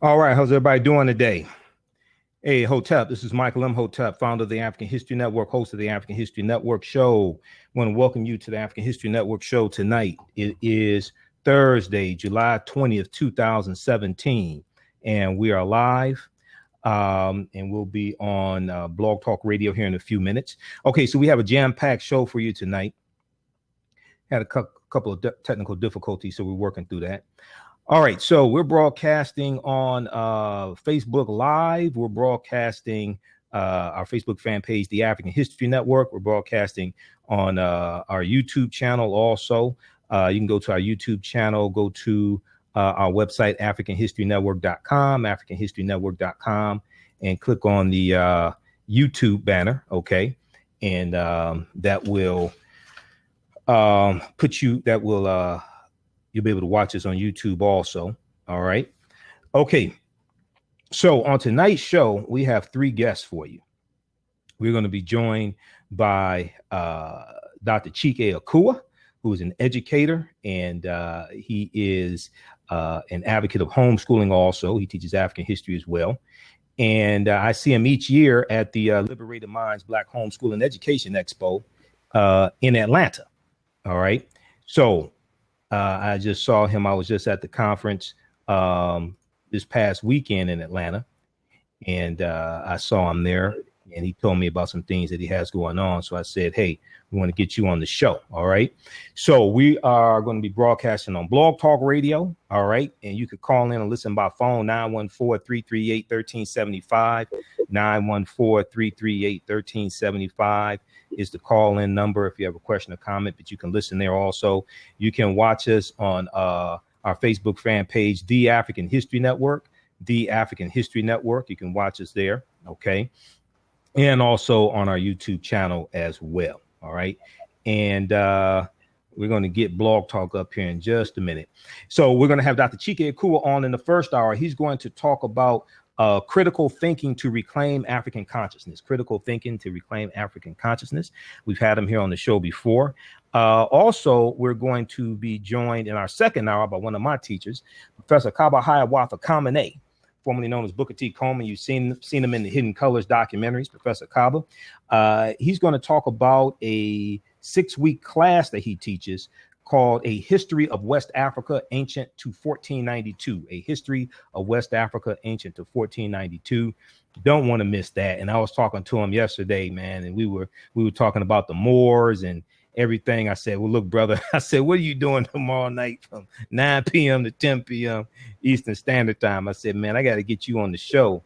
All right, how's everybody doing today? Hey, Hotep, this is Michael Imhotep, founder of the African History Network, host of the African History Network show. I want to welcome you to the African History Network show tonight. It is Thursday, July 20th, 2017, and we are live, and we'll be on Blog Talk Radio here in a few minutes. Okay, so we have a jam-packed show for you tonight. Had a couple of technical difficulties, so we're working through that. All right, so we're broadcasting on Facebook Live. We're broadcasting our Facebook fan page, The African History Network. We're broadcasting on our YouTube channel also. You can go to our YouTube channel, go to our website, AfricanHistoryNetwork.com, AfricanHistoryNetwork.com, and click on the YouTube banner, okay? And that will you'll be able to watch us on YouTube also. All right. Okay. So on tonight's show, we have three guests for you. We're going to be joined by Dr. Chike Akua, who is an educator, and he is an advocate of homeschooling also. He teaches African history as well. And I see him each year at the Liberated Minds Black Homeschooling Education Expo in Atlanta. All right. So I just saw him. I was just at the conference this past weekend in Atlanta, and I saw him there, and he told me about some things that he has going on. So I said, hey, we want to get you on the show. All right. So we are going to be broadcasting on Blog Talk Radio. All right. And you could call in and listen by phone, 914-338-1375, 914-338-1375. Is the call-in number if you have a question or comment, but you can listen there also. You can watch us on our Facebook fan page, The African History Network, The African History Network. You can watch us there, okay? And also on our YouTube channel as well, all right? And we're going to get Blog Talk up here in just a minute. So we're going to have Dr. Chike Akua on in the first hour. He's going to talk about critical thinking to reclaim African consciousness. Critical thinking to reclaim African consciousness. We've had him here on the show before. Also, we're going to be joined in our second hour by one of my teachers, Professor Kaba Kamene, formerly known as Booker T. Coleman. You've seen him in the Hidden Colors documentaries, Professor Kaba. He's going to talk about a 6-week class that he teaches called A History of West Africa, Ancient to 1492. A History of West Africa, Ancient to 1492. Don't want to miss that. And I was talking to him yesterday, man, and we were talking about the Moors and everything. I said, well, look, brother, I said, what are you doing tomorrow night from 9 p.m. to 10 p.m. Eastern Standard Time? I said, man, I got to get you on the show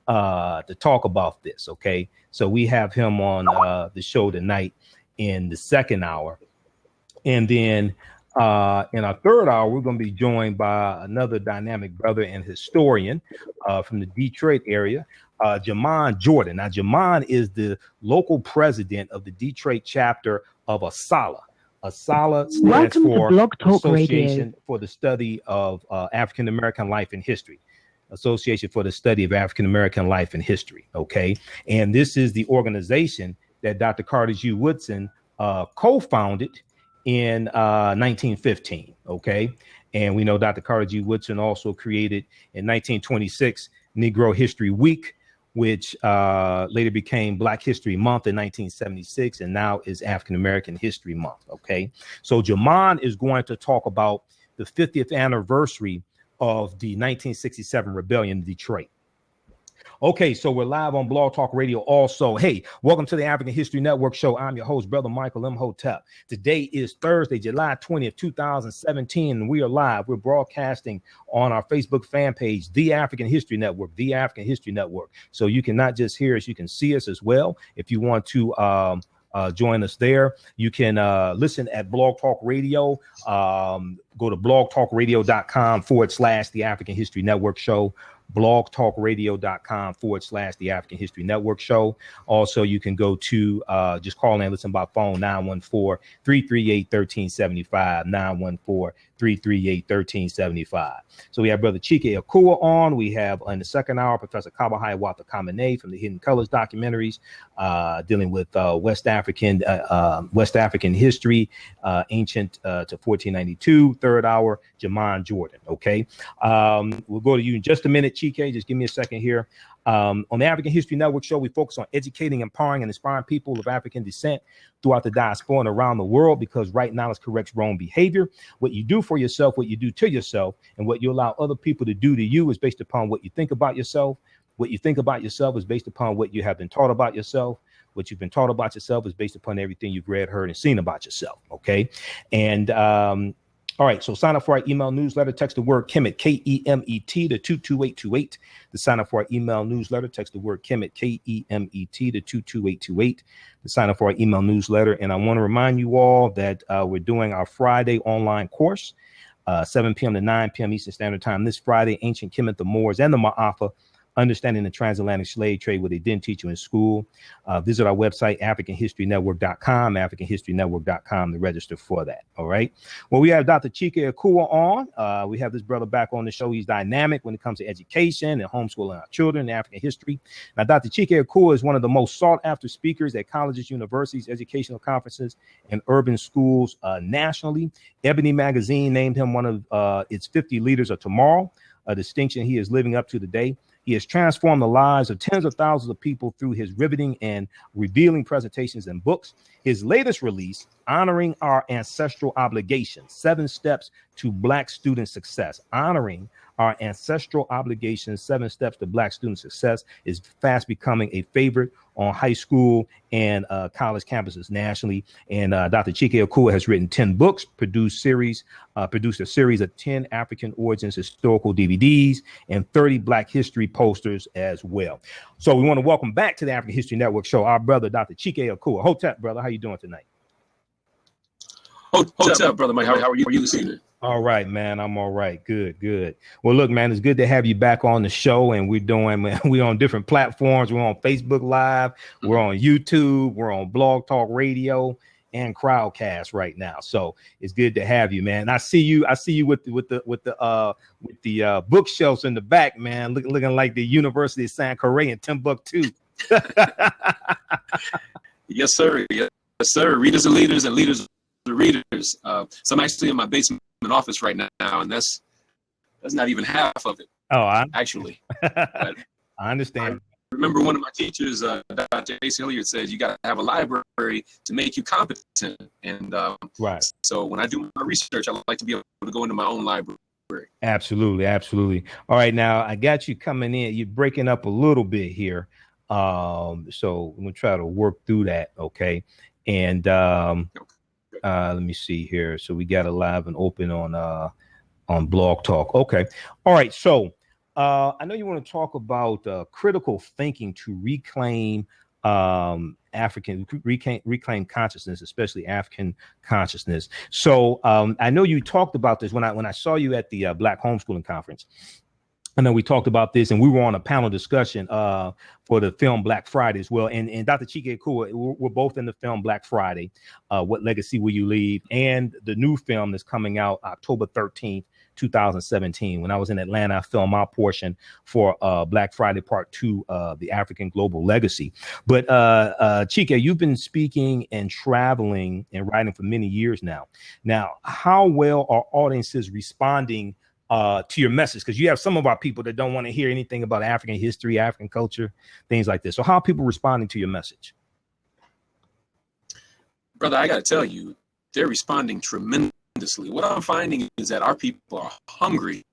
to talk about this, okay? So we have him on the show tonight in the second hour. And then in our third hour, we're going to be joined by another dynamic brother and historian from the Detroit area, Jamon Jordan. Now, Jamon is the local president of the Detroit chapter of ASALA. ASALA stands for Association for the Study of African American Life and History. Association for the Study of African American Life and History. Okay. And this is the organization that Dr. Carter G. Woodson co-founded in 1915, okay? And we know Dr. Carter G. Woodson also created in 1926 Negro History Week, which later became Black History Month in 1976, and now is African American History Month, okay? So Jamon is going to talk about the 50th anniversary of the 1967 rebellion in Detroit. Okay, so we're live on Blog Talk Radio also. Hey, welcome to the African History Network show. I'm your host, Brother Michael Imhotep. Today is Thursday, July 20th, 2017, and we are live. We're broadcasting on our Facebook fan page, The African History Network, The African History Network. So you can not just hear us, you can see us as well. If you want to join us there, you can listen at Blog Talk Radio. Go to blogtalkradio.com/The African History Network show. blogtalkradio.com/The African History Network show. Also, you can go to just call in, listen by phone, 914-338-1375, 338-1375. So we have Brother Chike Akua on. We have in the second hour Professor Kaba Kamene from the Hidden Colors documentaries, dealing with West African history, ancient to 1492. Third hour, Jamon Jordan. Okay, we'll go to you in just a minute, Chike. Just give me a second here. On the African History Network show, we focus on educating, empowering, and inspiring people of African descent throughout the diaspora and around the world, because right knowledge corrects wrong behavior. What you do for yourself, what you do to yourself, and what you allow other people to do to you is based upon what you think about yourself. What you think about yourself is based upon what you have been taught about yourself. What you've been taught about yourself is based upon everything you've read, heard, and seen about yourself. Okay. And all right, so sign up for our email newsletter. Text the word Kemet, K-E-M-E-T, to 22828. To sign up for our email newsletter, text the word Kemet, K-E-M-E-T, to 22828. To sign up for our email newsletter. And I want to remind you all that we're doing our Friday online course, 7 p.m. to 9 p.m. Eastern Standard Time. This Friday, Ancient Kemet, the Moors, and the Ma'afa, Understanding the Transatlantic Slave Trade, what they didn't teach you in school. Visit our website, AfricanHistoryNetwork.com, AfricanHistoryNetwork.com, to register for that. All right. Well, we have Dr. Chike Akua on. We have this brother back on the show. He's dynamic when it comes to education and homeschooling our children in African history. Now, Dr. Chike Akua is one of the most sought after speakers at colleges, universities, educational conferences, and urban schools nationally. Ebony Magazine named him one of its 50 leaders of tomorrow, a distinction he is living up to today. He has transformed the lives of tens of thousands of people through his riveting and revealing presentations and books. His latest release, Honoring Our Ancestral Obligations, 7 Steps to Black Student Success. Honoring Our Ancestral Obligations, 7 Steps to Black Student Success, is fast becoming a favorite on high school and college campuses nationally. And Dr. Chike Akua has written 10 books, produced a series of 10 African origins historical DVDs, and 30 Black history posters as well. So we want to welcome back to the African History Network show our brother, Dr. Chike Akua. Hotep, brother, how you doing tonight? Hotep, brother Mike. How are you this evening? All right, man. I'm all right. Good. Well, look, man, it's good to have you back on the show. And we're on different platforms. We're on Facebook Live. We're on YouTube. We're on BlogTalkRadio and Crowdcast right now. So it's good to have you, man. I see you with the bookshelves in the back, man, looking like the University of San Corre in Timbuktu. Yes, sir. Yes, sir. Readers are leaders and leaders are readers. So I'm actually in my basement office right now, and that's not even half of it. Oh, actually. I understand. I remember one of my teachers, Dr. A.C. Hilliard, said you got to have a library to make you competent. And right. So when I do my research, I like to be able to go into my own library. Absolutely. All right, now I got you coming in. You're breaking up a little bit here. So I'm gonna try to work through that. Okay. And let me see here. So we got it live and open on Blog Talk. Okay. All right. So I know you want to talk about critical thinking to reclaim reclaim consciousness, especially African consciousness. So I know you talked about this when I saw you at the Black Homeschooling Conference. I know we talked about this, and we were on a panel discussion for the film Black Friday as well. And Dr. Chike Akua, we're both in the film Black Friday, What Legacy Will You Leave? And the new film that's coming out October 13th, 2017. When I was in Atlanta, I filmed my portion for Black Friday Part 2, The African Global Legacy. But Chike, you've been speaking and traveling and writing for many years now. Now, how well are audiences responding to your message? Because you have some of our people that don't want to hear anything about African history, African culture, things like this. So how are people responding to your message? Brother, I got to tell you, they're responding tremendously. What I'm finding is that our people are hungry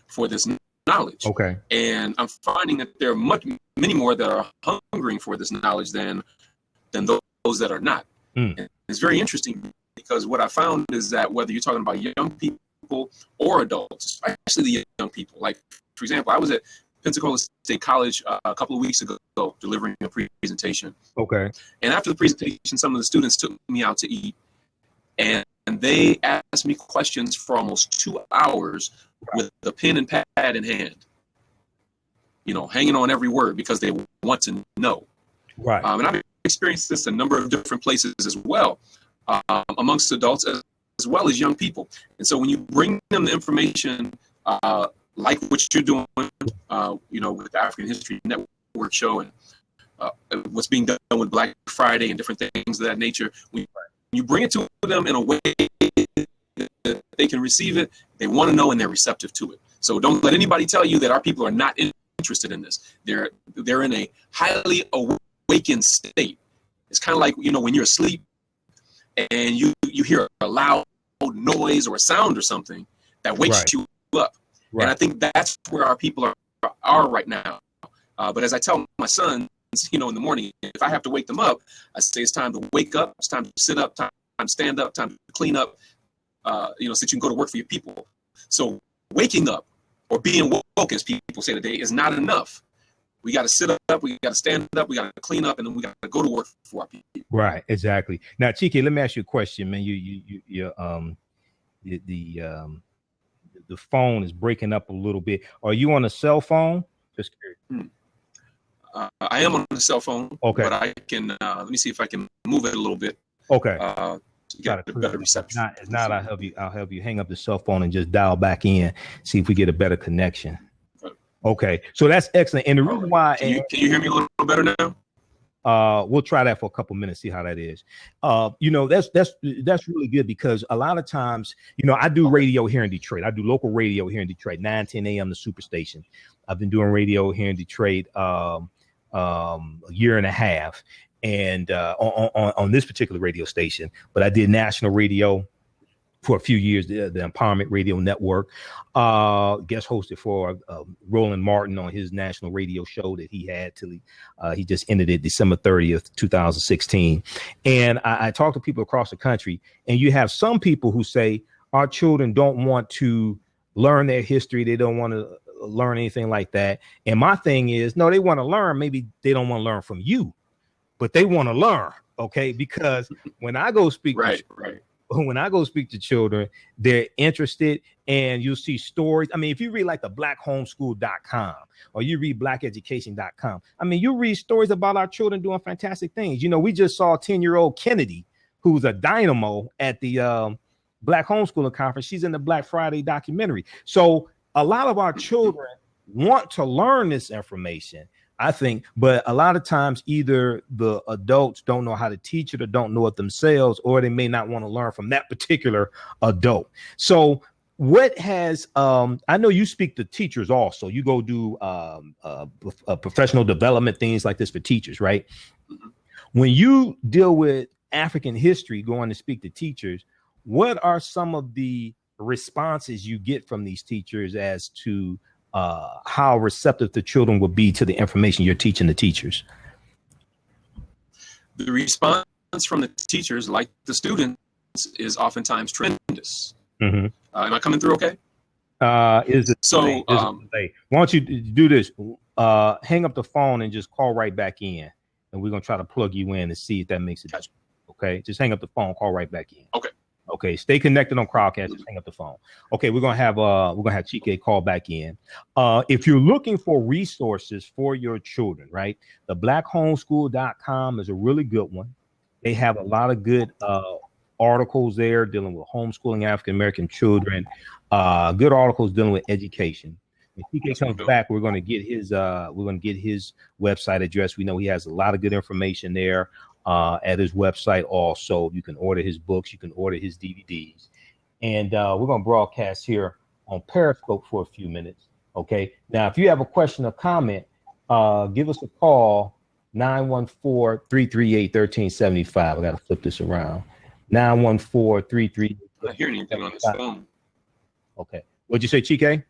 for this knowledge. Okay. And I'm finding that there are many more that are hungering for this knowledge than those that are not. And it's very interesting because what I found is that whether you're talking about young people or adults, especially the young people. Like, for example, I was at Pensacola State College a couple of weeks ago delivering a presentation. Okay. And after the presentation, some of the students took me out to eat, and they asked me questions for almost 2 hours with a pen and pad in hand, hanging on every word because they want to know. Right. And I've experienced this a number of different places as well, amongst adults well as young people. And so when you bring them the information, like what you're doing, with the African History Network show and what's being done with Black Friday and different things of that nature, when you bring it to them in a way that they can receive it, they want to know and they're receptive to it. So don't let anybody tell you that our people are not interested in this. They're in a highly awakened state. It's kind of like, when you're asleep and you hear a loud noise or a sound or something that wakes you up. Right. And I think that's where our people are right now. But as I tell my sons, in the morning, if I have to wake them up, I say it's time to wake up, it's time to sit up, time to stand up, time to clean up, so you can go to work for your people. So waking up or being woke, as people say today, is not enough. We got to sit up, we got to stand up, we got to clean up, and then we got to go to work for our people. Right, exactly. Now, Chike, let me ask you a question, man. The phone is breaking up a little bit. Are you on a cell phone? Just curious. I am on the cell phone. Okay, but I can. Let me see if I can move it a little bit. Okay. To get a better reception. If not, I'll help you hang up the cell phone and just dial back in. See if we get a better connection. Okay, so that's excellent. And the reason why can you hear me a little better now? We'll try that for a couple minutes, see how that is. That's really good because a lot of times, I do radio here in Detroit. I do local radio here in Detroit, 9:10 a.m. the Superstation. I've been doing radio here in Detroit a year and a half, and on this particular radio station. But I did national radio for a few years, the Empowerment Radio Network, guest hosted for Roland Martin on his national radio show that he had till he just ended it December 30th, 2016. And I talk to people across the country, and you have some people who say our children don't want to learn their history. They don't want to learn anything like that. And my thing is, no, they want to learn. Maybe they don't want to learn from you, but they want to learn. Okay. Because when I go speak, when I go speak to children, they're interested, and you'll see stories. I mean, if you read like the blackhomeschool.com or you read blackeducation.com, I mean, you read stories about our children doing fantastic things. We just saw 10-year-old Kennedy, who's a dynamo at the Black Homeschooling Conference. She's in the Black Friday documentary. So a lot of our children want to learn this information, I think, but a lot of times either the adults don't know how to teach it or don't know it themselves, or they may not want to learn from that particular adult. So what has, I know you speak to teachers also. You go do professional development, things like this for teachers, right? When you deal with African history, going to speak to teachers, what are some of the responses you get from these teachers as to how receptive the children will be to the information you're teaching the teachers? The response from the teachers, like the students, is oftentimes tremendous. Mm-hmm. Am I coming through okay? Why don't you do this? Hang up the phone and just call right back in, and we're gonna try to plug you in and see if that makes it. Gotcha. Okay, just hang up the phone, call right back in. Okay, stay connected on Crowdcast. Just hang up the phone. Okay, we're gonna have Chike call back in. If you're looking for resources for your children, right? The blackhomeschool.com is a really good one. They have a lot of good articles there dealing with homeschooling African American children. Good articles dealing with education. When Chike comes back, we're gonna get his website address. We know he has a lot of good information there. At his website also. You can order his books, you can order his DVDs. And we're going to broadcast here on Periscope for a few minutes. Okay. Now, if you have a question or comment, give us a call, 914-338-1375. I got to flip this around. 914-338. I don't hear anything on this phone. Okay. What'd you say, Chike?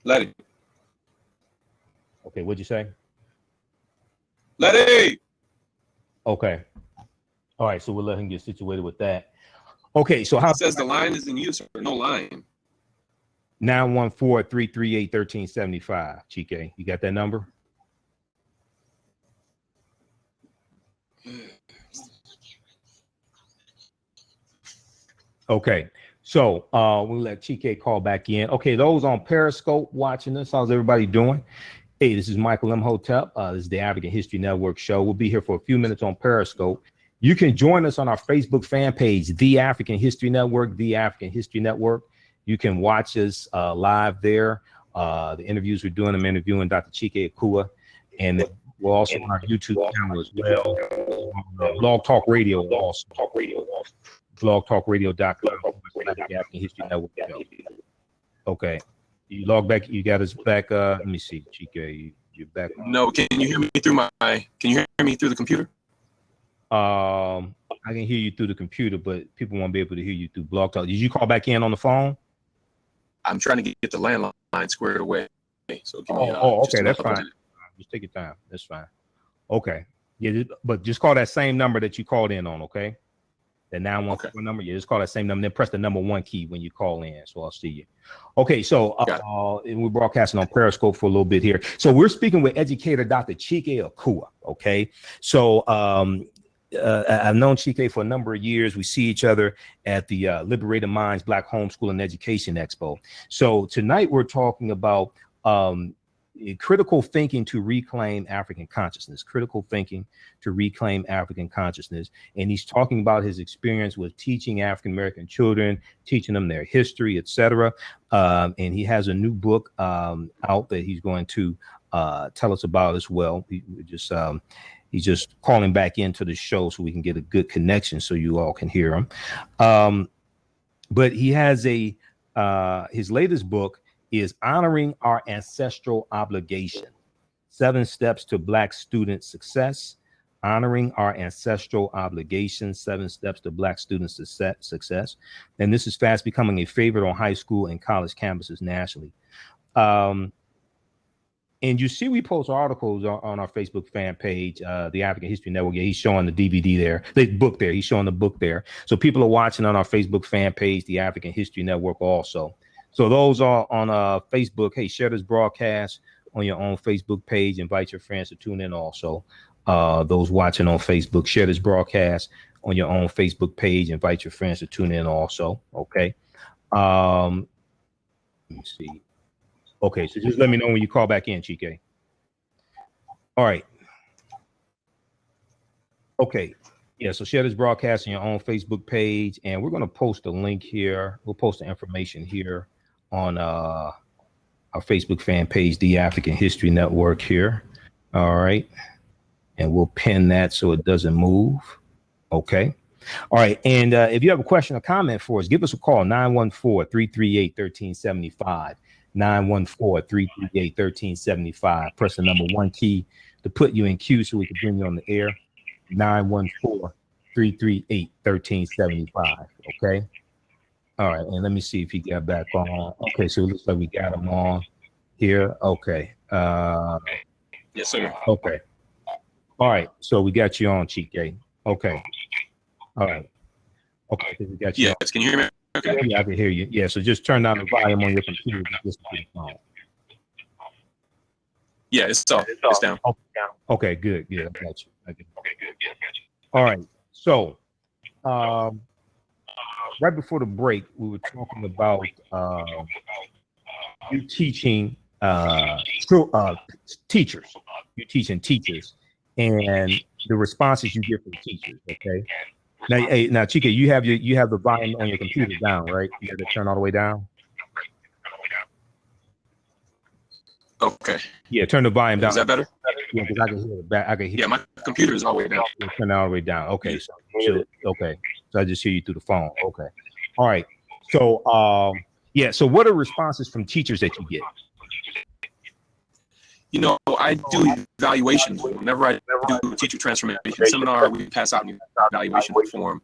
Let it. Okay. What'd you say? Let it. Okay. All right. So we'll let him get situated with that. Okay. So how it says the line is in use or no line? 914-338-1375. Chike, you got that number? Okay. So we'll let Chike call back in. Okay. Those on Periscope watching us, how's everybody doing? Hey, this is Michael Imhotep. This is the African History Network show. We'll be here for a few minutes on Periscope. You can join us on our Facebook fan page, The African History Network, The African History Network. You can watch us live there. The interviews we're doing, I'm interviewing Dr. Chike Akua, and we're also on our YouTube channel as well. Blog Talk Radio also. BlogTalkRadio.com. The African History Network. Okay. You log back. You got us back. Let me see, Chike. You're back. No, can you hear me through Can you hear me through the computer? I can hear you through the computer, but people won't be able to hear you through Blog Talk. Did you call back in on the phone? I'm trying to get the landline squared away. So give me, okay, that's fine. Just take your time. That's fine. Okay. Yeah, but just call that same number that you called in on, okay? The 914 number. Yeah, just call that same number. Then press the number 1 key when you call in. So I'll see you. Okay, so we're broadcasting on Periscope for a little bit here. So we're speaking with educator Dr. Chike Akua. Okay, so I've known Chike for a number of years. We see each other at the Liberated Minds Black Homeschool and Education Expo. So tonight we're talking about critical thinking to reclaim African consciousness, And he's talking about his experience with teaching African-American children, teaching them their history, etc. And he has a new book out that he's going to tell us about as well. He's just calling back into the show so we can get a good connection so you all can hear him. But he has his latest book is Honoring Our Ancestral Obligation, 7 Steps to Black Student Success. Honoring Our Ancestral Obligation, 7 Steps to Black Student Success. And this is fast becoming a favorite on high school and college campuses nationally. And you see, we post articles on our Facebook fan page, the African History Network. Yeah, he's showing the DVD there, the book there. He's showing the book there. So people are watching on our Facebook fan page, the African History Network also. So those are on Facebook. Hey, share this broadcast on your own Facebook page. Invite your friends to tune in also. Those watching on Facebook, share this broadcast on your own Facebook page. Invite your friends to tune in also. Okay. Let me see. Okay, so just let me know when you call back in, Chike. All right. Okay. Yeah, so share this broadcast on your own Facebook page, and we're going to post a link here. We'll post the information here on our Facebook fan page, The African History Network here. All right. And we'll pin that so it doesn't move. Okay. All right. And if you have a question or comment for us, give us a call, 914-338-1375. 914-338-1375. Press the number 1 key to put you in queue so we can bring you on the air. 914-338-1375. Okay. All right. And let me see if he got back on. Okay. So it looks like we got him on here. Okay. Yes, sir. Okay. All right. So we got you on, Chike. Okay. All right. Okay. So we got you. Yes. Can you hear me? Okay. Yeah, I can hear you. Yeah. So just turn down the volume on your computer. Yeah, it's off. It's down. Okay. Good. Yeah. I got you. Okay. Good. Yeah. Got you. All right. So, right before the break, we were talking about you teaching teachers. You're teaching teachers and the responses you get from teachers. Okay. Now, Chike, you have the volume on your computer down, right? You have to turn all the way down. Okay. Yeah, turn the volume down. Is that better? Yeah, because I can hear it back. I can hear. Yeah, my computer is all the way down. Turn it all the way down. Okay. So okay. So I just hear you through the phone. Okay. All right. So yeah. So what are responses from teachers that you get? You know, I do evaluations. Whenever I do a teacher transformation seminar, we pass out an evaluation form,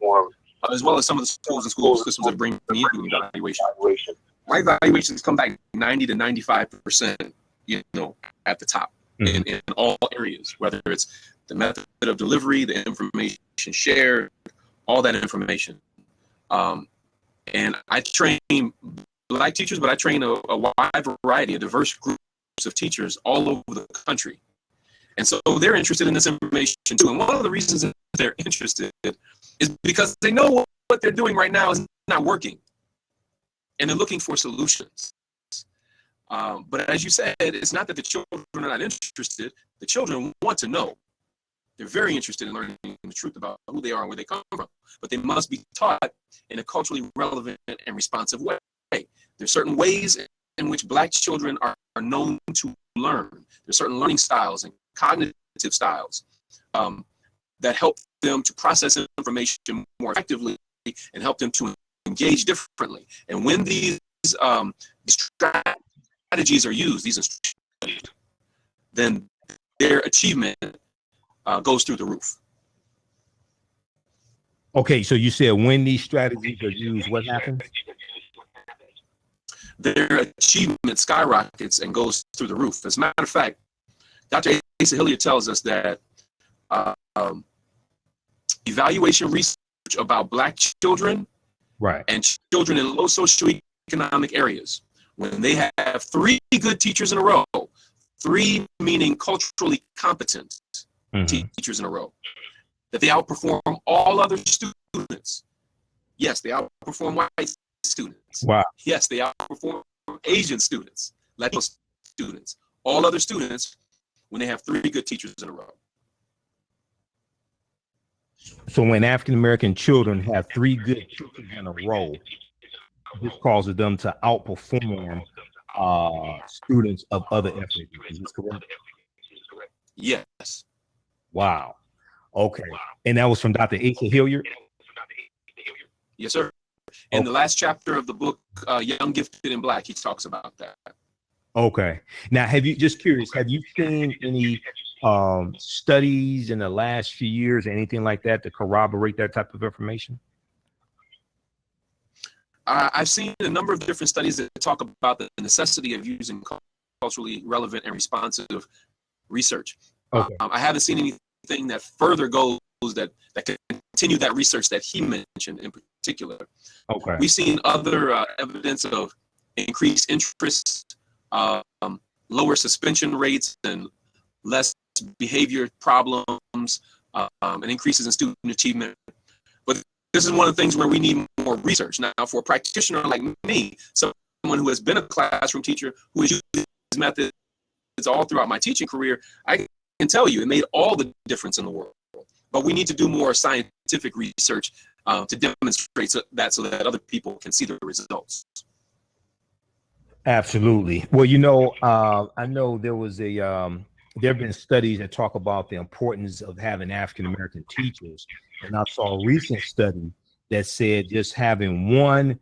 as well as some of the schools and school systems that bring me in the evaluation. My evaluations come back 90 to 95%, you know, at the top in all areas, whether it's the method of delivery, the information shared, all that information. And I train Black teachers, but I train a wide variety, a diverse group of teachers all over the country. And so they're interested in this information too. And one of the reasons that they're interested is because they know what they're doing right now is not working. And they're looking for solutions. But as you said, it's not that the children are not interested. The children want to know. They're very interested in learning the truth about who they are and where they come from, but they must be taught in a culturally relevant and responsive way. There's certain ways in which Black children are known to learn. There's certain learning styles and cognitive styles that help them to process information more effectively and help them to engage differently. And when these strategies are used, these instructions, then their achievement goes through the roof. Okay, so you said when these strategies are used, what happens? Their achievement skyrockets and goes through the roof. As a matter of fact, Dr. Asa Hilliard tells us that evaluation research about Black children and children in low socioeconomic areas, when they have 3 good teachers in a row, 3 meaning culturally competent teachers in a row, that they outperform all other students. Yes, they outperform white students. Wow. Yes, they outperform Asian students, Latino students, all other students when they have 3 good teachers in a row. So when African American children have 3 good teachers in a row, this causes them to outperform students of other ethnic groups. Is this correct? Yes. Wow. Okay. And that was from Dr. Asa Hilliard? Yes, sir. In the last chapter of the book, Young, Gifted, and Black, he talks about that. Okay. Now, have you seen any studies in the last few years, anything like that to corroborate that type of information? I've seen a number of different studies that talk about the necessity of using culturally relevant and responsive research. Okay. I haven't seen anything that further goes that can continue that research that he mentioned in particular. Okay. We've seen other evidence of increased interest, lower suspension rates, and less behavior problems, and increases in student achievement. But this is one of the things where we need more research. Now, for a practitioner like me, someone who has been a classroom teacher, who has used these methods all throughout my teaching career, I can tell you it made all the difference in the world. But we need to do more scientific research to demonstrate so that other people can see the results. Absolutely. Well, I know there have been studies that talk about the importance of having African American teachers, and I saw a recent study that said just having one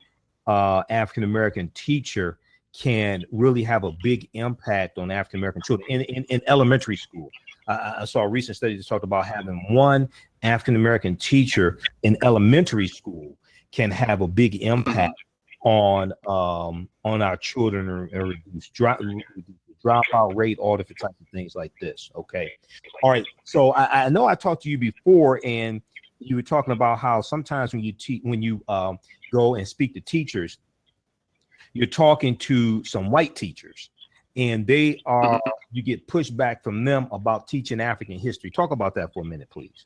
African American teacher can really have a big impact on African American children in elementary school. I saw a recent study that talked about having one African American teacher in elementary school can have a big impact on our children, or reduce dropout rate, all different types of things like this. Okay. All right. So I know I talked to you before, and you were talking about how sometimes when you go and speak to teachers, you're talking to some white teachers, and they are you get pushback from them about teaching African history. Talk about that for a minute, please.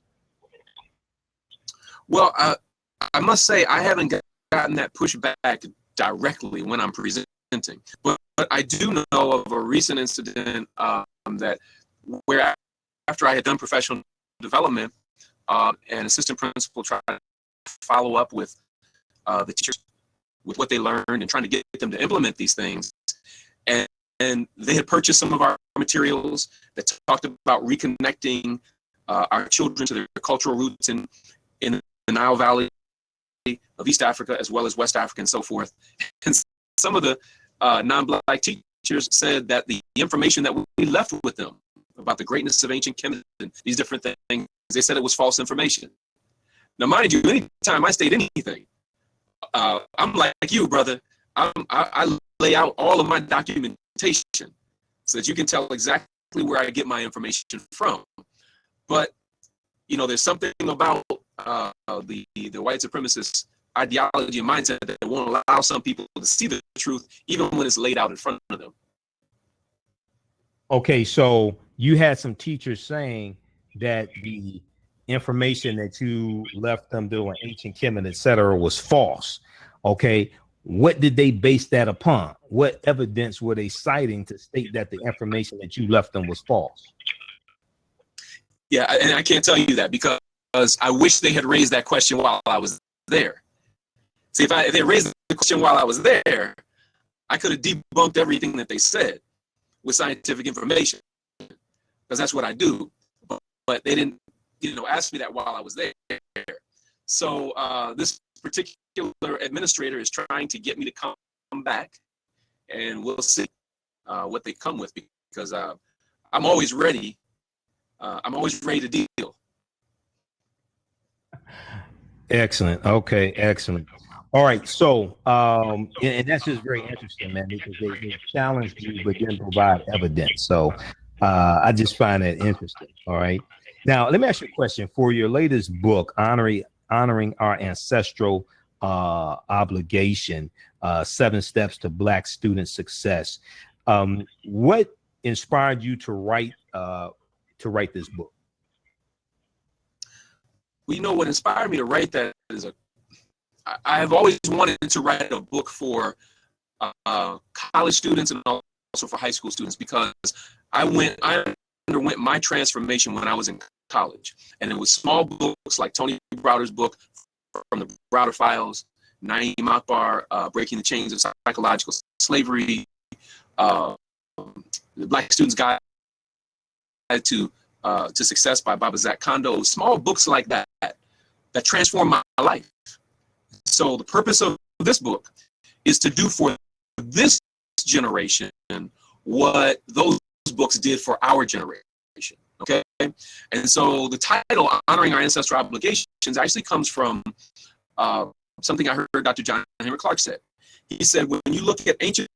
Well, I must say I haven't gotten that pushback directly when I'm presenting, but I do know of a recent incident that where after I had done professional development, an assistant principal tried to follow up with the teachers with what they learned and trying to get them to implement these things. And they had purchased some of our materials that talked about reconnecting our children to their cultural roots in the Nile Valley of East Africa, as well as West Africa and so forth. And some of the non-Black teachers said that the information that we left with them about the greatness of ancient Kemet and these different things, they said it was false information. Now, mind you, anytime I state anything, I'm like you, brother. I lay out all of my documentation so that you can tell exactly where I get my information from. But there's something about the white supremacist ideology and mindset that won't allow some people to see the truth, even when it's laid out in front of them. Okay, so you had some teachers saying that the information that you left them doing ancient Kemet, et cetera, was false. Okay, what did they base that upon? What evidence were they citing to state that the information that you left them was false? Yeah, and I can't tell you that because I wish they had raised that question while I was there. See, if they raised the question while I was there, I could have debunked everything that they said with scientific information, because that's what I do. But they didn't, ask me that while I was there. So this particular administrator is trying to get me to come back, and we'll see what they come with, because I'm always ready. I'm always ready to deal. Excellent. Okay, excellent. All right. So, and that's just very interesting, man, because they challenged you but didn't provide evidence. So, I just find that interesting. All right. Now, let me ask you a question. For your latest book, honoring our ancestral obligation, 7 steps to Black student success. What inspired you to write this book? Well, what inspired me to write that is I have always wanted to write a book for college students and also for high school students, because I underwent my transformation when I was in college, and it was small books like Tony Browder's book, From the Browder Files, Naeem Akbar, Breaking the Chains of Psychological Slavery, The Black Student's Guide to Success by Baba Zach Kondo. Small books like that transformed my life. So the purpose of this book is to do for this generation what those books did for our generation. Okay, and so the title, Honoring Our Ancestral Obligations, actually comes from something I heard Dr. John Henry Clark said. He said, when you look at ancient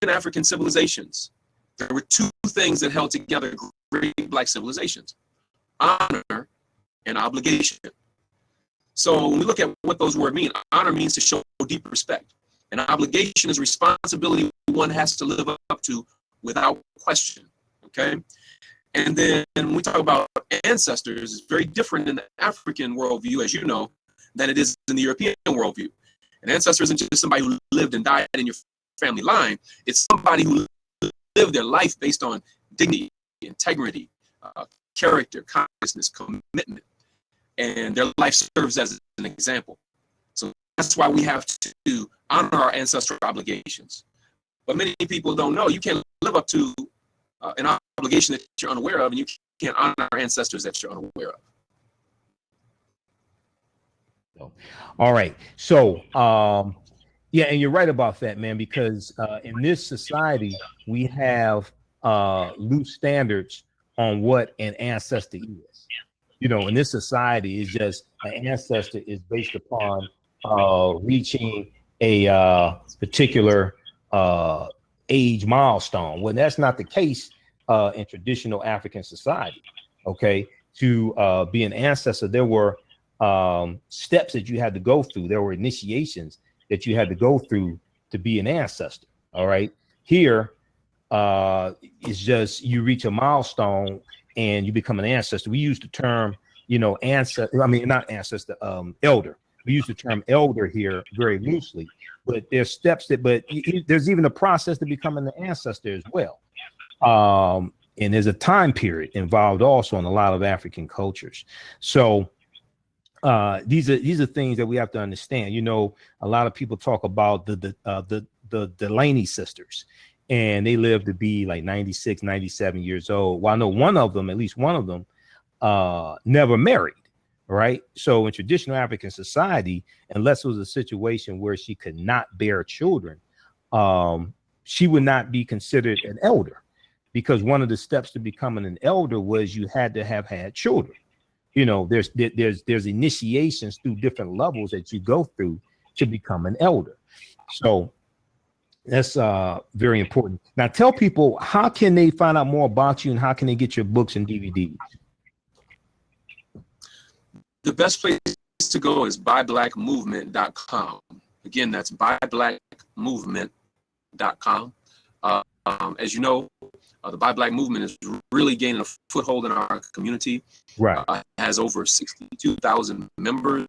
African civilizations, there were 2 things that held together great Black civilizations: honor and obligation. So when we look at what those words mean, honor means to show deep respect, and obligation is responsibility one has to live up to without question. Okay, and then when we talk about ancestors, it's very different in the African worldview, as you know, than it is in the European worldview. An ancestor isn't just somebody who lived and died in your family line; it's somebody who lived their life based on dignity, integrity, character, consciousness, commitment, and their life serves as an example. So that's why we have to honor our ancestral obligations. But many people don't know you can't live up to an obligation that you're unaware of, and you can't honor our ancestors that you're unaware of. All right. So, yeah, and you're right about that, man, because in this society, we have loose standards on what an ancestor is. In this society, it's just an ancestor is based upon reaching a particular age milestone. Well, that's not the case in traditional African society. Okay, to be an ancestor, there were steps that you had to go through. There were initiations that you had to go through to be an ancestor. All right, here it's just you reach a milestone and you become an ancestor. We use the term, ancestor. I mean, not ancestor, elder. We use the term elder here very loosely, but there's steps but there's even a process to becoming an ancestor as well. And there's a time period involved also in a lot of African cultures. So these are things that we have to understand. A lot of people talk about the Delaney sisters, and they live to be like 96, 97 years old. Well, I know at least one of them, never married, right? So in traditional African society, unless it was a situation where she could not bear children, she would not be considered an elder, because one of the steps to becoming an elder was you had to have had children. There's initiations through different levels that you go through to become an elder. So that's very important. Now, tell people, how can they find out more about you, and how can they get your books and DVDs? The best place to go is buyblackmovement.com. Again, that's buyblackmovement.com. As you know, the Buy Black movement is really gaining a foothold in our community. Right. Has over 62,000 members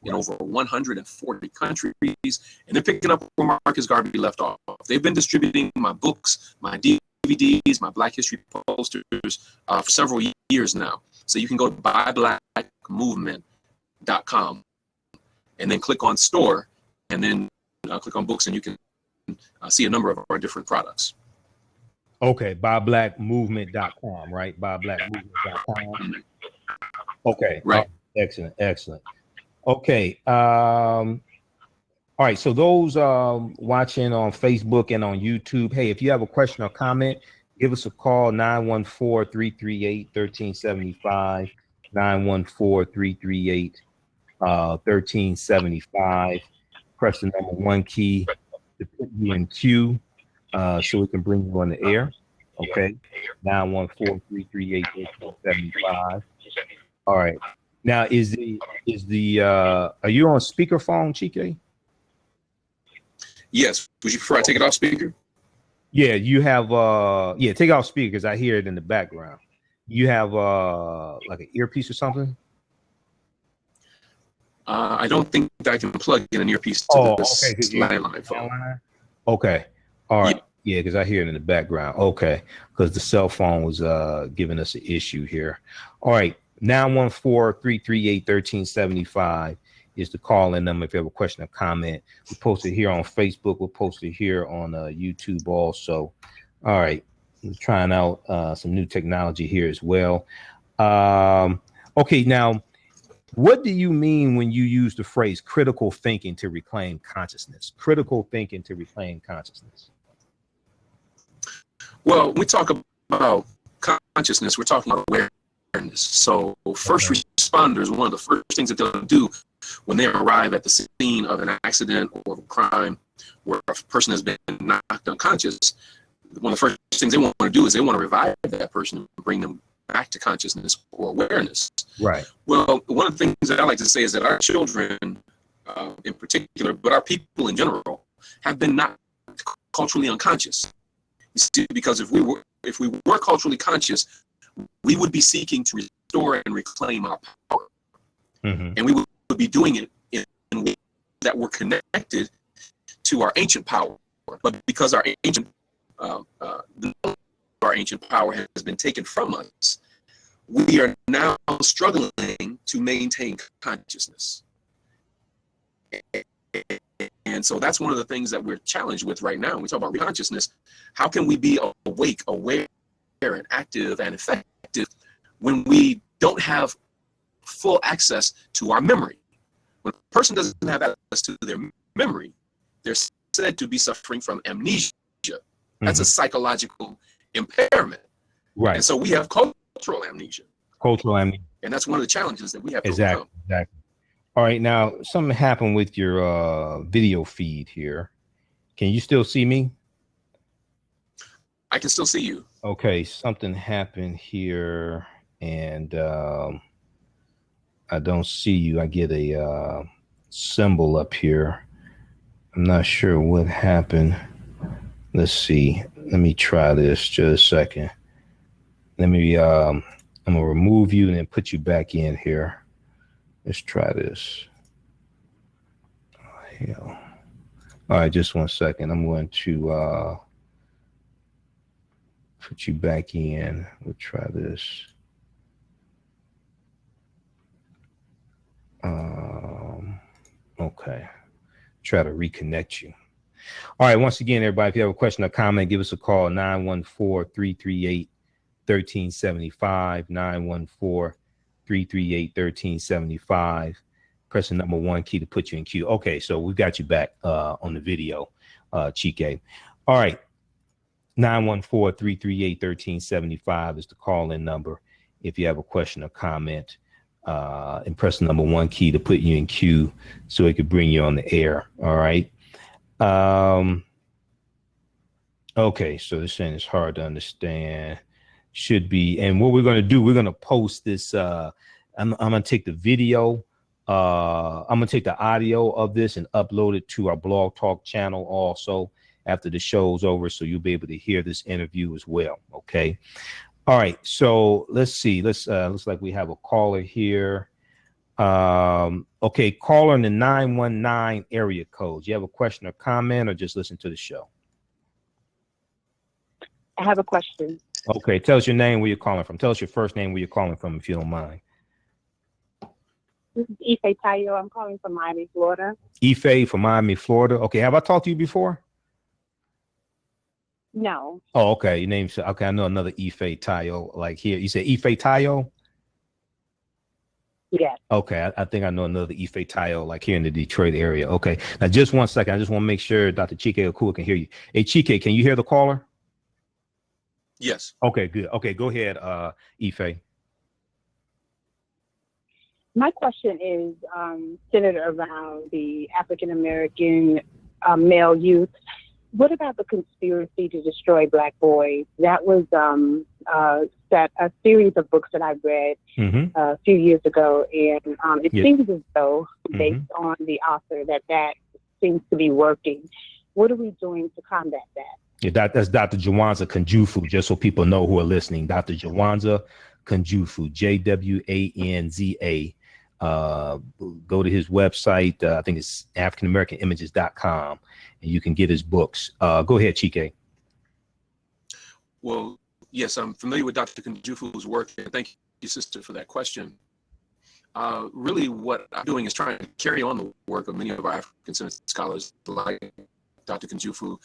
in over 140 countries, and they're picking up where Marcus Garvey left off. They've been distributing my books, my DVDs, my Black History posters for several years now. So you can go to buyblackmovement.com and then click on store, and then click on books, and you can see a number of our different products. Okay, buyblackmovement.com, right? Buyblackmovement.com. Okay, right. Excellent, excellent. Okay, all right. So those watching on Facebook and on YouTube, hey, if you have a question or comment, give us a call, 914-338-1375, 914-338-1375. Press the number 1 key to put you in queue so we can bring you on the air. Okay, 914-338-1375. All right. Now, are you on speakerphone, Chike? Yes. Would you prefer I take it off speaker? Yeah, you have take it off speaker because I hear it in the background. You have like an earpiece or something? I don't think that I can plug in an earpiece to this landline phone. Okay. All right. Yeah, because I hear it in the background. Okay. Because the cell phone was giving us an issue here. All right. 914-338-1375 is the call-in number if you have a question or comment. We post it here on Facebook. We'll post it here on YouTube also. All right. I'm trying out some new technology here as well. Okay. Now, what do you mean when you use the phrase critical thinking to reclaim consciousness? Critical thinking to reclaim consciousness. Well, when we talk about consciousness, we're talking about awareness. So first responders, one of the first things that they'll do when they arrive at the scene of an accident or a crime where a person has been knocked unconscious, one of the first things they want to do is they want to revive that person and bring them back to consciousness or awareness. Right. Well, one of the things that I like to say is that our children in particular, but our people in general, have been knocked culturally unconscious. You see, because if we were culturally conscious, we would be seeking to restore and reclaim our power. Mm-hmm. And we would be doing it in ways that were connected to our ancient power. But because our ancient power has been taken from us, we are now struggling to maintain consciousness. And so that's one of the things that we're challenged with right now. When we talk about consciousness, how can we be awake, aware, and active and effective when we don't have full access to our memory? When a person doesn't have access to their memory, they're said to be suffering from amnesia. That's a psychological impairment. Right. And so we have cultural amnesia. And that's one of the challenges that we have to overcome. Exactly. All right. Now, something happened with your video feed here. Can you still see me? I can still see you. Okay. Something happened here and I don't see you. I get a symbol up here. I'm not sure what happened. Let's see. Let me try this just a second. Let me, I'm going to remove you and then put you back in here. Let's try this. Oh, hell. All right, just 1 second. I'm going to put you back in. We'll try this. Okay. Try to reconnect you. All right. Once again, everybody, if you have a question or comment, give us a call, 914-338-1375, 914-338-1375. Press the number 1 key to put you in queue. Okay, so we've got you back on the video, Chike. All right. 914-338-1375 is the call-in number. If you have a question or comment, and press the number 1 key to put you in queue so it could bring you on the air. All right. Okay, so this thing is hard to understand. Should be, and what we're going to do, we're going to post this. I'm going to take the video. I'm going to take the audio of this and upload it to our Blog Talk channel also after the show's over, so you'll be able to hear this interview as well. Okay. All right. So let's see. Looks like we have a caller here. Okay, caller in the 919 area code. Do you have a question or comment, or just listen to the show? I have a question. Okay, tell us your name, where you're calling from. Tell us your first name, where you're calling from, if you don't mind. This is Ife Tayo. I'm calling from Miami, Florida. Ife from Miami, Florida. Okay, have I talked to you before? No. Oh, okay. Your name's okay. I know another Ife Tayo. Like here, you said Ife Tayo. Yes. Okay, I think I know another Ife Tayo, like here in the Detroit area. Okay, now just one second. I just want to make sure Dr. Chike Akua can hear you. Hey, Chike, can you hear the caller? Yes. Okay, good. Okay, go ahead, Ife. My question is centered around the African American male youth. What about the conspiracy to destroy Black boys? That was a series of books that I read a few years ago, and it seems as though, based on the author, that seems to be working. What are we doing to combat that? Yeah, that's Dr. Jawanza Kunjufu, just so people know who are listening. Dr. Jawanza Kunjufu, Jwanza. Go to his website. I think it's AfricanAmericanImages.com, and you can get his books. Go ahead, Chike. Well, yes, I'm familiar with Dr. Kunjufu's work, and thank you, sister, for that question. Really, what I'm doing is trying to carry on the work of many of our African scholars, like Dr. Kunjufu,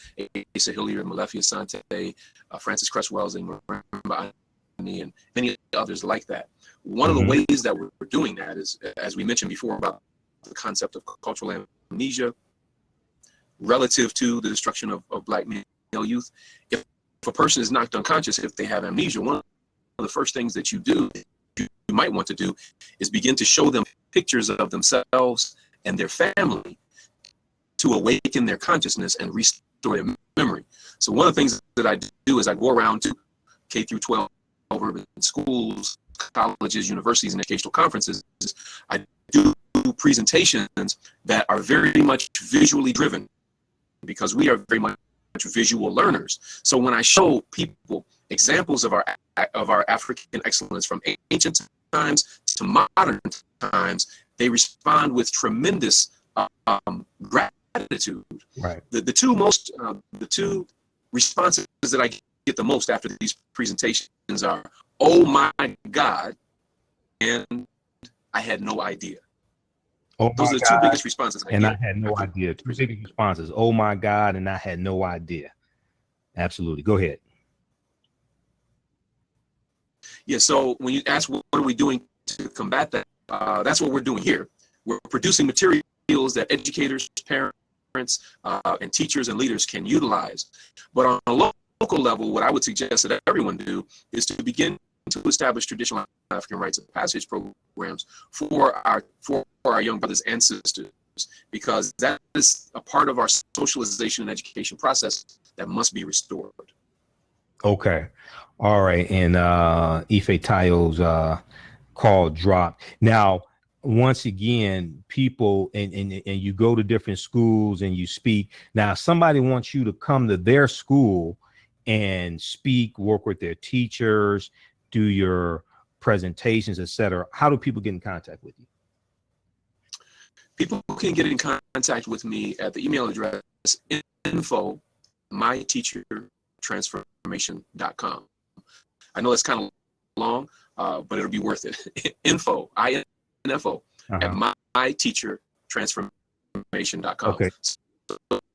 Asa Hilliard, Malefia Sante, Francis Cresswells, and Marimba Ani, and many others like that. One of the ways that we're doing that is, as we mentioned before, about the concept of cultural amnesia relative to the destruction of Black male youth. If a person is knocked unconscious, if they have amnesia, one of the first things that you might want to do is begin to show them pictures of themselves and their family to awaken their consciousness and restore their memory. So one of the things that I do is I go around to K through 12 urban schools, colleges, universities, and educational conferences. I do presentations that are very much visually driven, because we are very much visual learners. So when I show people examples of our African excellence from ancient times to modern times, they respond with tremendous gratitude. Right. The two responses that I get the most after these presentations are, "Oh my God," and "I had no idea." Oh, those are the two biggest responses I and get. I had no idea. Two biggest responses. "Oh my God," and "I had no idea." Absolutely. Go ahead. Yeah. So when you ask what are we doing to combat that, that's what we're doing here. We're producing materials that educators, parents, and teachers and leaders can utilize. But on a local level, what I would suggest that everyone do is to begin to establish traditional African rites of passage programs for our young brothers and sisters, because that is a part of our socialization and education process that must be restored. Okay. All right. And Ife Tayo's call dropped. Now, once again, people and you go to different schools and you speak. Now, if somebody wants you to come to their school and speak, work with their teachers, do your presentations, etc. How do people get in contact with you? People can get in contact with me at the email address info@myteachertransformation.com. I know it's kind of long, but it'll be worth it. info at myteachertransformation.com. Okay. So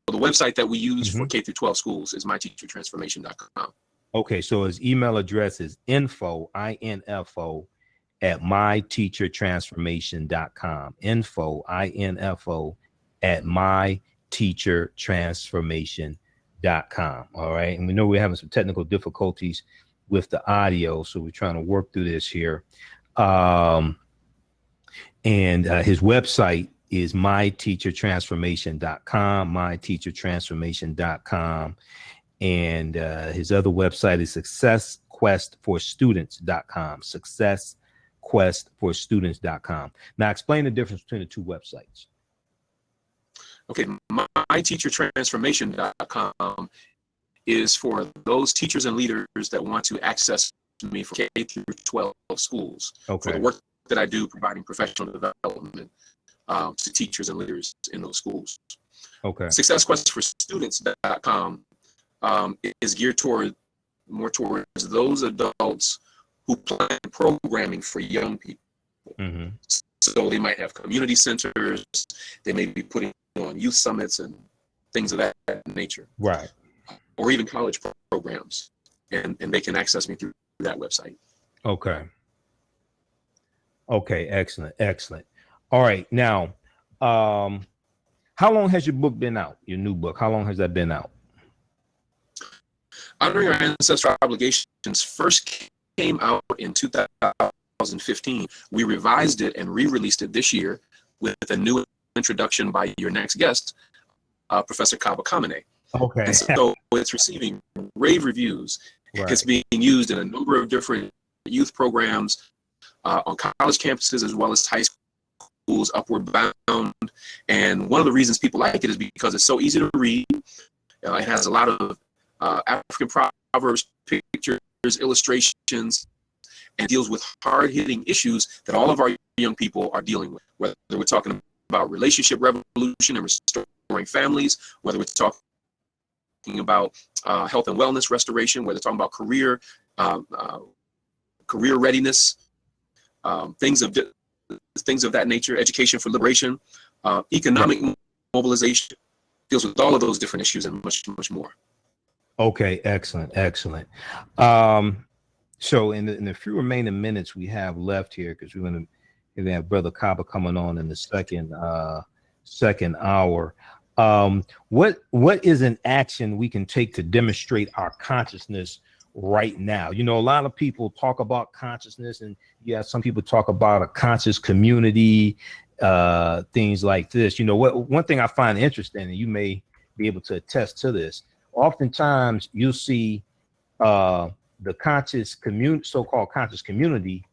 the website that we use for K through 12 schools is myteachertransformation.com. Okay, so his email address is info at myteachertransformation.com. info at myteachertransformation.com. All right, and we know we're having some technical difficulties with the audio, so we're trying to work through this here. And his website is myteachertransformation.com, myteachertransformation.com. And his other website is successquestforstudents.com, successquestforstudents.com. Now explain the difference between the two websites. Okay, myteachertransformation.com is for those teachers and leaders that want to access me for K through 12 schools. Okay. For the work that I do providing professional development to teachers and leaders in those schools. Okay. Successquestforstudents.com is geared toward more towards those adults who plan programming for young people. Mm-hmm. So they might have community centers, they may be putting on youth summits and things of that nature. Right. Or even college programs. And they can access me through that website. Okay. Okay, excellent, excellent. All right, now, how long has your book been out? Your new book, how long has that been out? Honoring Our Ancestral Obligations first came out in 2015. We revised it and re-released it this year with a new introduction by your next guest, Professor Kaba Kamene. Okay. And so it's receiving rave reviews. Right. It's being used in a number of different youth programs on college campuses as well as high schools, Upward Bound. And one of the reasons people like it is because it's so easy to read. It has a lot of African proverbs, pictures, illustrations, and deals with hard-hitting issues that all of our young people are dealing with, whether we're talking about relationship revolution and restoring families, whether we're talking about health and wellness restoration, whether we're talking about career readiness, things of that nature, education for liberation, economic mobilization, deals with all of those different issues and much, much more. Okay, excellent, excellent. So in the few remaining minutes we have left here, because we're going to have Brother Kaba coming on in the second hour. What is an action we can take to demonstrate our consciousness right now? You know, a lot of people talk about consciousness, and some people talk about a conscious community, things like this. You know, one thing I find interesting, and you may be able to attest to this, oftentimes you'll see the conscious community, so-called conscious community,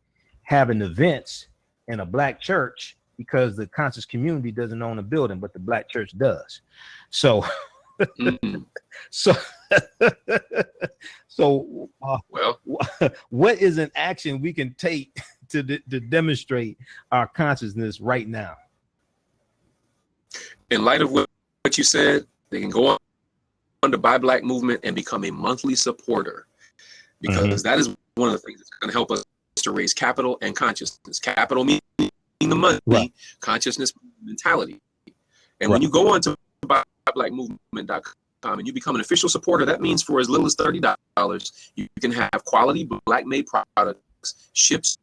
having events in a black church because the conscious community doesn't own a building, but the black church does. So, well, what is an action we can take to demonstrate our consciousness right now? In light of what you said, they can go on to Buy Black Movement and become a monthly supporter, because that is one of the things that's going to help us to raise capital and consciousness. Capital meaning the money, right. Consciousness, mentality. And when you go on to BuyBlackMovement.com and you become an official supporter, that means for as little as $30, you can have quality Black-made products shipped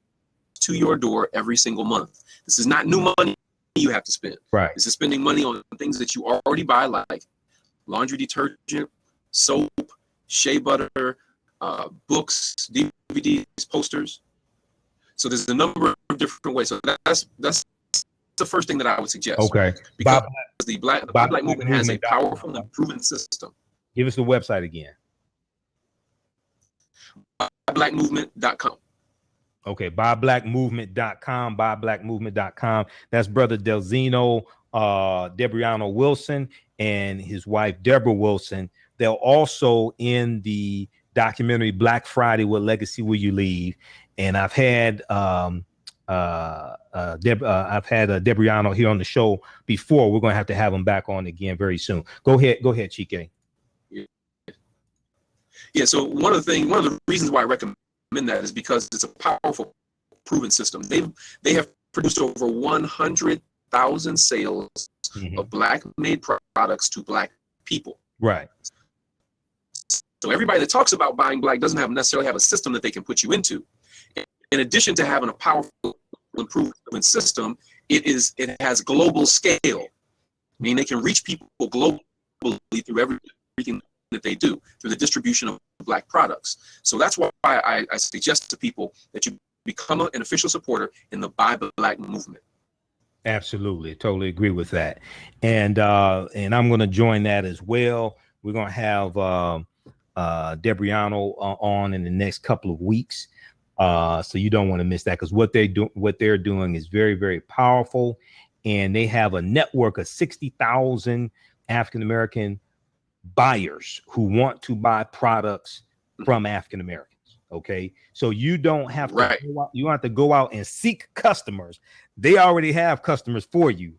to your door every single month. This is not new money you have to spend. Right. This is spending money on things that you already buy, like laundry detergent, soap, shea butter, books, DVDs, posters. So there's a number of different ways. So that's the first thing that I would suggest. Okay. Because the Black Movement has a powerful and proven system. Give us the website again. BuyBlackMovement.com. Okay, BuyBlackMovement.com, BuyBlackMovement.com. That's Brother Delzino Debriano Wilson and his wife Deborah Wilson. They're also in the documentary Black Friday, What Legacy Will You Leave? And I've had Debriano here on the show before. We're going to have him back on again very soon. Go ahead, Chike. Yeah. So one of the reasons why I recommend that is because it's a powerful, proven system. They have produced over 100,000 sales of Black-made products to Black people. Right. So everybody that talks about buying Black doesn't necessarily have a system that they can put you into. In addition to having a powerful, improvement system, it has global scale. I mean, they can reach people globally through everything that they do, through the distribution of Black products. So that's why I suggest to people that you become an official supporter in the Buy Black movement. Absolutely, totally agree with that, and I'm going to join that as well. We're going to have Debriano on in the next couple of weeks. So you don't want to miss that, because what they're doing is very, very powerful, and they have a network of 60,000 African-American buyers who want to buy products from African-Americans. Okay. So you don't have to you don't have to go out and seek customers. They already have customers for you.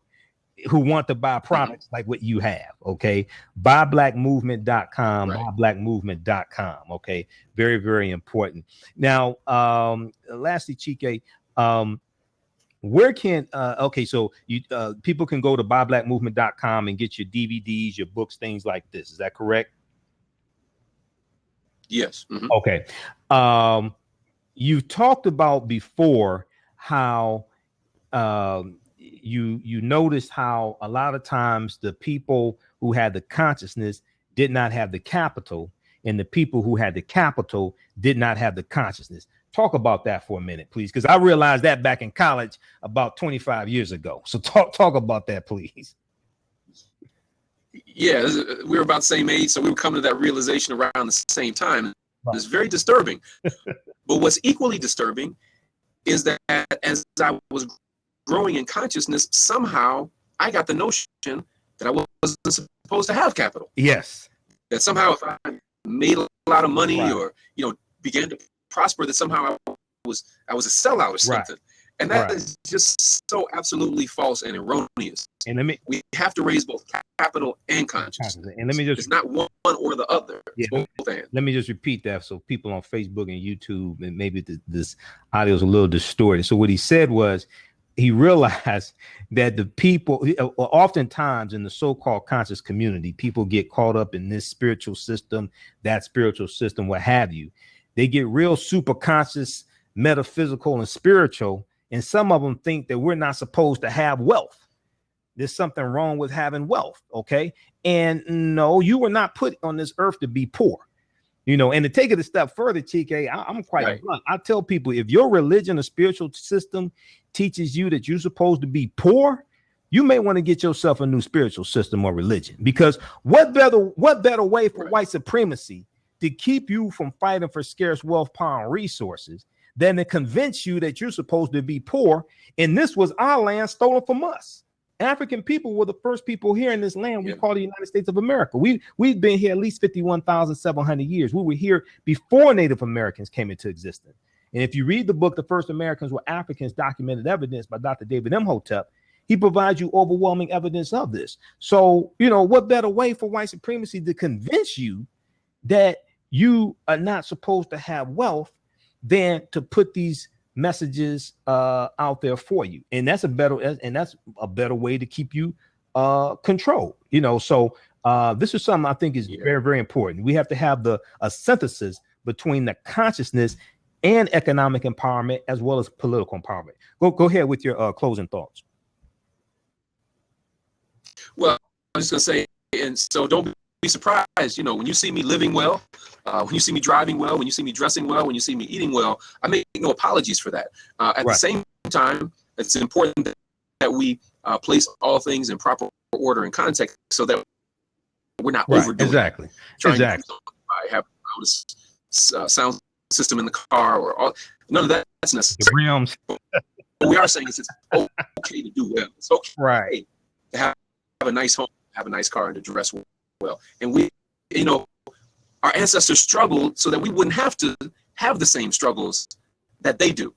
who want to buy products like what you have. Okay. Buyblackmovement.com, Right. buyblackmovement.com. Okay. Very, very important. Now, lastly, Chike, where can okay, so you people can go to buyblackmovement.com and get your DVDs, your books, things like this. Is that correct? Yes. Okay. You've talked about before how you noticed how a lot of times the people who had the consciousness did not have the capital, and the people who had the capital did not have the consciousness. Talk about that for a minute, please, because I realized that back in college about 25 years ago. So talk about that, please. Yeah, we were about the same age, so we were coming to that realization around the same time. It's very disturbing. But what's equally disturbing is that as I was growing in consciousness, somehow I got the notion that I wasn't supposed to have capital. Yes. That somehow if I made a lot of money or began to prosper, that somehow I was a sellout or something. And that is just so absolutely false and erroneous. And we have to raise both capital and consciousness. And it's not one or the other. Yeah, let me just repeat that so people on Facebook and YouTube, and maybe this audio is a little distorted. So what he said was, he realized that the people, oftentimes in the so-called conscious community, people get caught up in this spiritual system, that spiritual system, what have you. They get real super conscious, metaphysical, and spiritual. And some of them think that we're not supposed to have wealth. There's something wrong with having wealth. Okay. And no, you were not put on this earth to be poor. And to take it a step further, Chike, I'm quite blunt. I tell people, if your religion or spiritual system teaches you that you're supposed to be poor, you may want to get yourself a new spiritual system or religion, because what better way for white supremacy to keep you from fighting for scarce wealth, power, and resources than to convince you that you're supposed to be poor. And this was our land stolen from us. African people were the first people here in this land we call the United States of America. We've been here at least 51,700 years. We were here before Native Americans came into existence. And if you read the book, The First Americans Were Africans, Documented Evidence by Dr. David Imhotep, he provides you overwhelming evidence of this. So, what better way for white supremacy to convince you that you are not supposed to have wealth than to put these messages out there for you? And that's a better way to keep you controlled. So this is something I think is very, very important. We have to have a synthesis between the consciousness and economic empowerment as well as political empowerment. Go ahead with your closing thoughts. Well, I was just gonna say, and so don't be surprised, when you see me living well, when you see me driving well, when you see me dressing well, when you see me eating well, I make no apologies for that. At the same time, it's important that we place all things in proper order and context so that we're not overdoing exactly. I have a sound system in the car none of that's necessary. The rims. What we are saying is it's okay to do well. It's okay to have a nice home, have a nice car, and to dress well. And we, our ancestors struggled so that we wouldn't have to have the same struggles that they do.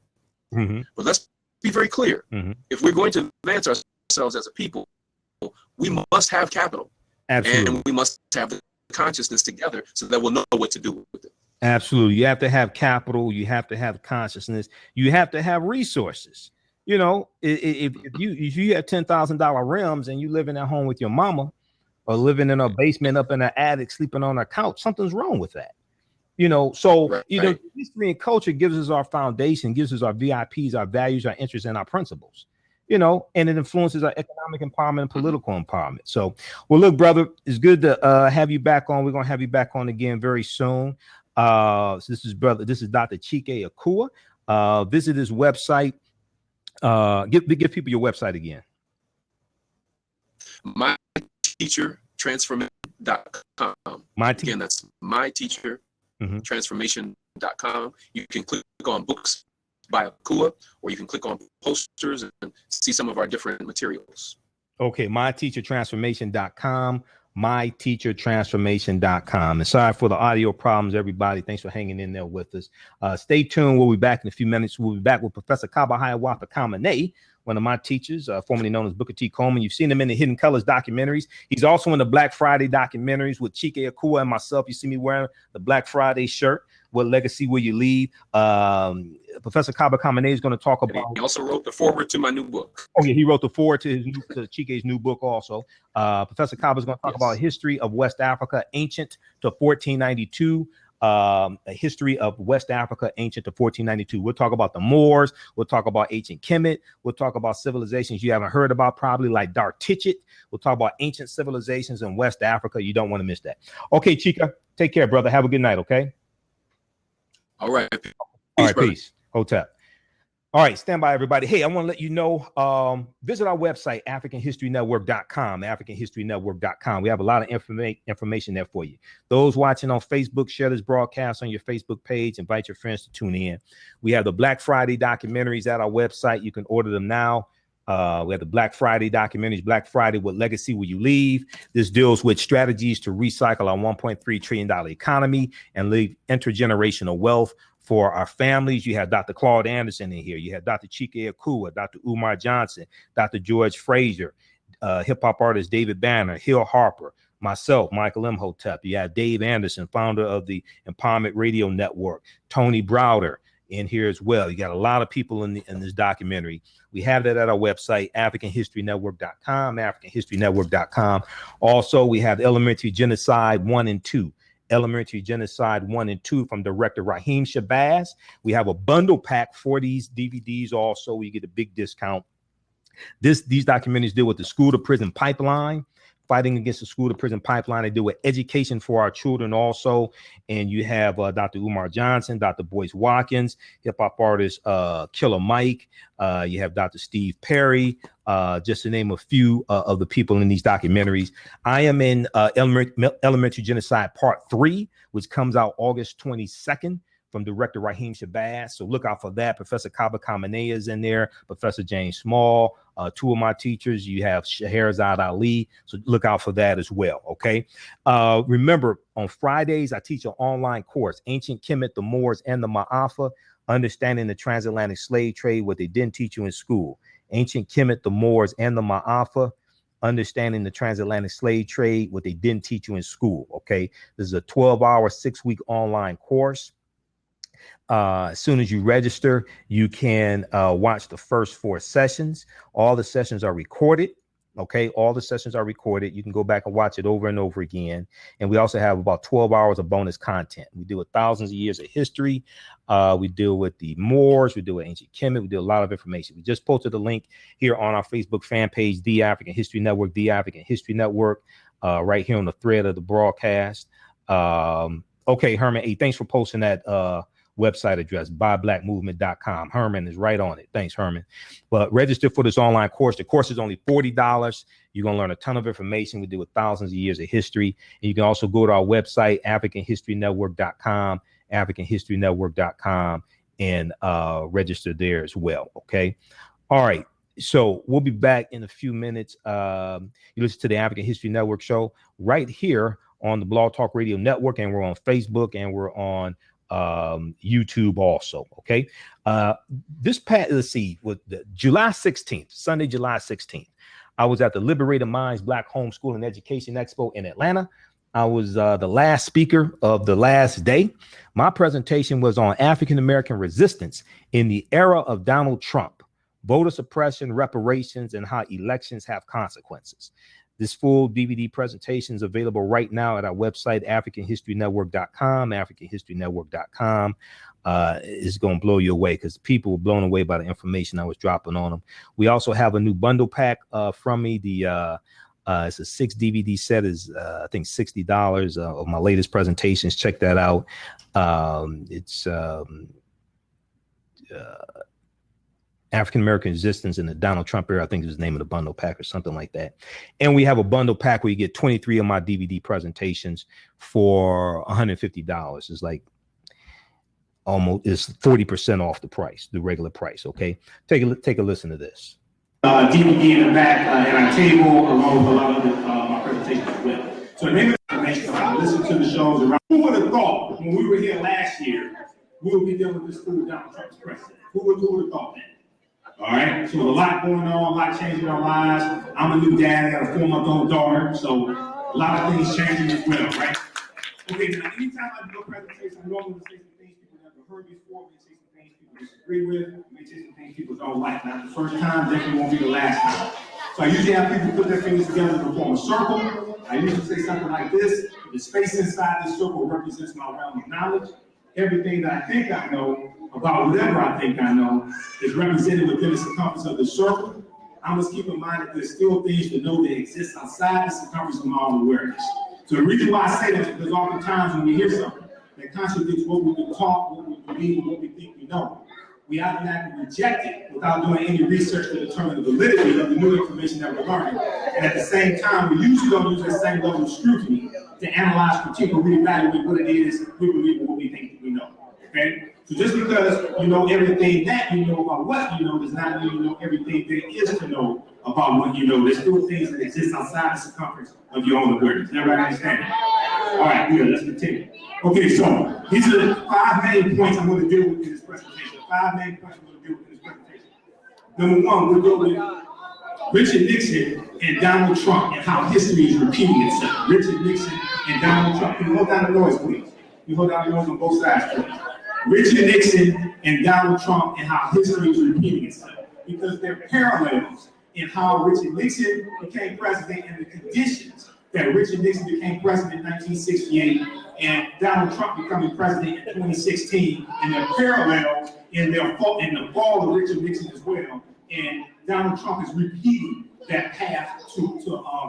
But let's be very clear. If we're going to advance ourselves as a people, we must have capital. Absolutely. And we must have the consciousness together so that we'll know what to do with it. Absolutely. You have to have capital. You have to have consciousness. You have to have resources. If you have $10,000 rims and you living at home with your mama, or living in a basement up in an attic, sleeping on a couch, something's wrong with that. History and culture gives us our foundation, gives us our VIPs, our values, our interests, and our principles, and it influences our economic empowerment and political empowerment. So, well, look, brother, it's good to have you back on. We're going to have you back on again very soon. So this is Dr. Chike Akua. Visit his website. Give people your website again. MyTeacherTransformation.com. Again, that's MyTeacherTransformation.com. You can click on books by Akua, or you can click on posters and see some of our different materials. Okay, MyTeacherTransformation.com. MyTeacherTransformation.com. And sorry for the audio problems, everybody. Thanks for hanging in there with us. Stay tuned. We'll be back in a few minutes. We'll be back with Professor Kaba Kamene one of my teachers, formerly known as Booker T. Coleman. You've seen him in the Hidden Colors documentaries. He's also in the Black Friday documentaries with Chike Akua and myself. You see me wearing the Black Friday shirt. What legacy will you leave? Professor Kaba Kamene is going to talk about. He also wrote the foreword to my new book. Oh yeah, he wrote the foreword to Chike's new book also. Professor Kaba is going to talk about history of West Africa, ancient to 1492. A history of West Africa, ancient to 1492. We'll talk about the Moors. We'll talk about ancient Kemet. We'll talk about civilizations you haven't heard about, probably like Dartichet. We'll talk about ancient civilizations in West Africa. You don't want to miss that. Okay, Chika, take care, brother. Have a good night, okay? All right. Peace, all right, brother. Peace. Hotep. All right, stand by, everybody. Hey, I want to let you know, visit our website, AfricanHistoryNetwork.com, AfricanHistoryNetwork.com. We have a lot of information there for you. Those watching on Facebook, share this broadcast on your Facebook page. Invite your friends to tune in. We have the Black Friday documentaries at our website. You can order them now. We have the Black Friday documentaries, Black Friday, What Legacy Will You Leave? This deals with strategies to recycle our $1.3 trillion economy and leave intergenerational wealth for our families. You have Dr. Claude Anderson in here. You have Dr. Chike Akua, Dr. Umar Johnson, Dr. George Frazier, hip-hop artist David Banner, Hill Harper, myself, Michael Imhotep. You have Dave Anderson, founder of the Empowerment Radio Network, Tony Browder in here as well. You got a lot of people in this documentary. We have that at our website, AfricanHistoryNetwork.com, AfricanHistoryNetwork.com. Also, we have Elementary Genocide 1 and 2. Elementary Genocide 1 and 2 from director Raheem Shabazz. We have a bundle pack for these DVDs also. You get a big discount. These documentaries deal with the school to prison pipeline, fighting against the school to prison pipeline. They deal with education for our children also. And you have Dr. Umar Johnson, Dr. Boyce Watkins, hip hop artist Killer Mike. You have Dr. Steve Perry, just to name a few of the people in these documentaries. I am in Elementary Genocide Part 3, which comes out August 22nd. From director Raheem Shabazz. So look out for that. Professor Kaba Kamene is in there. Professor James Small, two of my teachers. You have Scheherazade Ali. So look out for that as well. Okay. Remember, on Fridays, I teach an online course, Ancient Kemet, the Moors, and the Ma'afa, Understanding the Transatlantic Slave Trade, what they didn't teach you in school. Ancient Kemet, the Moors, and the Ma'afa, Understanding the Transatlantic Slave Trade, what they didn't teach you in school. Okay. This is a 12-hour, 6-week online course. As soon as you register, you can watch the first 4 sessions. All the sessions are recorded. Okay, all the sessions are recorded. You can go back and watch it over and over again. And we also have about 12 hours of bonus content. We deal with thousands of years of history. We deal with the Moors. We deal with ancient Kemet. We do a lot of information. We just posted a link here on our Facebook fan page, The African History Network, The African History Network, right here on the thread of the broadcast. Okay, Herman, hey, thanks for posting that website address, buyblackmovement.com. Herman is right on it. Thanks, Herman. But register for this online course. The course is only $40. You're going to learn a ton of information. We deal with thousands of years of history. And you can also go to our website, AfricanHistoryNetwork.com, AfricanHistoryNetwork.com, and register there as well. Okay. All right. So we'll be back in a few minutes. You listen to the African History Network show right here on the Blog Talk Radio Network, and we're on Facebook, and we're on YouTube also. Okay. This past, let's see, with July 16th, Sunday, July 16th, I was at the Liberated Minds Black Homeschool and Education Expo in Atlanta. I was the last speaker of the last day. My presentation was on African American resistance in the era of Donald Trump, voter suppression, reparations, and how elections have consequences. This full DVD presentation is available right now at our website, AfricanHistoryNetwork.com, AfricanHistoryNetwork.com. It's going to blow you away because people were blown away by the information I was dropping on them. We also have a new bundle pack from me. It's a 6 DVD set, is I think $60 of my latest presentations. Check that out. It's African American resistance in the Donald Trump era. I think is the name of the bundle pack or something like that. And we have a bundle pack where you get 23 of my DVD presentations for $150. It's like almost, it's 40% off the price, the regular price. Okay, take a listen to this. DVD in the back and our table, along with a lot of my presentations as well. So the name of the information about listening to the shows around. Who would have thought when we were here last year we would be dealing with this fool Donald Trump's president? Who would have thought that? All right, so a lot going on, a lot changing our lives. I'm a new dad, I got a 4-month-old daughter, so a lot of things changing as well, right? Okay, now anytime I do a presentation, I normally say some things people never heard before, I may say some things people disagree with, I may say some things people don't like. Not the first time, definitely won't be the last time. So I usually have people put their fingers together to form a circle. I usually say something like this: the space inside this circle represents my realm of knowledge. Everything that I think I know about whatever I think I know is represented within the circumference of the circle. I must keep in mind that there's still things to know that exist outside the circumference of my own awareness. So the reason why I say that is because oftentimes when we hear something that contradicts what we've been taught, what we believe, and what we think we know, we automatically reject it without doing any research to determine the validity of the new information that we're learning. And at the same time, we usually don't use that same level of scrutiny to analyze, critique, or reevaluate what it is we believe and what we think we know. Okay? So just because you know everything that you know about what you know does not mean you know everything there is to know about what you know. There's still things that exist outside the circumference of your own awareness. Everybody understand that? All right, good. Let's continue. Okay, so these are the 5 main points I'm going to deal with in this presentation. 5 main points I'm going to deal with in this presentation. Number 1, we'll deal with Richard Nixon and Donald Trump and how history is repeating itself. Richard Nixon and Donald Trump. Can you hold down the noise, please? You hold down the noise on both sides, please. Richard Nixon and Donald Trump and how history is repeating itself. Because they're parallels in how Richard Nixon became president and the conditions that Richard Nixon became president in 1968 and Donald Trump becoming president in 2016, and they're parallel in the fall of Richard Nixon as well. And Donald Trump is repeating that path to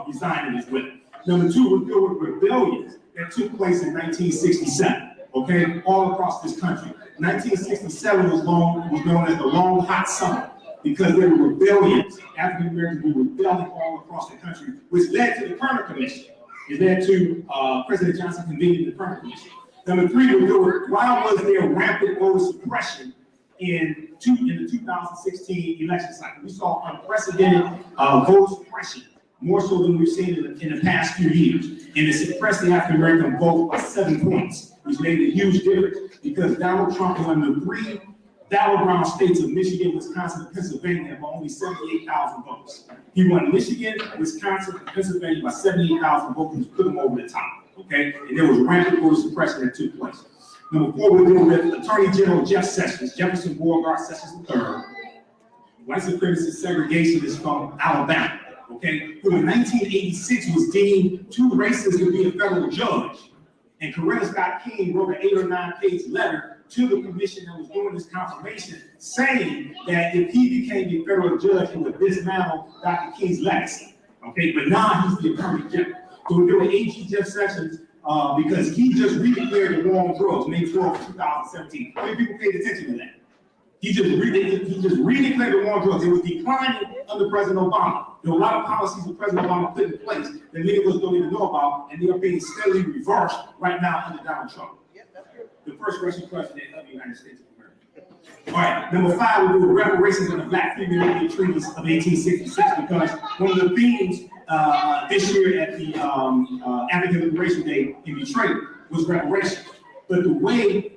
resigning as well. Number 2, we'll deal with rebellions that took place in 1967. Okay, all across this country. 1967 was known as the Long Hot Summer because there were rebellions. African Americans were rebelling all across the country, which led to the Kerner Commission. It led to President Johnson convening the Kerner Commission. Number 3, we'll deal with why was there rampant voter suppression in the 2016 election cycle. We saw unprecedented voter suppression, more so than we've seen in the past few years. And it suppressed the African American vote by 7 points, which made a huge difference because Donald Trump won the 3 battleground states of Michigan, Wisconsin, and Pennsylvania by only 78,000 votes. He won Michigan, Wisconsin, and Pennsylvania by 78,000 votes, which put him over the top. Okay, and there was rampant voter suppression that took place. Number 4, we're dealing with Attorney General Jeff Sessions, Jefferson Beauregard Sessions III, white supremacist segregationist from Alabama. Okay, who in 1986 was deemed too racist to be a federal judge. And Coretta Scott King wrote an 8 or 9 page letter to the commission that was doing this confirmation, saying that if he became a federal judge, he would dismantle Dr. King's legacy. Okay, but now he's the Attorney General. So we're doing AG Jeff Sessions because he just redeclared the war on drugs, May 12, 2017. How many people paid attention to that? He just redeclared the war on drugs. It was declining under President Obama. There were a lot of policies that President Obama put in place that many of us don't even know about, and they are being steadily reversed right now under Donald Trump, the first Russian president of the United States of America. All right, number 5, we'll do reparations in the Black Freedmen Indian Treaties of 1866, because one of the themes this year at the African Liberation Day in Detroit was reparations. But the way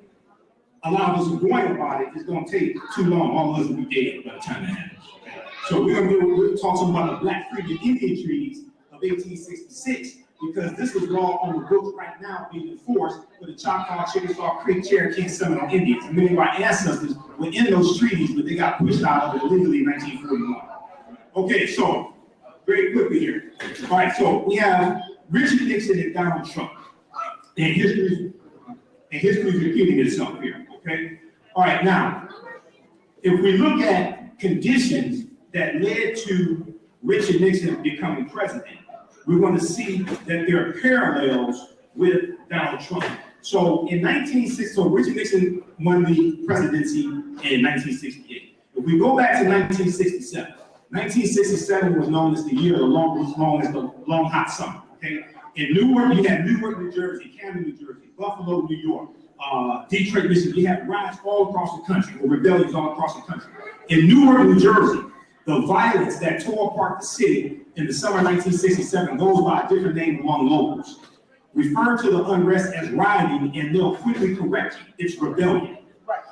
a lot of us are going about it is going to take too long. All of us will be dead by the time that happens. Okay? So we're talking about the Black Freedmen Indian Treaties of 1866, because this is law on the books right now being enforced for the Choctaw, Chickasaw, Creek, Cherokee, and Seminole Indians. And many of our ancestors were in those treaties, but they got pushed out of it illegally in 1941. Okay, so very quickly here. All right, so we have Richard Nixon and Donald Trump. And history is repeating itself here, okay? All right, now, if we look at conditions that led to Richard Nixon becoming president, we're going to see that there are parallels with Donald Trump. So in 1960, so Richard Nixon won the presidency in 1968. If we go back to 1967, 1967 was known as the year, was known as the long hot summer, okay? In Newark, you had Newark, New Jersey, Camden, New Jersey, Buffalo, New York, Detroit, Michigan. You had riots all across the country, or rebellions all across the country. In Newark, New Jersey, the violence that tore apart the city in the summer of 1967 goes by a different name among locals. Refer to the unrest as rioting, and they'll quickly correct you. It's rebellion.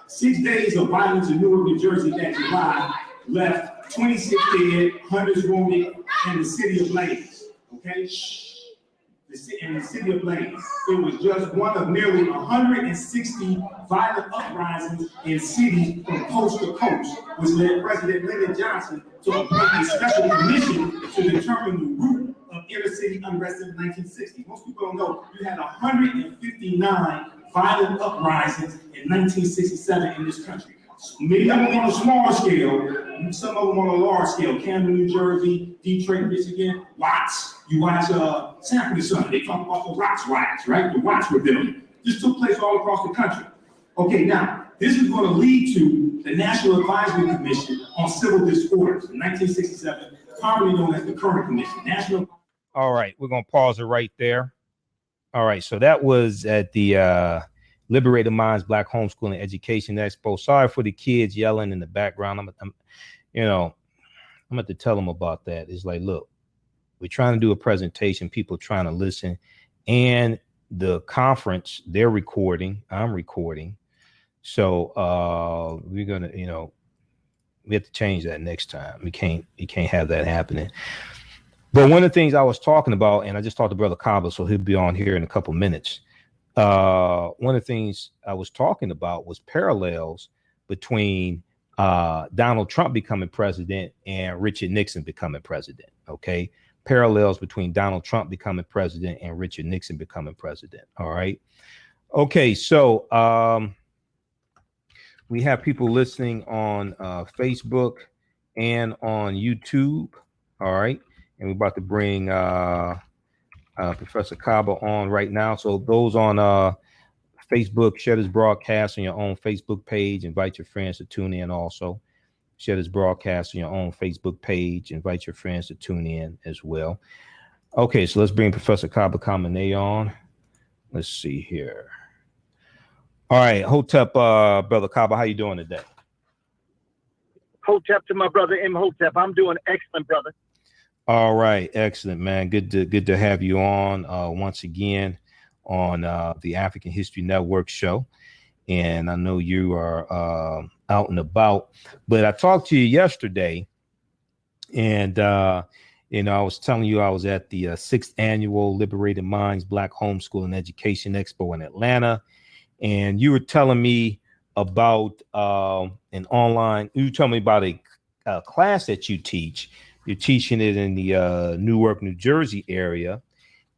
6 days of violence in Newark, New Jersey that July left 26 dead, hundreds wounded, and the city ablaze. Okay? In the city ablaze. It was just one of nearly 160 violent uprisings in cities from coast to coast, which led President Lyndon Johnson to appoint a special commission to determine the root of inner city unrest in the 1960s. Most people don't know you had 159 violent uprisings in 1967 in this country. Many of them on a smaller scale, some of them on a large scale. Camden, New Jersey, Detroit, Michigan, Watts. You watch Saturday Sunday, they talk about the Watts riots, right? The Watts rebellion. This took place all across the country. Okay, now, this is going to lead to the National Advisory Commission on Civil Disorders in 1967, commonly known as the current commission. National. All right, we're going to pause it right there. All right, so that was at the Liberated Minds Black Homeschooling Education Expo. Sorry for the kids yelling in the background. I'm going to tell them about that. It's like, look, we're trying to do a presentation, people trying to listen, and the conference, they're recording, I'm recording. So we're going to, we have to change that next time. You can't have that happening. But one of the things I was talking about, and I just talked to Brother Kaba, so he'll be on here in a couple minutes. One of the things I was talking about was parallels between Donald Trump becoming president and Richard Nixon becoming president. Okay. Parallels between Donald Trump becoming president and Richard Nixon becoming president. All right. Okay. So we have people listening on Facebook and on YouTube. All right. And we're about to bring Professor Kaba on right now. So those on Facebook, share this broadcast on your own Facebook page. Invite your friends to tune in also. Share this broadcast on your own Facebook page. Invite your friends to tune in as well. Okay, so let's bring Professor Kaba Kamene on. Let's see here. All right, Hotep, Brother Kaba, how you doing today? Hotep to my brother Imhotep. I'm doing excellent, brother. All right, excellent, man. Good to have you on once again on the African History Network show. And I know you are out and about, but I talked to you yesterday, and I was telling you I was at the 6th annual Liberated Minds Black Homeschooling Education Expo in Atlanta, and you were telling me about an online. You told me about a class that you teach. You're teaching it in the Newark, New Jersey area,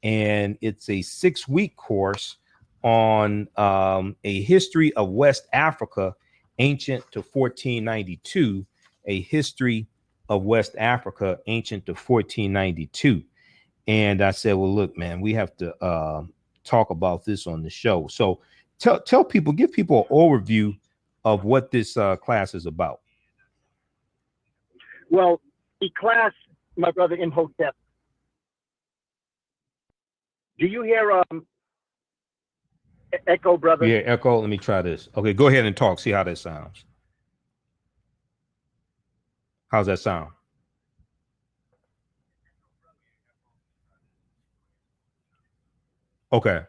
and it's a 6-week course on a history of West Africa, ancient to 1492, a history of West Africa, ancient to 1492. And I said, well, look, man, we have to talk about this on the show. So tell people, give people an overview of what this class is about. Well, the class, my brother Imhotep. Do you hear echo, brother? Yeah, echo. Let me try this. Okay, go ahead and talk. See how that sounds. How's that sound? Okay.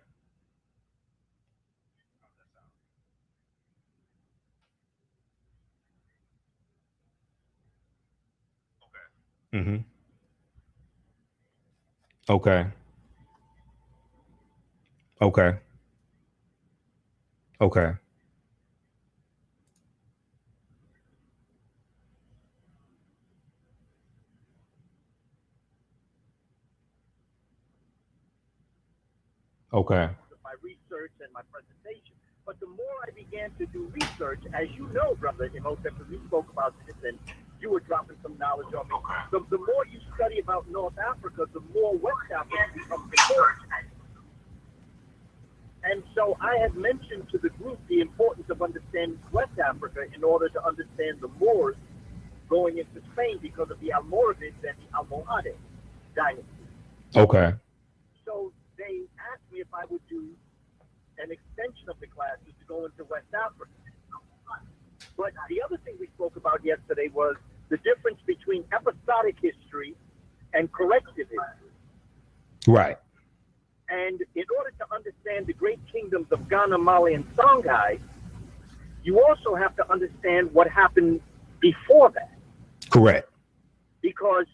Mm-hmm. Okay. Okay. Okay. Okay. My research and my presentation. But the more I began to do research, as you know, brother Imhotep, because we spoke about this and you were dropping some knowledge on me. The more you study about North Africa, the more West Africa becomes important. And so I had mentioned to the group the importance of understanding West Africa in order to understand the Moors going into Spain because of the Almoravids and the Almohade dynasty. Okay. So they asked me if I would do an extension of the classes to go into West Africa. But the other thing we spoke about yesterday was the difference between episodic history and corrective history. Right. And in order to understand the great kingdoms of Ghana, Mali, and Songhai, you also have to understand what happened before that. Correct. Because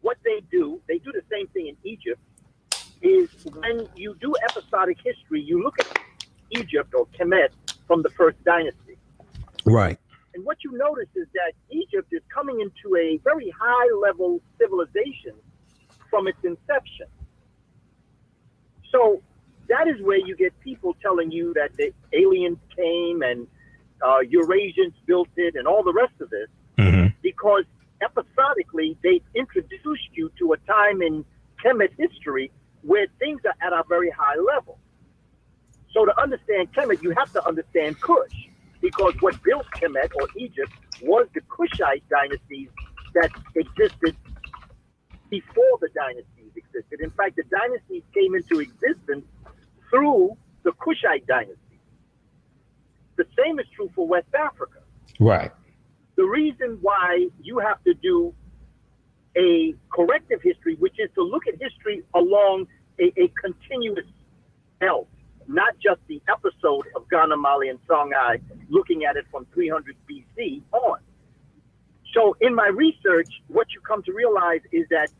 what they do the same thing in Egypt, is when you do episodic history, you look at Egypt or Kemet from the first dynasty. Right. And what you notice is that Egypt is coming into a very high-level civilization from its inception. So that is where you get people telling you that the aliens came and Eurasians built it and all the rest of this, because episodically they've introduced you to a time in Kemet history where things are at a very high level. So to understand Kemet, you have to understand Kush, because what built Kemet or Egypt was the Kushite dynasties that existed before the dynasties existed. In fact, the dynasties came into existence through the Kushite dynasty. The same is true for West Africa. Right. The reason why you have to do a corrective history, which is to look at history along a continuous belt, not just the episode of Ghana, Mali, and Songhai, looking at it from 300 BC on. So in my research, what you come to realize is that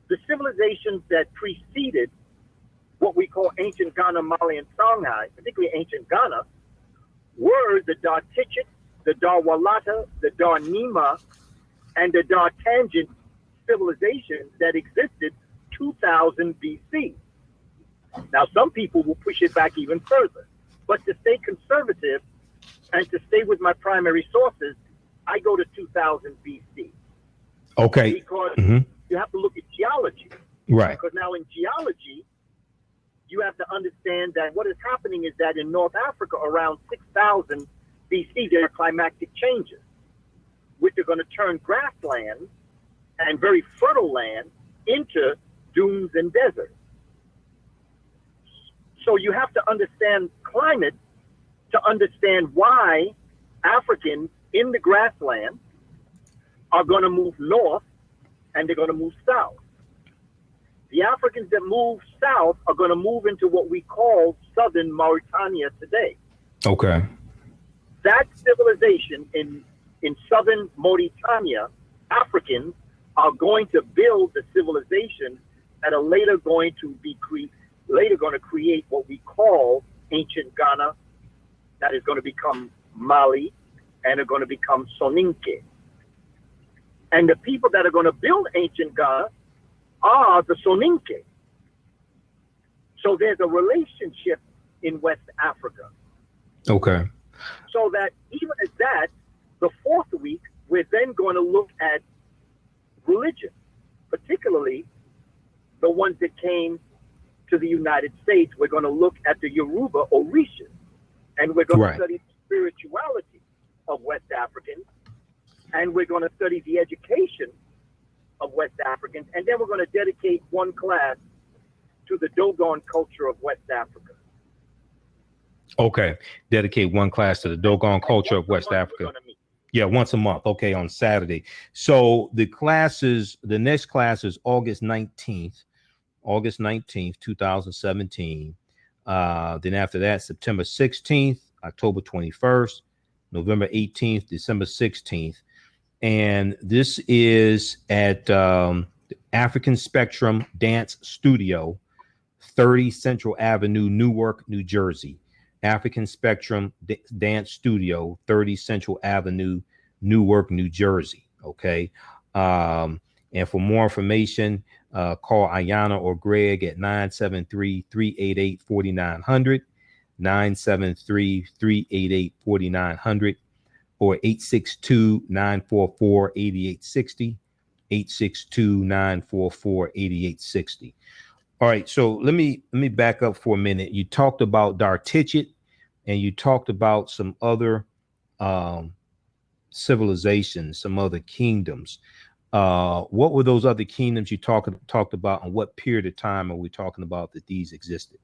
the civilizations that preceded what we call ancient Ghana, Mali, and Songhai, particularly ancient Ghana, were the Dar Tichet, the Dar Walata, the Dar Nima, and the Dar Tangent civilizations that existed 2000 BC. Now, some people will push it back even further, but to stay conservative and to stay with my primary sources, I go to 2000 BC. Okay. Because you have to look at geology. Right. Because now in geology, you have to understand that what is happening is that in North Africa around 6000 BC, there are climatic changes, which are going to turn grasslands and very fertile land into dunes and deserts. So you have to understand climate to understand why Africans in the grassland are going to move north and they're going to move south. The Africans that move south are going to move into what we call southern Mauritania today. Okay. That civilization in southern Mauritania, Africans are going to build the civilization that are later going to create what we call ancient Ghana, that is going to become Mali, and are going to become Soninke. And the people that are going to build ancient Ghana are the Soninke. So there's a relationship in West Africa. Okay. So that even at that, the fourth week, we're then going to look at religion, particularly the ones that came to the United States. We're going to look at the Yoruba Orishas, and we're going to study the spirituality of West Africans, and we're going to study the education of West Africans, and then we're going to dedicate one class to the Dogon culture of West Africa. Okay. Dedicate one class to the Dogon culture of West Africa. Yeah, once a month. Okay, on Saturday. So the next class is August 19th, 2017. Then after that, September 16th, October 21st, November 18th, December 16th. And this is at African Spectrum Dance Studio, 30 Central Avenue, Newark, New Jersey. African Spectrum Dance Studio, 30 Central Avenue, Newark, New Jersey. Okay. And for more information, call Ayana or Greg at 973-388-4900, 973-388-4900, or 862-944-8860, 862-944-8860. All right, so let me back up for a minute. You talked about Dar Tichet, and you talked about some other civilizations, some other kingdoms. What were those other kingdoms you talked about, and what period of time are we talking about that these existed?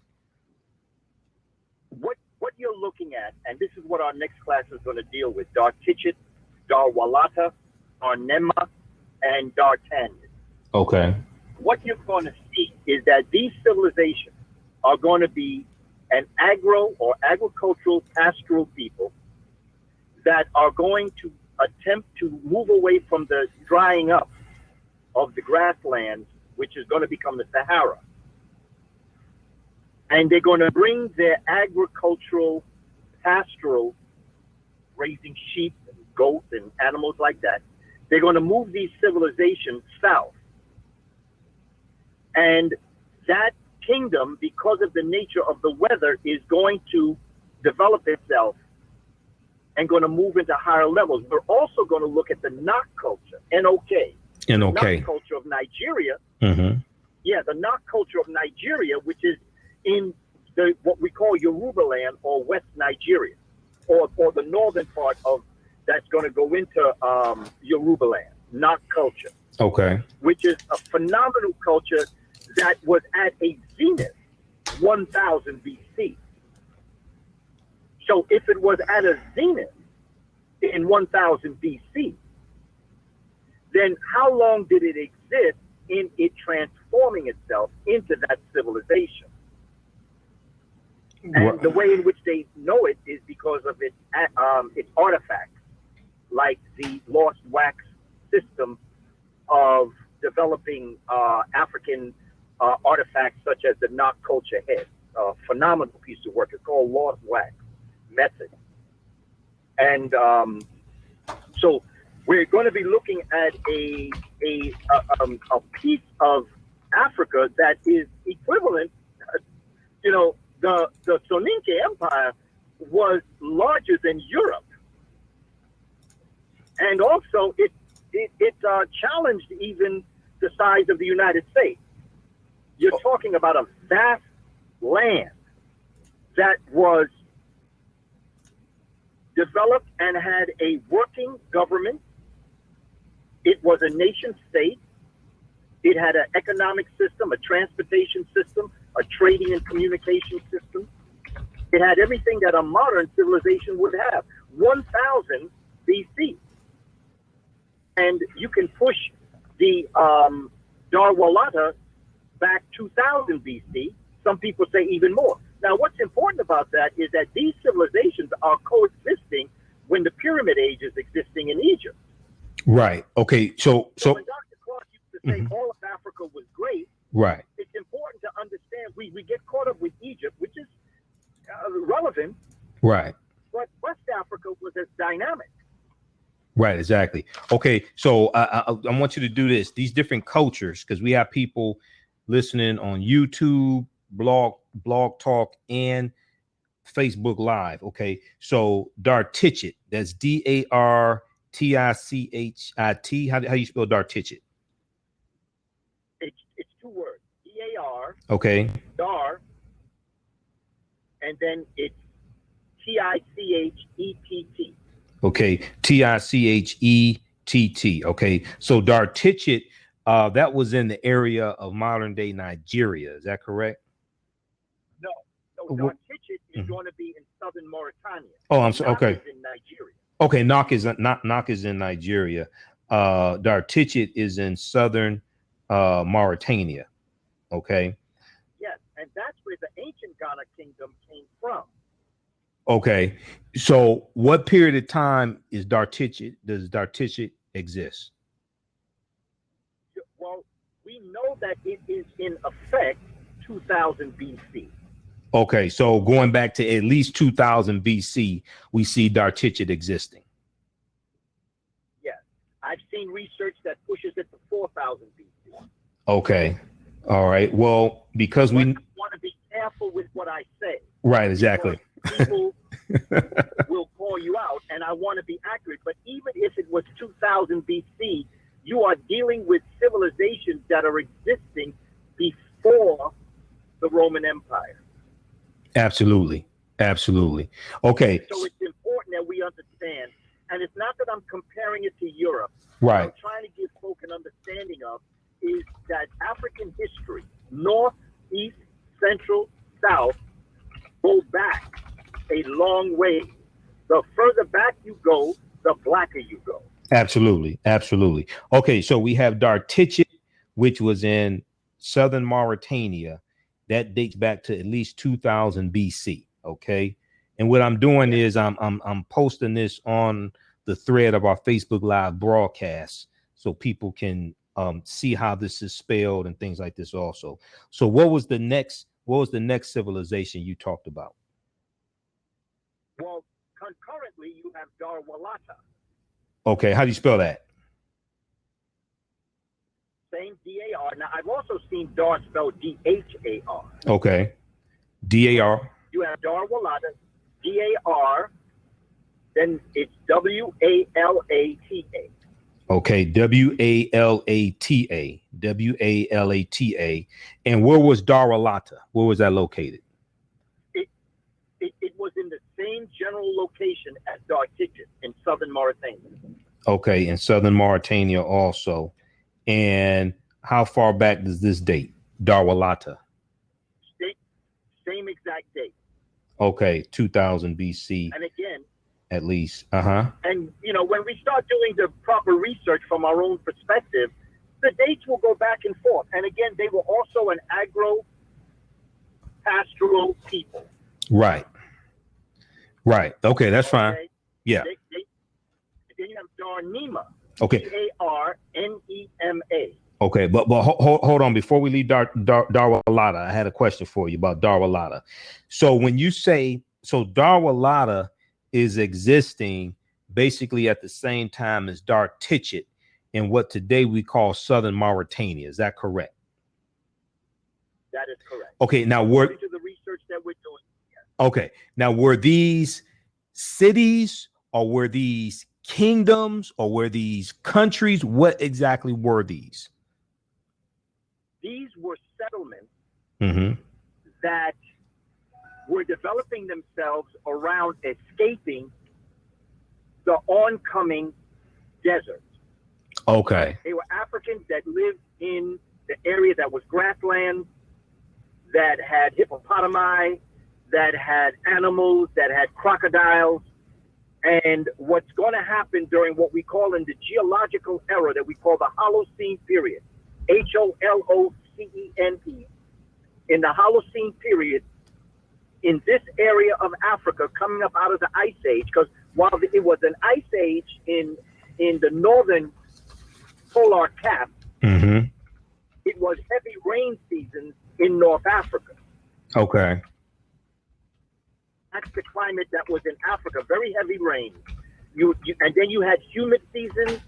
What you're looking at, and this is what our next class is going to deal with: Dar Tichet, Dar Walata, Dar Nema, and Dar Tangent. Okay. What you're going to see is that these civilizations are going to be an agro or agricultural pastoral people that are going to attempt to move away from the drying up of the grasslands, which is going to become the Sahara. And they're going to bring their agricultural, pastoral, raising sheep and goats and animals like that. They're going to move these civilizations south. And that kingdom, because of the nature of the weather, is going to develop itself and going to move into higher levels. We're also going to look at the Nok culture, N-O-K. N-O-K. Nok culture of Nigeria. Mm-hmm. Yeah, the Nok culture of Nigeria, which is in what we call Yoruba land, or West Nigeria, or the northern part of that's going to go into Yoruba land, Nok culture. Okay. Which is a phenomenal culture that was at a zenith 1000 BC. So if it was at a zenith in 1000 BC, then how long did it exist in it transforming itself into that civilization? And the way in which they know it is because of its artifacts, like the lost wax system of developing African artifacts such as the Nok culture head. A phenomenal piece of work. It's called lost wax method. And so we're going to be looking at a piece of Africa that is equivalent. The Soninke Empire was larger than Europe, and also it challenged even the size of the United States. You're talking about a vast land that was developed and had a working government. It was a nation state. It had an economic system, a transportation system, a trading and communication system. It had everything that a modern civilization would have. 1000 BC. And you can push the Darwalata back 2000 BC. Some people say even more. Now, what's important about that is that these civilizations are coexisting when the Pyramid Age is existing in Egypt. Right. Okay. So when Dr. Clark used to say all of Africa was great, right, it's important to understand we get caught up with Egypt, which is relevant. Right. But West Africa was as dynamic. Right. Exactly. Okay. So I want you to do this. These different cultures, because we have people listening on YouTube, Blog Talk, and Facebook Live. Okay. So Dartichit, that's Dartichit. How do you spell Dartichit? It's two words. D-A-R. Okay. Dar. And then it's T-I-C-H-E-T-T. Okay. T-I-C-H-E-T-T. Okay. So Dartichit, that was in the area of modern day Nigeria. Is that correct? No. Dartichit is going to be in southern Mauritania. Oh, I'm sorry. Okay. In Nigeria. Okay. Nok is in Nigeria. Dartichit is in southern Mauritania. Okay. Yes, and that's where the ancient Ghana kingdom came from. Okay. So what period of time does Dartichit exist? Well, we know that it is in effect 2000 BC. Okay, so going back to at least 2000 BC, we see Dartichit existing. Yes, I've seen research that pushes it to 4000 BC. Okay, all right. Well, because we want to be careful with what I say. Right, exactly. People will call you out, and I want to be accurate. But even if it was 2000 BC, you are dealing with civilizations that are existing before the Roman Empire. Absolutely. Okay. So it's important that we understand, and it's not that I'm comparing it to Europe. Right. What I'm trying to give folk an understanding of is that African history, North, East, Central, South, go back a long way. The further back you go, the blacker you go. Absolutely. Okay, so we have Dartichit, which was in southern Mauritania. That dates back to at least 2000 BC. Okay, and what I'm doing is I'm posting this on the thread of our Facebook Live broadcast so people can see how this is spelled and things like this also. So what was the next civilization you talked about? Well, concurrently, you have Darwalata. Okay, how do you spell that? Same D-A-R. Now, I've also seen Dar spelled D-H-A-R. Okay. D-A-R. You have Darwalata, D-A-R, then it's W-A-L-A-T-A. Okay, W-A-L-A-T-A. W-A-L-A-T-A. And where was Darwalata? Where was that located? It was in the same general location as Dar-Tichet in southern Mauritania. Okay, in southern Mauritania also. And how far back does this date? Darwalata. Same exact date. Okay, 2000 BC. And again, at least. Uh-huh. And, you know, when we start doing the proper research from our own perspective, the dates will go back and forth. And again, they were also an agro-pastoral people. Right. Right. Okay, that's fine. Okay? Yeah. Then you have Dar-Nima. Okay. D-A-R-N-E-M-A. Okay, but hold on. Before we leave Darwalata, I had a question for you about Darwalata. So when you say, so Darwalata is existing basically at the same time as Dar-Tichet in what today we call southern Mauritania. Is that correct? That is correct. Okay, now according to the research that we're doing. Yes. Okay, now were these cities or were these kingdoms or were these countries? What exactly were these? These were settlements Mm-hmm. that were developing themselves around escaping the oncoming desert. Okay. They were Africans that lived in the area that was grassland, that had hippopotami, that had animals, that had crocodiles. And what's going to happen during what we call in the geological era that we call the Holocene period, Holocene, in the Holocene period, in this area of Africa, coming up out of the Ice Age, because while it was an Ice Age in the northern polar cap, Mm-hmm. it was heavy rain seasons in North Africa. Okay. That's the climate that was in Africa, very heavy rain. And then you had humid seasons,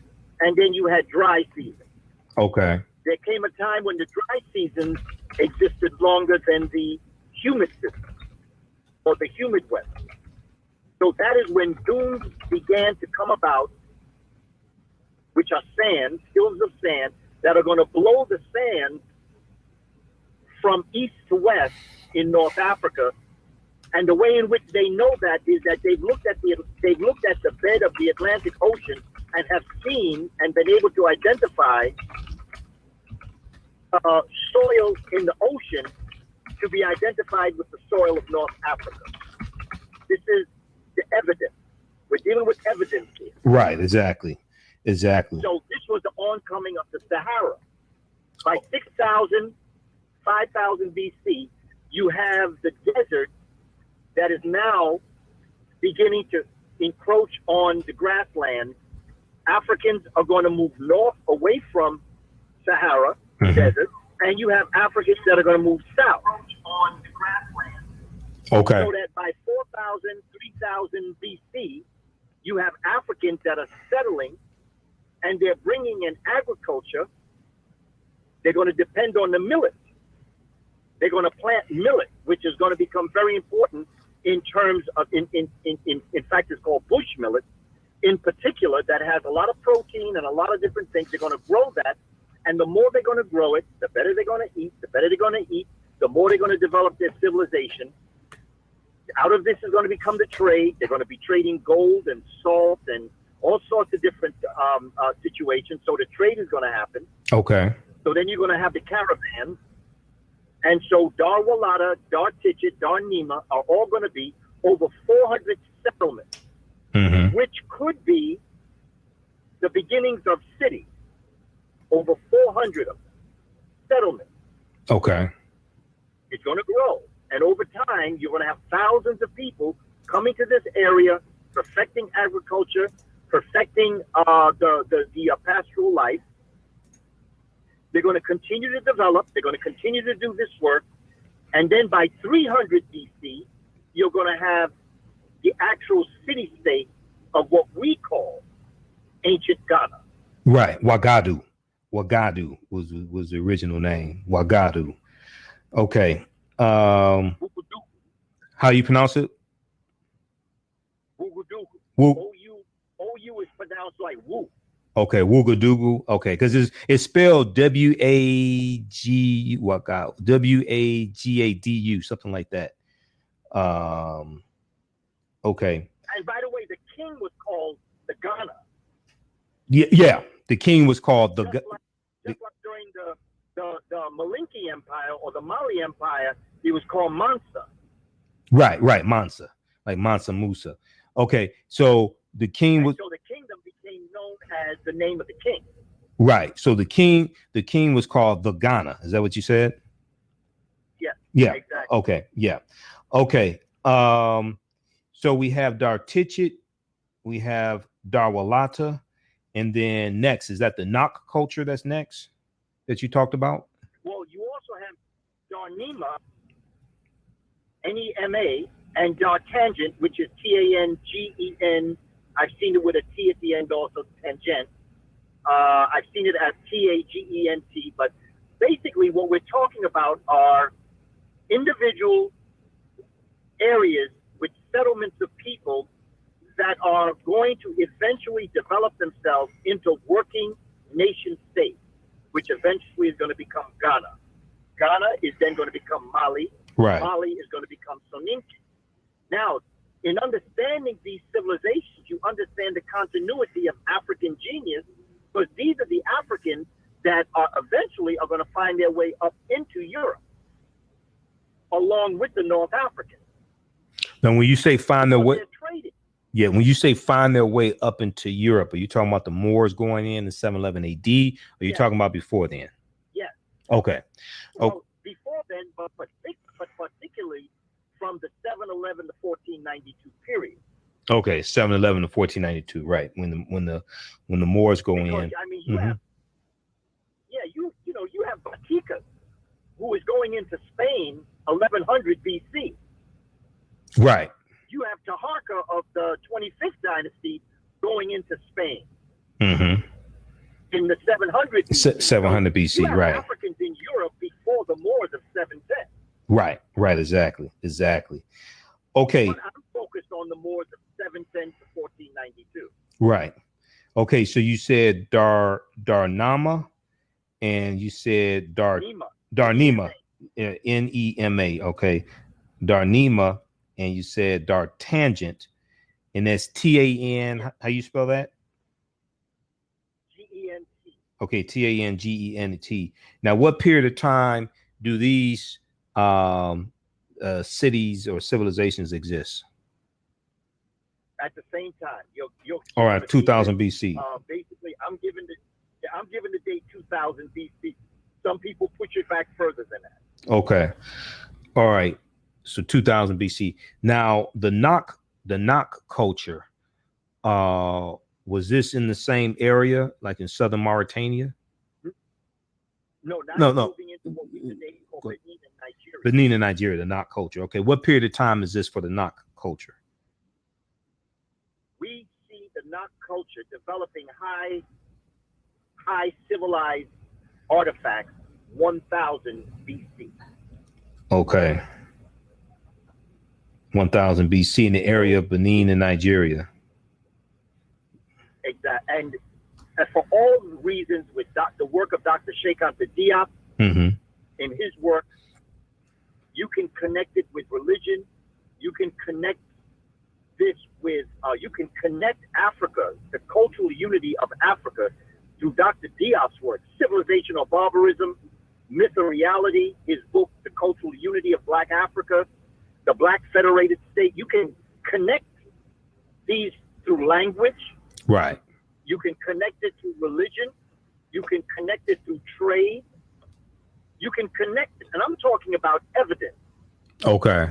and then you had dry seasons. Okay. There came a time when the dry seasons existed longer than the humid seasons, or the humid weather. So that is when dunes began to come about, which are sand, hills of sand, that are going to blow the sand from east to west in North Africa. And the way in which they know that is that they've looked at the bed of the Atlantic Ocean and have seen and been able to identify soil in the ocean to be identified with the soil of North Africa. This is the evidence. We're dealing with evidence here. Right. Exactly. Exactly. So this was the oncoming of the Sahara. By 6,000, 5,000 BC, you have the desert that is now beginning to encroach on the grassland. Africans are going to move north away from Sahara desert, and you have Africans that are going to move south on the grassland. Okay. So that by 4,000, 3,000 BC, you have Africans that are settling, and they're bringing in agriculture. They're going to depend on the millet. They're going to plant millet, which is going to become very important in terms of, in fact, it's called bush millet, in particular, that has a lot of protein and a lot of different things. They're going to grow that. And the more they're going to grow it, the better they're going to eat. The better they're going to eat, the more they're going to develop their civilization. Out of this is going to become the trade. They're going to be trading gold and salt and all sorts of different situations. So the trade is going to happen. Okay. So then you're going to have the caravans. And so Darwalata, Dar-Tichet, Dar-Nima are all going to be over 400 settlements, which could be the beginnings of cities. Over 400 of them, settlements. Okay. It's going to grow. And over time, you're going to have thousands of people coming to this area, perfecting agriculture, perfecting the pastoral life. They're going to continue to develop. They're going to continue to do this work. And then by 300 BC, you're going to have the actual city-state of what we call ancient Ghana. Right. Wagadu. Wagadu was the original name. Wagadu. Okay. How you pronounce it? O-U is pronounced like woo. Okay, Wagadugu. Okay, because it's spelled W-A-G W-A-G-A-D-U, something like that. Okay. And by the way, the king was called the Ghana. Yeah. The king was called just like during the Malinki Empire or the Mali Empire, he was called Mansa. Right, Mansa, like Mansa Musa. Okay, so the king was. So the kingdom became known as the name of the king. Right. So the king was called the Ghana. Is that what you said? Yeah. Yeah. Exactly. Okay. Yeah. Okay. So we have Dartichet, we have Darwalata, and then next is that the Nok culture that's next that you talked about? Well, you also have Darnima, N-E-M-A, and Dartangent, which is T-A-N-G-E-N. I've seen it with a T at the end also, tangent. I've seen it as T-A-G-E-N-T, but basically what we're talking about are individual areas with settlements of people that are going to eventually develop themselves into working nation states, which eventually is going to become Ghana. Ghana is then going to become Mali. Right. Mali is going to become Soninke. Now, in understanding these civilizations, you understand the continuity of African genius, because these are the Africans that are eventually are going to find their way up into Europe, along with the North Africans. Now, when you say find their way, trading. Yeah, when you say find their way up into Europe, are you talking about the Moors going in 711 AD? Or are you talking about before then? Yes. Okay. Well, before then, but particularly from the 711 to 1492 period. Okay, 711 to 1492, right? When the Moors go in. I mean, you have, you have Batika, who is going into Spain 1100 BC. Right. You have Taharqa of the 25th dynasty going into Spain. Mm-hmm. In the 700 BC. 700 BC, you have right. Africans in Europe before the Moors of 710. Right, exactly. Okay. But I'm focused on the Moors of 710 to 1492. Right. Okay, so you said Darnama, and you said Darnima, N-E-M-A. Okay, Darnima, and you said Dartangent, and that's T-A-N. How you spell that? G-E-N-T. Okay, T-A-N-G-E-N-T. Now, what period of time do these cities or civilizations exist? At the same time, all right, 2000 BC. Basically, I'm giving the date 2000 BC. Some people push it back further than that. Okay, all right. So 2000 BC. Now the Nok culture, was this in the same area, like in southern Mauritania? No. Moving into what we today call Benin and Nigeria. Benin and Nigeria, the Nok culture. Okay, what period of time is this for the Nok culture? We see the Nok culture developing high civilized artifacts 1000 BC. Okay. 1000 BC in the area of Benin and Nigeria. Exactly. And for all the reasons with the work of Dr. Cheikh Anta Diop, mm-hmm. in his work, you can connect it with religion. You can connect this with, you can connect Africa, the cultural unity of Africa, through Dr. Diop's work, Civilization or Barbarism, Myth or Reality, his book, The Cultural Unity of Black Africa, the Black Federated State. You can connect these through language. Right. You can connect it through religion. You can connect it through trade. You can connect it, and I'm talking about evidence. Okay.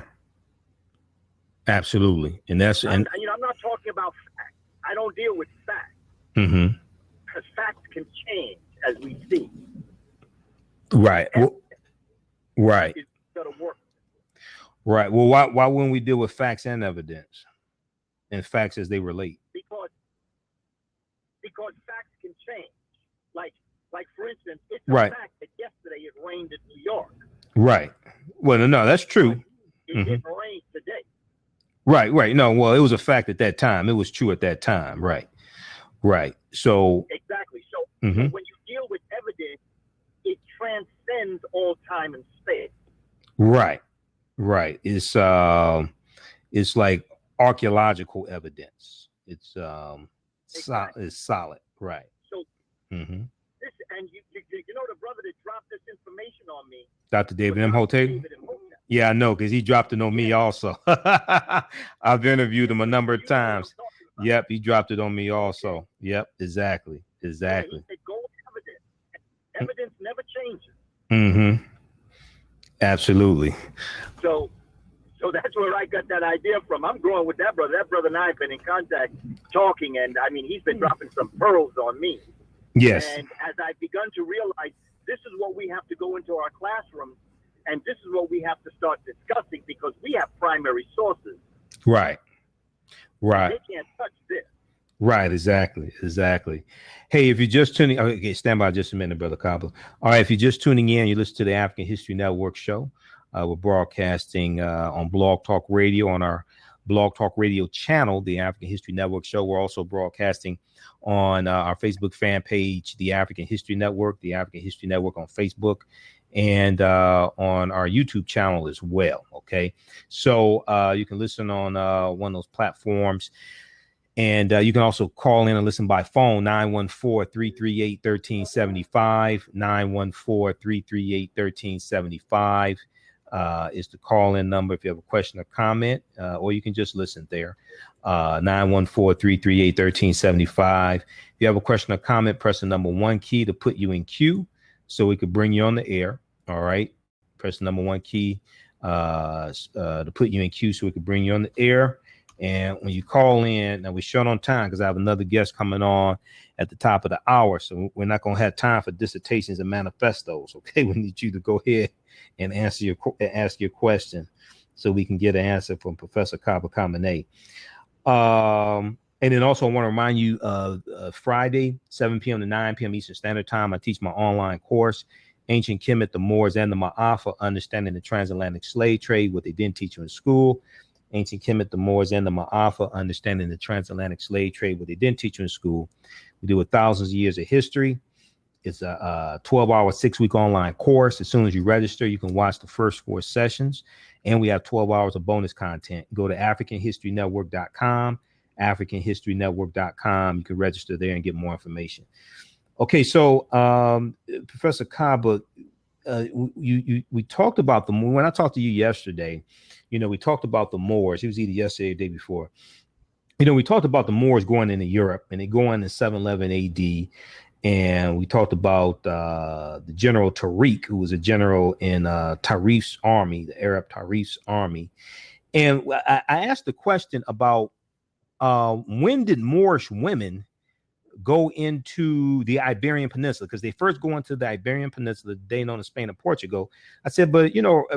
Absolutely. And that's, I'm not talking about facts. I don't deal with facts. Mm-hmm. Because facts can change as we see. Right. Well, right. It's going to work. Right. Well, why wouldn't we deal with facts and evidence and facts as they relate? Because facts can change. Like for instance, it's a Right. fact that yesterday it rained in New York. Right. Well, no, that's true. It didn't rain today. Right. No, well, it was a fact at that time. It was true at that time. Right. So exactly. So when you deal with evidence, it transcends all time and space. Right. It's like archaeological evidence. It's Exactly. it's solid. Right. So this, and you know the brother that dropped this information on me, Dr. David Imhotep. Yeah, I know, because he dropped it on me also. I've interviewed him a number of times. Yep, he dropped it on me also. Yep, exactly. Yeah, he said, go with evidence. Evidence never changes. Absolutely. So that's where I got that idea from. I'm growing with that brother. That brother and I have been in contact, talking, and I mean, he's been dropping some pearls on me. Yes. And as I've begun to realize, this is what we have to go into our classrooms, and this is what we have to start discussing, because we have primary sources. Right. They can't touch this. Right, exactly. Hey, if you're just tuning, okay, stand by just a minute, Brother Kaba. All right, if you're just tuning in, you listen to the African History Network show. We're broadcasting on Blog Talk Radio, on our Blog Talk Radio channel, the African History Network show. We're also broadcasting on our Facebook fan page, the African History Network on Facebook, and on our YouTube channel as well. Okay, so you can listen on one of those platforms. And you can also call in and listen by phone, 914-338-1375, 914-338-1375 is the call-in number if you have a question or comment, or you can just listen there, 914-338-1375. If you have a question or comment, press the number 1 key to put you in queue so we could bring you on the air. All right, press the number 1 key to put you in queue so we could bring you on the air. And when you call in, now we're short on time because I have another guest coming on at the top of the hour. So we're not going to have time for dissertations and manifestos. OK, we need you to go ahead and ask your question so we can get an answer from Professor Kaba Kamene. And then also I want to remind you Friday, 7 p.m. to 9 p.m. Eastern Standard Time. I teach my online course, Ancient Kemet, the Moors, and the Ma'afa, Understanding the Transatlantic Slave Trade, what they didn't teach you in school. Ancient Kemet, the Moors, and the Ma'afa, Understanding the Transatlantic Slave Trade, what they didn't teach you in school. We do 1,000 years of history. It's a 12-hour, 6-week online course. As soon as you register, you can watch the first 4 sessions. And we have 12 hours of bonus content. Go to AfricanHistoryNetwork.com, AfricanHistoryNetwork.com. You can register there and get more information. Okay, so Professor Kaba, we talked about them when I talked to you yesterday. We talked about the Moors. It was either yesterday or the day before. We talked about the Moors going into Europe, and they go in 711 AD. And we talked about the General Tariq, who was a general in Tarif's army, the Arab Tarif's army. And I asked the question about when did Moorish women go into the Iberian Peninsula? Because they first go into the Iberian Peninsula, today known as Spain and Portugal. I said, but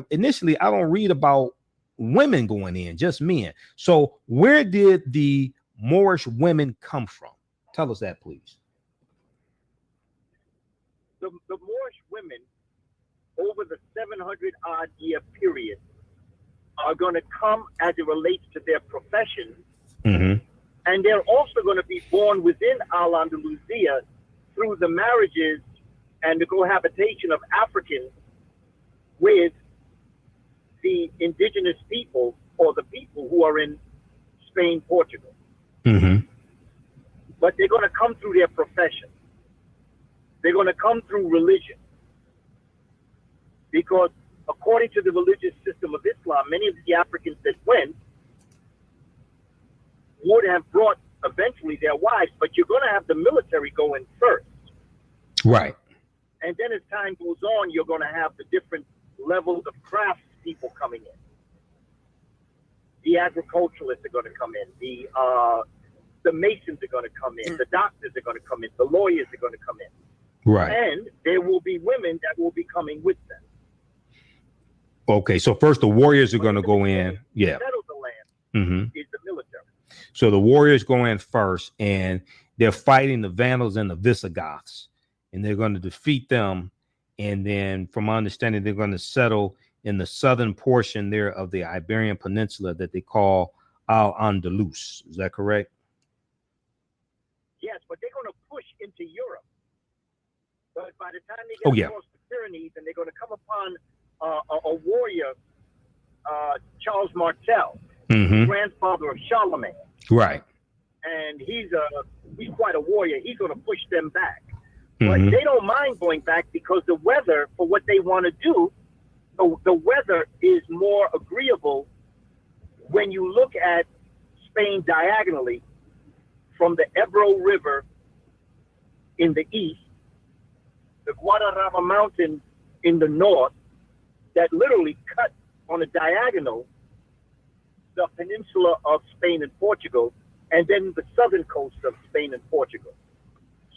initially I don't read about women going in, just men. So where did the Moorish women come from? Tell us that, please. The Moorish women over the 700 odd year period are going to come as it relates to their profession. And they're also going to be born within Al-Andalusia through the marriages and the cohabitation of Africans with the indigenous people, or the people who are in Spain, Portugal. But they're going to come through their profession. They're going to come through religion. Because according to the religious system of Islam, many of the Africans that went would have brought eventually their wives, but you're going to have the military go in first. Right. And then as time goes on, you're going to have the different levels of crafts people coming in. The agriculturalists are going to come in. the masons are going to come in, the doctors are going to come in, the lawyers are going to come in. Right. And there will be women that will be coming with them. Okay, so first the warriors are going to go in. Yeah. Settle the land is the military. So the warriors go in first, and they're fighting the Vandals and the Visigoths, and they're going to defeat them. And then, from my understanding, they're going to settle in the southern portion there of the Iberian Peninsula that they call Al-Andalus. Is that correct? Yes, but they're going to push into Europe. But by the time they get across the Pyrenees, and they're going to come upon a warrior, Charles Martel, grandfather of Charlemagne. Right. And he's quite a warrior. He's going to push them back. But they don't mind going back because the weather for what they want to do, the weather is more agreeable when you look at Spain diagonally from the Ebro River in the east, the Guadarrama Mountain in the north, that literally cut on a diagonal the peninsula of Spain and Portugal, and then the southern coast of Spain and Portugal.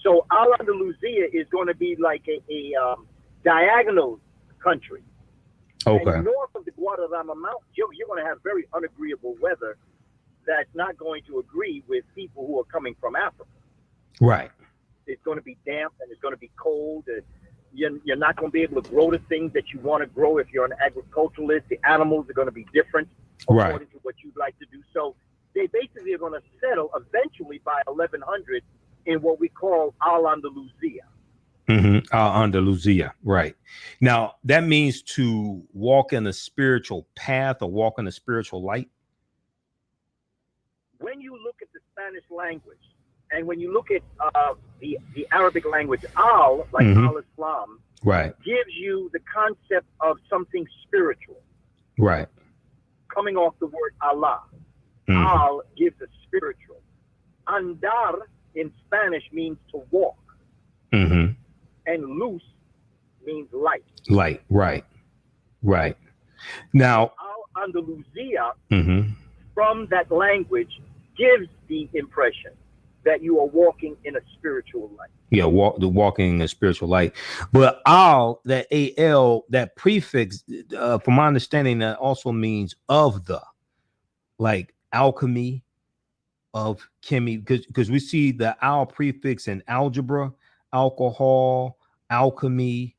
So Al-Andalusia is going to be like a diagonal country. Okay. And north of the Guadarrama Mountain, you're going to have very unagreeable weather that's not going to agree with people who are coming from Africa. Right. It's going to be damp and it's going to be cold. You're not going to be able to grow the things that you want to grow if you're an agriculturalist. The animals are going to be different according to what you'd like to do. So they basically are going to settle eventually by 1100 in what we call Al-Andalusia. Andalusia, right. Now, that means to walk in a spiritual path or walk in a spiritual light. When you look at the Spanish language and when you look at the Arabic language, Al, like Al-Islam, right, gives you the concept of something spiritual. Right. Coming off the word Allah. Al gives a spiritual. Andar in Spanish means to walk. And luz means light. Light, right. Right. Now, Al-Andalusia, from that language, gives the impression that you are walking in a spiritual light. Yeah, walking in a spiritual light. But Al, that A-L, that prefix, from my understanding, that also means of the, like alchemy, of chemi, because we see the Al prefix in algebra, alcohol, alchemy,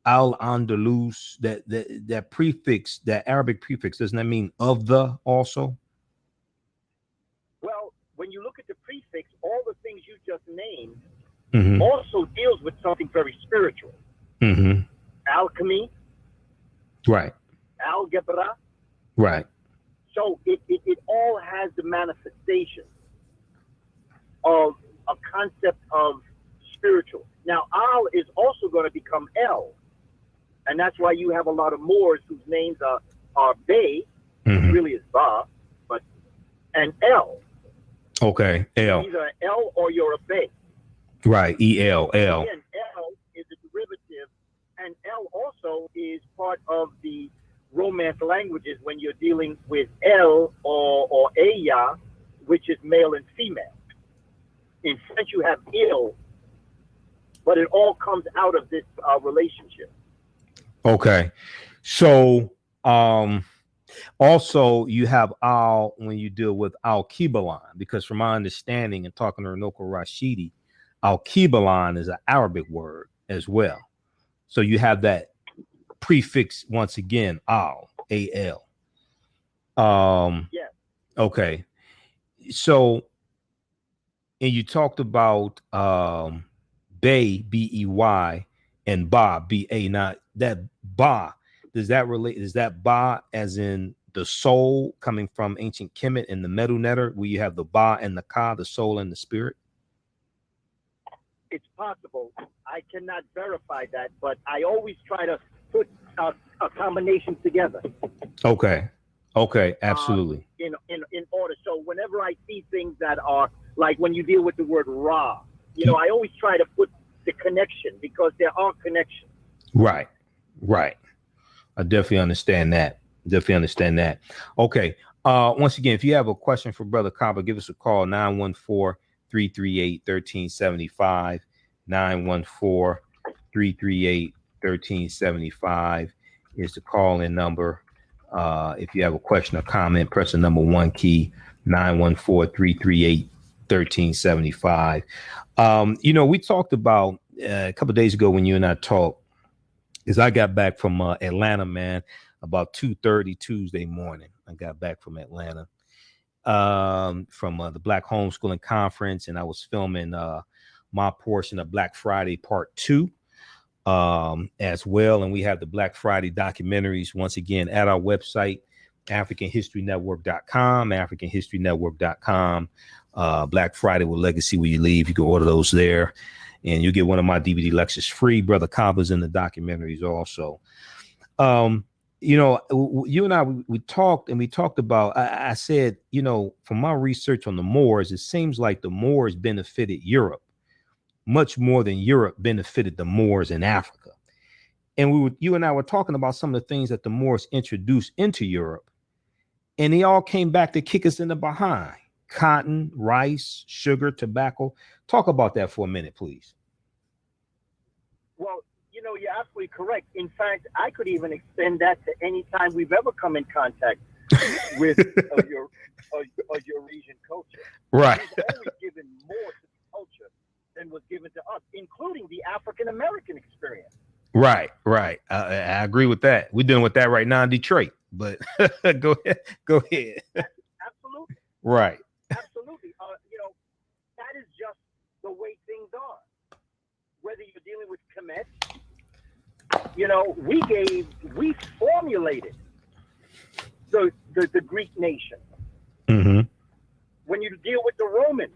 Al-Andalus, that prefix, that Arabic prefix, doesn't that mean of the also? Well, when you look at the prefix, all the things you just named also deals with something very spiritual. Alchemy. Right. Algebra. Right. So it all has the manifestation of a concept of spiritual. Now, Al is also going to become El. And that's why you have a lot of Moors whose names are Bay, really is Ba, and El. Okay, El. Either an El or you're a Bay. Right, E-L, L. Again, El is a derivative, and El also is part of the Romance languages when you're dealing with El or Aya, which is male and female. In French, you have Il, but it all comes out of this relationship. Okay. So also you have Al when you deal with Al-Kibalan, because from my understanding and talking to Runoko Rashidi, Al-Kibalan is an Arabic word as well. So you have that prefix once again, Al, A-L. Yeah. Okay. So, and you talked about Bay, B-E-Y, and Ba, B-A. Now, that Ba, does that relate? Is that Ba as in the soul coming from ancient Kemet and the Medu Netter, where you have the Ba and the Ka, the soul and the spirit? It's possible. I cannot verify that, but I always try to put a combination together. Okay. Okay. Absolutely. In order. So whenever I see things that are like when you deal with the word Ra, I always try to put the connection because there are connections. Right. Right. I definitely understand that. Okay. Once again, if you have a question for Brother Kaba, give us a call, 914-338-1375, 914-338-1375 is the call-in number. If you have a question or comment, press the number 1 key, 914-338-1375. We talked about a couple of days ago when you and I talked, is I got back from Atlanta, man, about 2:30 Tuesday morning. I got back from Atlanta from the Black Homeschooling Conference, and I was filming my portion of Black Friday Part 2 as well. And we have the Black Friday documentaries once again at our website, AfricanHistoryNetwork.com, AfricanHistoryNetwork.com. Black Friday with Legacy Will You Leave? You can order those there, and you get one of my DVD lectures free. Brother Kaba's in the documentaries also. You and I, we talked about, I said, from my research on the Moors, it seems like the Moors benefited Europe much more than Europe benefited the Moors in Africa. And you and I were talking about some of the things that the Moors introduced into Europe, and they all came back to kick us in the behind: cotton, rice, sugar, tobacco. Talk about that for a minute, please. Well, you're absolutely correct. In fact, I could even extend that to any time we've ever come in contact with your Eurasian culture. Right. We've always given more to the culture than was given to us, including the African American experience. Right. I agree with that. We're dealing with that right now in Detroit. But go ahead. Absolutely. Right. Absolutely. That is just the way things are. Whether you're dealing with Kemet, we formulated the Greek nation. Mm-hmm. When you deal with the Romans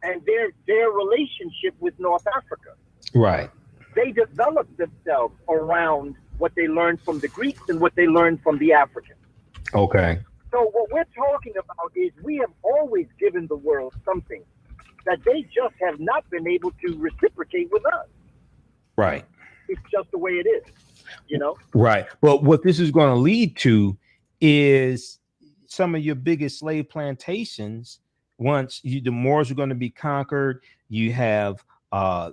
and their relationship with North Africa, right, they developed themselves around what they learned from the Greeks and what they learned from the Africans. Okay. So what we're talking about is we have always given the world something that they just have not been able to reciprocate with us. Right. It's just the way it is, Right. Well, what this is going to lead to is some of your biggest slave plantations. Once the Moors are going to be conquered, you have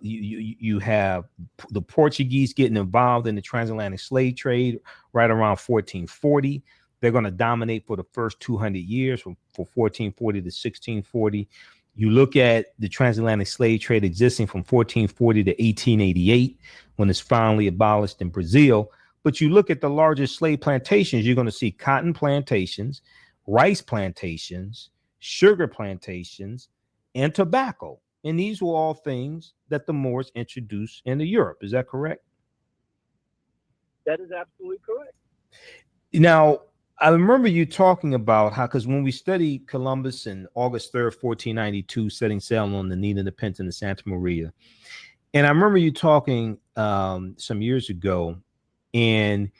you have the Portuguese getting involved in the transatlantic slave trade right around 1440. They're going to dominate for the first 200 years, from 1440 to 1640. You look at the transatlantic slave trade existing from 1440 to 1888, when it's finally abolished in Brazil. But you look at the largest slave plantations, you're going to see cotton plantations, rice plantations, sugar plantations, and tobacco. And these were all things that the Moors introduced into Europe. Is that correct? That is absolutely correct. Now, I remember you talking about how, because when we studied Columbus in August 3rd, 1492, setting sail on the Nina, the Pinta, and the Santa Maria. And I remember you talking some years ago, and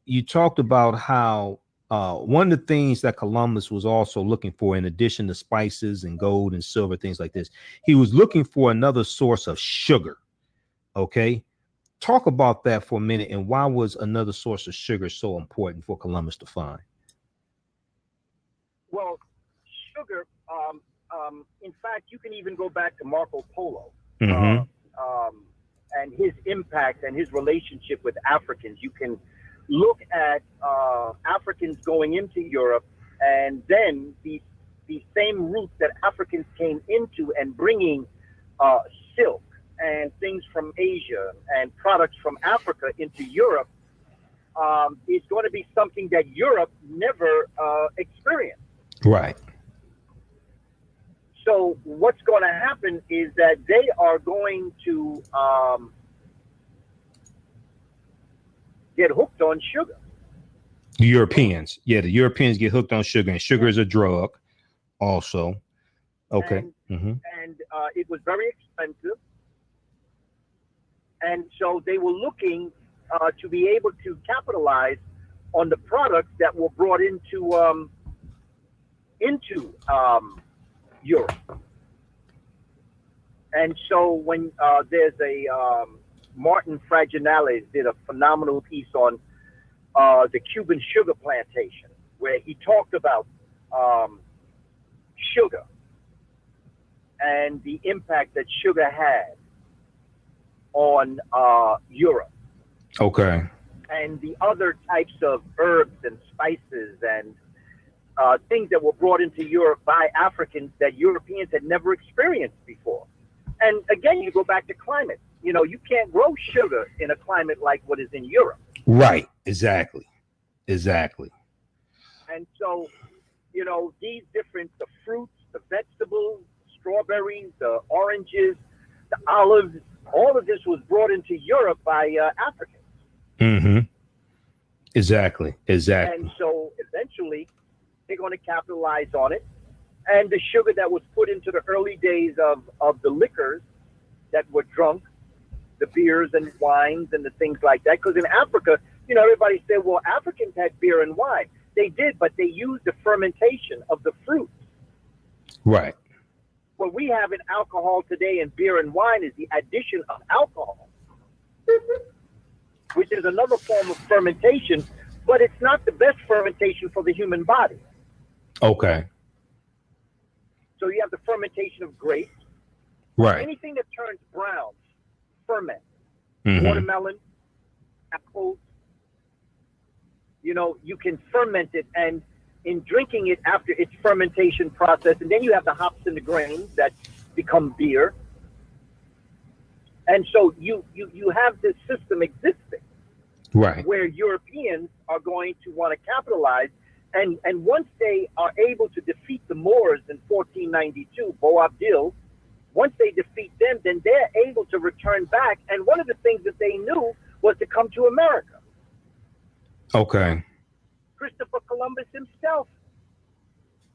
you talked about how one of the things that Columbus was also looking for, in addition to spices and gold and silver, things like this, he was looking for another source of sugar. Okay. Talk about that for a minute, and why was another source of sugar so important for Columbus to find? Well, sugar, in fact, you can even go back to Marco Polo and his impact and his relationship with Africans. You can look at Africans going into Europe, and then the same routes that Africans came into and bringing silk and things from Asia and products from Africa into Europe is going to be something that Europe never experienced. Right. So what's going to happen is that they are going to get hooked on sugar. The Europeans. Yeah, the Europeans get hooked on sugar, and sugar is a drug also. Okay. And it was very expensive. And so they were looking to be able to capitalize on the products that were brought into Europe. And so when there's a Martin Fraginales did a phenomenal piece on the Cuban sugar plantation, where he talked about sugar and the impact that sugar had on Europe. Okay. And the other types of herbs and spices and things that were brought into Europe by Africans that Europeans had never experienced before. And again, you go back to climate. You know, you can't grow sugar in a climate like what is in Europe. Right. Exactly. Exactly. And so, you know, these different, the fruits, the vegetables, strawberries, the oranges, the olives, all of this was brought into Europe by Africans. Mm-hmm. Exactly. Exactly. And so eventually they're going to capitalize on it. And the sugar that was put into the early days of the liquors that were drunk, the beers and wines and the things like that. Because in Africa, you know, everybody said, well, Africans had beer and wine. They did, but they used the fermentation of the fruits. Right. What we have in alcohol today in beer and wine is the addition of alcohol, which is another form of fermentation, but it's not the best fermentation for the human body. Okay. So you have the fermentation of grapes. Right. Anything that turns brown, ferment. Mm-hmm. Watermelon, apples, you know, you can ferment it, and in drinking it after its fermentation process, and then you have the hops and the grains that become beer. And so you have this system existing, right, where Europeans are going to want to capitalize. And once they are able to defeat the Moors in 1492, Boabdil, once they defeat them, then they're able to return back. And one of the things that they knew was to come to America. Okay. Christopher Columbus himself,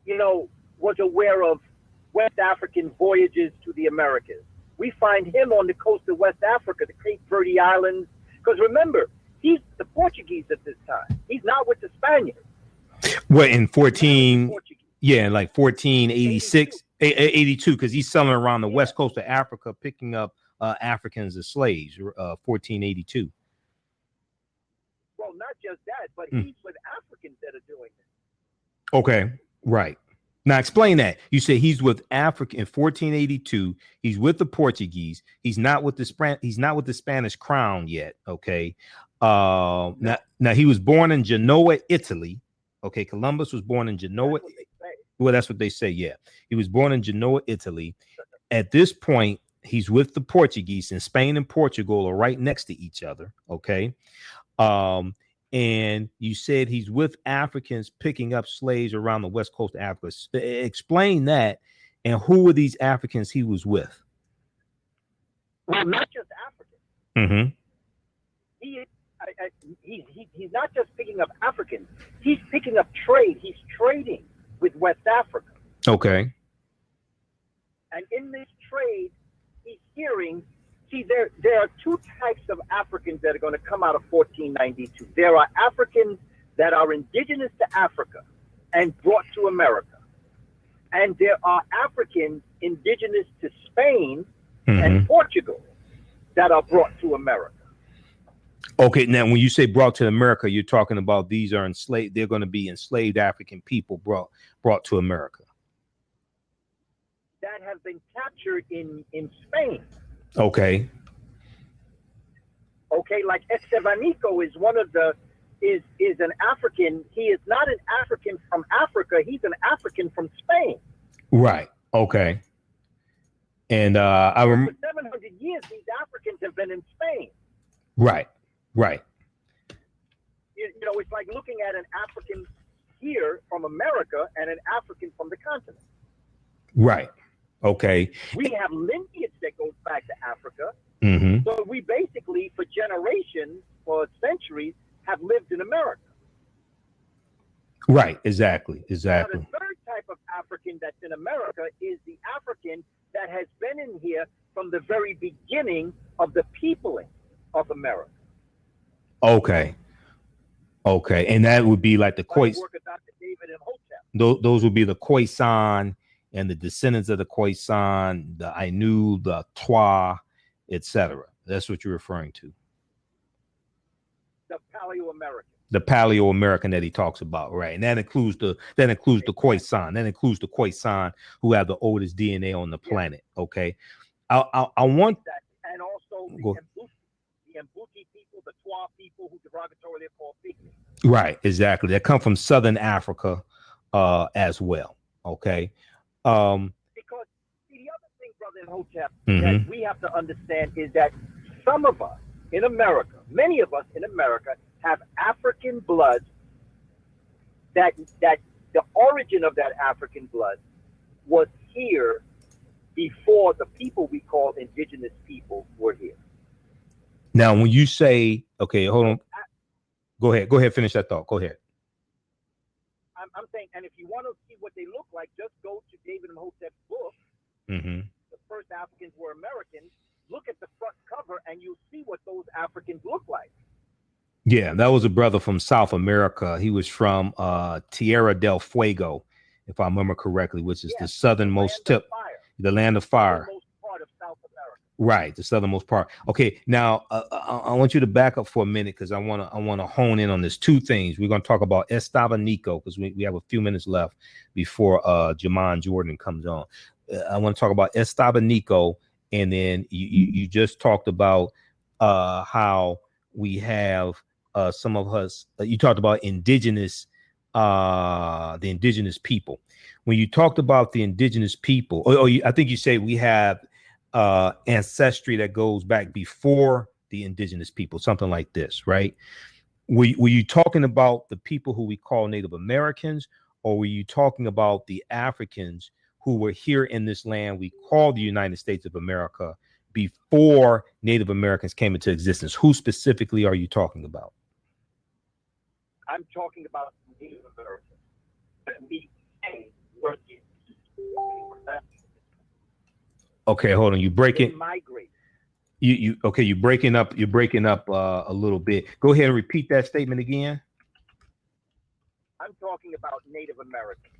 you know, was aware of West African voyages to the Americas. We find him on the coast of West Africa, the Cape Verde Islands. Because remember, he's the Portuguese at this time. He's not with the Spaniards. Well, in 1486, 82, because he's selling around the west coast of Africa, picking up Africans as slaves, 1482. Well, not just that, but he's with Africans that are doing this. Okay, right. Now explain that. You say he's with Africa in 1482. He's with the Portuguese. He's not with the Spanish crown yet. Okay. Now he was born in Genoa, Italy. Okay, Columbus was born in Genoa. Well, that's what they say. Yeah, he was born in Genoa, Italy. At this point, he's with the Portuguese, and Spain and Portugal are right next to each other. Okay. And you said he's with Africans picking up slaves around the west coast of Africa. Explain that, and who were these Africans he was with? Well, not just Africans. Mm-hmm. He's not just picking up Africans. He's picking up trade. He's trading with West Africa. Okay. And in this trade, he's hearing. See, there are two types of Africans that are going to come out of 1492. There are Africans that are indigenous to Africa and brought to America. And there are Africans indigenous to Spain and Portugal that are brought to America. Okay, now when you say brought to America, you're talking about these are enslaved. They're going to be enslaved African people brought to America. That have been captured in Spain. Okay. Okay, like Estevanico is one of the is an African. He is not an African from Africa. He's an African from Spain. Right. Okay. And I remember for 700 years these Africans have been in Spain. Right. Right. You know, it's like looking at an African here from America and an African from the continent. Right. Okay. We have lineage that goes back to Africa. Mm-hmm. So we basically, for generations, for centuries, have lived in America. Right. Exactly. Exactly. Now, the third type of African that's in America is the African that has been in here from the very beginning of the peopling of America. Okay. Okay. And that would be like the Khoisan. David Imhotep. Those would be the Khoisan and the descendants of the Khoisan, the Ainu, the Twa, etc. That's what you're referring to. The Paleo-American. The Paleo-American that he talks about, right? And that includes the Khoisan. That includes the Khoisan, who have the oldest DNA on the planet. Okay, I want that, and also the Mbuti people, the Twa people, who derogatorily are called pygmies. Right, exactly. That come from Southern Africa, as well. Okay, because see, the other thing, Brother Imhotep, that we have to understand is that some of us in America, many of us in America, have African blood. That the origin of that African blood was here before the people we call indigenous people were here. Now, when you say, okay, hold on, go ahead, finish that thought. Go ahead. I'm saying, and if you want to see what they look like, just go to David Imhotep's book. The first Africans were Americans. Look at the front cover, and you'll see what those Africans look like. Yeah, that was a brother from South America. He was from Tierra del Fuego, if I remember correctly, which is the southernmost tip, the land of fire. The southernmost part of South America. Right, the southernmost part. Okay, now I want you to back up for a minute because I want to hone in on this. Two things. We're going to talk about Estaba Nico because we have a few minutes left before Jamon Jordan comes on. I want to talk about Estaba Nico, and then you just talked about how we have some of us. You talked about indigenous, the indigenous people. When you talked about the indigenous people, I think you say we have ancestry that goes back before the indigenous people, something like this, right? Were you talking about the people who we call Native Americans, or were you talking about the Africans who were here in this land we call the United States of America before Native Americans came into existence? Who specifically are you talking about? I'm talking about Native Americans. Okay, hold on. You breaking? Migrate. You okay? You're breaking up. You're breaking up a little bit. Go ahead and repeat that statement again. I'm talking about Native Americans.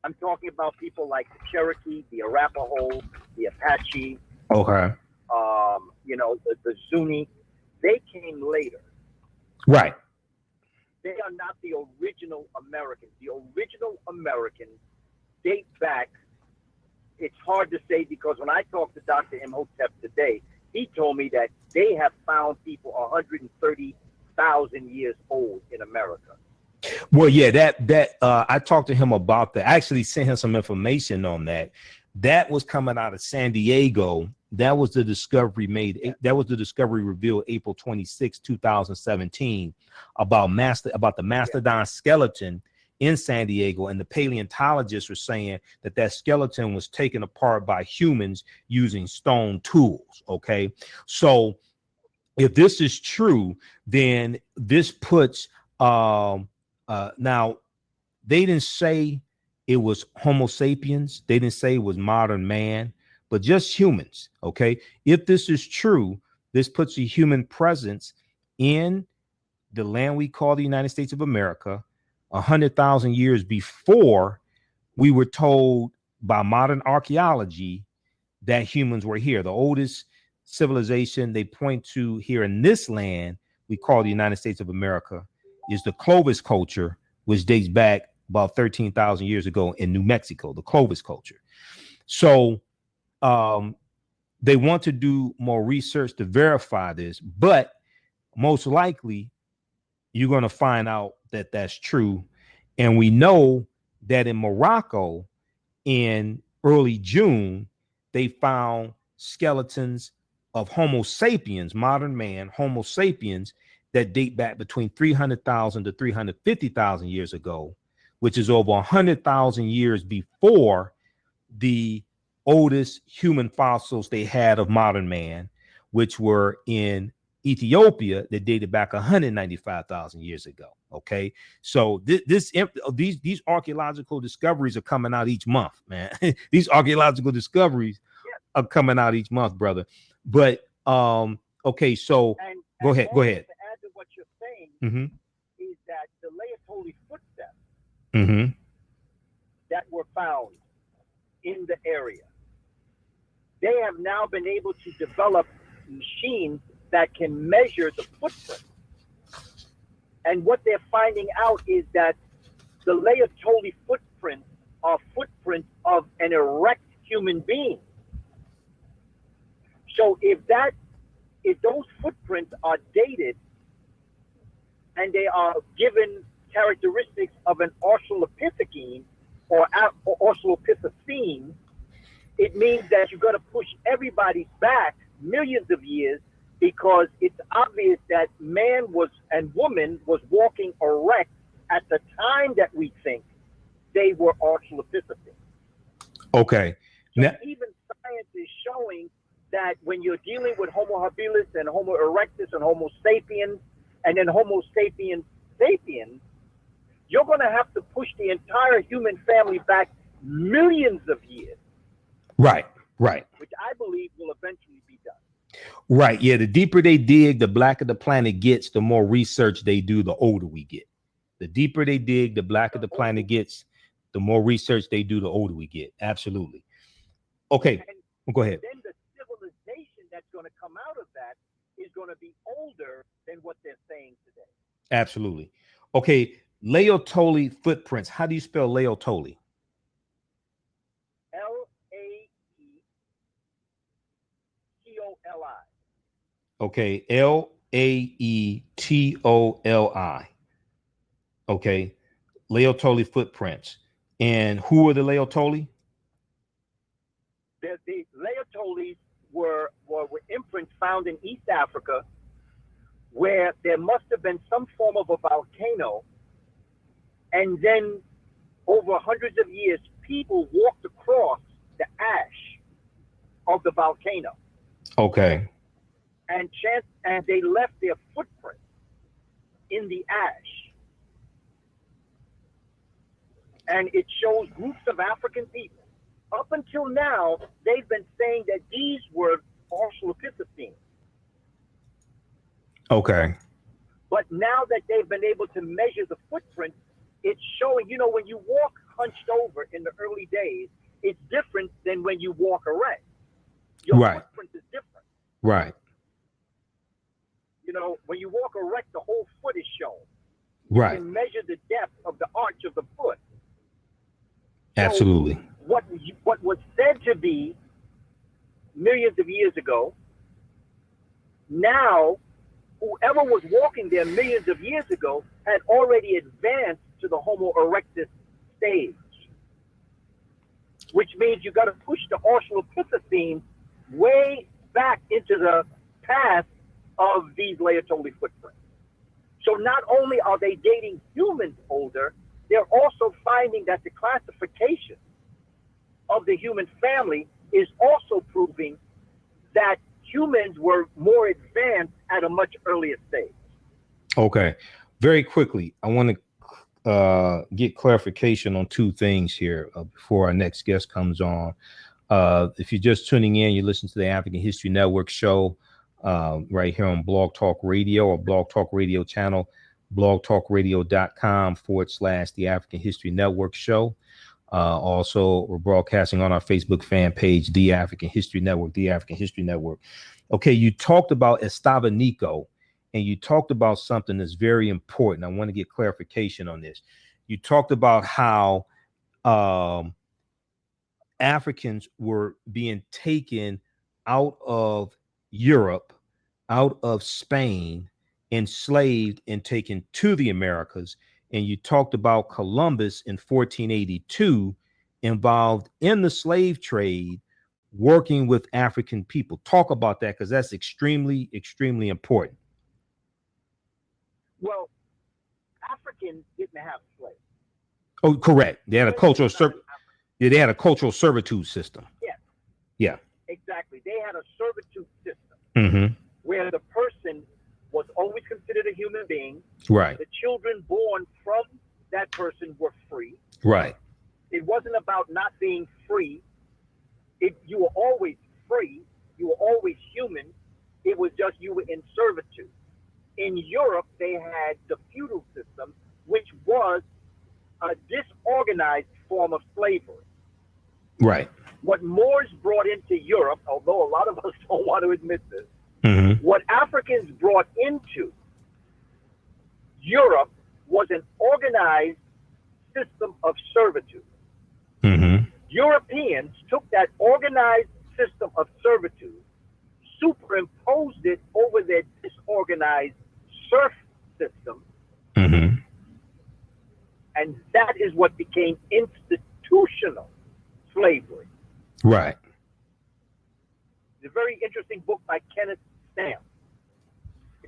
I'm talking about people like the Cherokee, the Arapaho, the Apache. Okay. The Zuni. They came later. Right. They are not the original Americans. The original Americans date back. It's hard to say because when I talked to Dr. Imhotep today, he told me that they have found people 130,000 years old in America. Well, yeah, that I talked to him about that. I actually sent him some information on that. That was coming out of San Diego. That was the discovery made. Yeah. That was the discovery revealed April 26, 2017 about the mastodon skeleton in San Diego. And the paleontologists were saying that skeleton was taken apart by humans using stone tools. Okay. So if this is true, then this puts, now they didn't say it was Homo sapiens. They didn't say it was modern man, but just humans. Okay. If this is true, this puts a human presence in the land we call the United States of America 100,000 years before we were told by modern archaeology that humans were here. The oldest civilization they point to here in this land we call the United States of America is the Clovis culture, which dates back about 13,000 years ago in New Mexico, the Clovis culture. So they want to do more research to verify this, but most likely you're going to find out that that's true. And we know that in Morocco in early June, they found skeletons of Homo sapiens, modern man, Homo sapiens, that date back between 300,000 to 350,000 years ago, which is over 100,000 years before the oldest human fossils they had of modern man, which were in Ethiopia, that dated back 195,000 years ago. Okay, so these archaeological discoveries are coming out each month, man. These archaeological discoveries are coming out each month, brother. But okay, so go ahead. To add to what you're saying, is that the Laetoli footsteps that were found in the area, they have now been able to develop machines that can measure the footprint. And what they're finding out is that the Laetoli footprints are footprints of an erect human being. So if those footprints are dated and they are given characteristics of an Australopithecine or Australopithecine, it means that you're going to push everybody back millions of years, because it's obvious that man and woman was walking erect at the time that we think they were Australopithecines. Okay. So even science is showing that when you're dealing with Homo habilis and Homo erectus and Homo sapiens and then Homo sapiens sapiens, you're going to have to push the entire human family back millions of years. Right. Which I believe will eventually be done. Right. Yeah. The deeper they dig, the blacker the planet gets, the more research they do, the older we get. The deeper they dig, the blacker the planet gets, the more research they do, the older we get. Absolutely. Okay. Go ahead. Then the civilization that's going to come out of that is going to be older than what they're saying today. Absolutely. Okay. Laetoli footprints. How do you spell Laetoli? Laetoli. Okay. Laetoli. Okay. Laetoli footprints. And who are the Laetoli? The Laetolis were imprints found in East Africa, where there must have been some form of a volcano, and then over hundreds of years, people walked across the ash of the volcano. Okay. And they left their footprint in the ash. And it shows groups of African people. Up until now, they've been saying that these were Australopithecines. Okay. But now that they've been able to measure the footprint, it's showing, when you walk hunched over in the early days, it's different than when you walk erect. Your footprint is different. Right. When you walk erect, the whole foot is shown. Right. You can measure the depth of the arch of the foot. Absolutely. So what was said to be millions of years ago, now whoever was walking there millions of years ago had already advanced to the Homo erectus stage, which means you got to push the Australopithecines way back into the past of these Laetoli footprints. So not only are they dating humans older, they're also finding that the classification of the human family is also proving that humans were more advanced at a much earlier stage. Okay. Very quickly, I want to get clarification on two things here before our next guest comes on. If you're just tuning in, you listen to the African History Network show right here on Blog Talk Radio or Blog Talk Radio channel, blogtalkradio.com/the African History Network show. Also, we're broadcasting on our Facebook fan page, The African History Network, The African History Network. Okay, you talked about Estava Nico, and you talked about something that's very important. I want to get clarification on this. You talked about how Africans were being taken out of Europe, out of Spain, enslaved and taken to the Americas. And you talked about Columbus in 1482 involved in the slave trade, working with African people. Talk about that, because that's extremely, extremely important. Well, Africans didn't have slaves. Oh, correct. They had a cultural they had a cultural servitude system. Yes. Yeah. Exactly. They had a servitude system where the person was always considered a human being. Right. The children born from that person were free. Right. It wasn't about not being free. You were always free. You were always human. It was just you were in servitude. In Europe, they had the feudal system, which was a disorganized form of slavery. Right. What Moors brought into Europe, although a lot of us don't want to admit this, what Africans brought into Europe was an organized system of servitude. Mm-hmm. Europeans took that organized system of servitude, superimposed it over their disorganized serf system, Mm-hmm. and that is what became institutional slavery. Right. It's a very interesting book by Kenneth Stamp.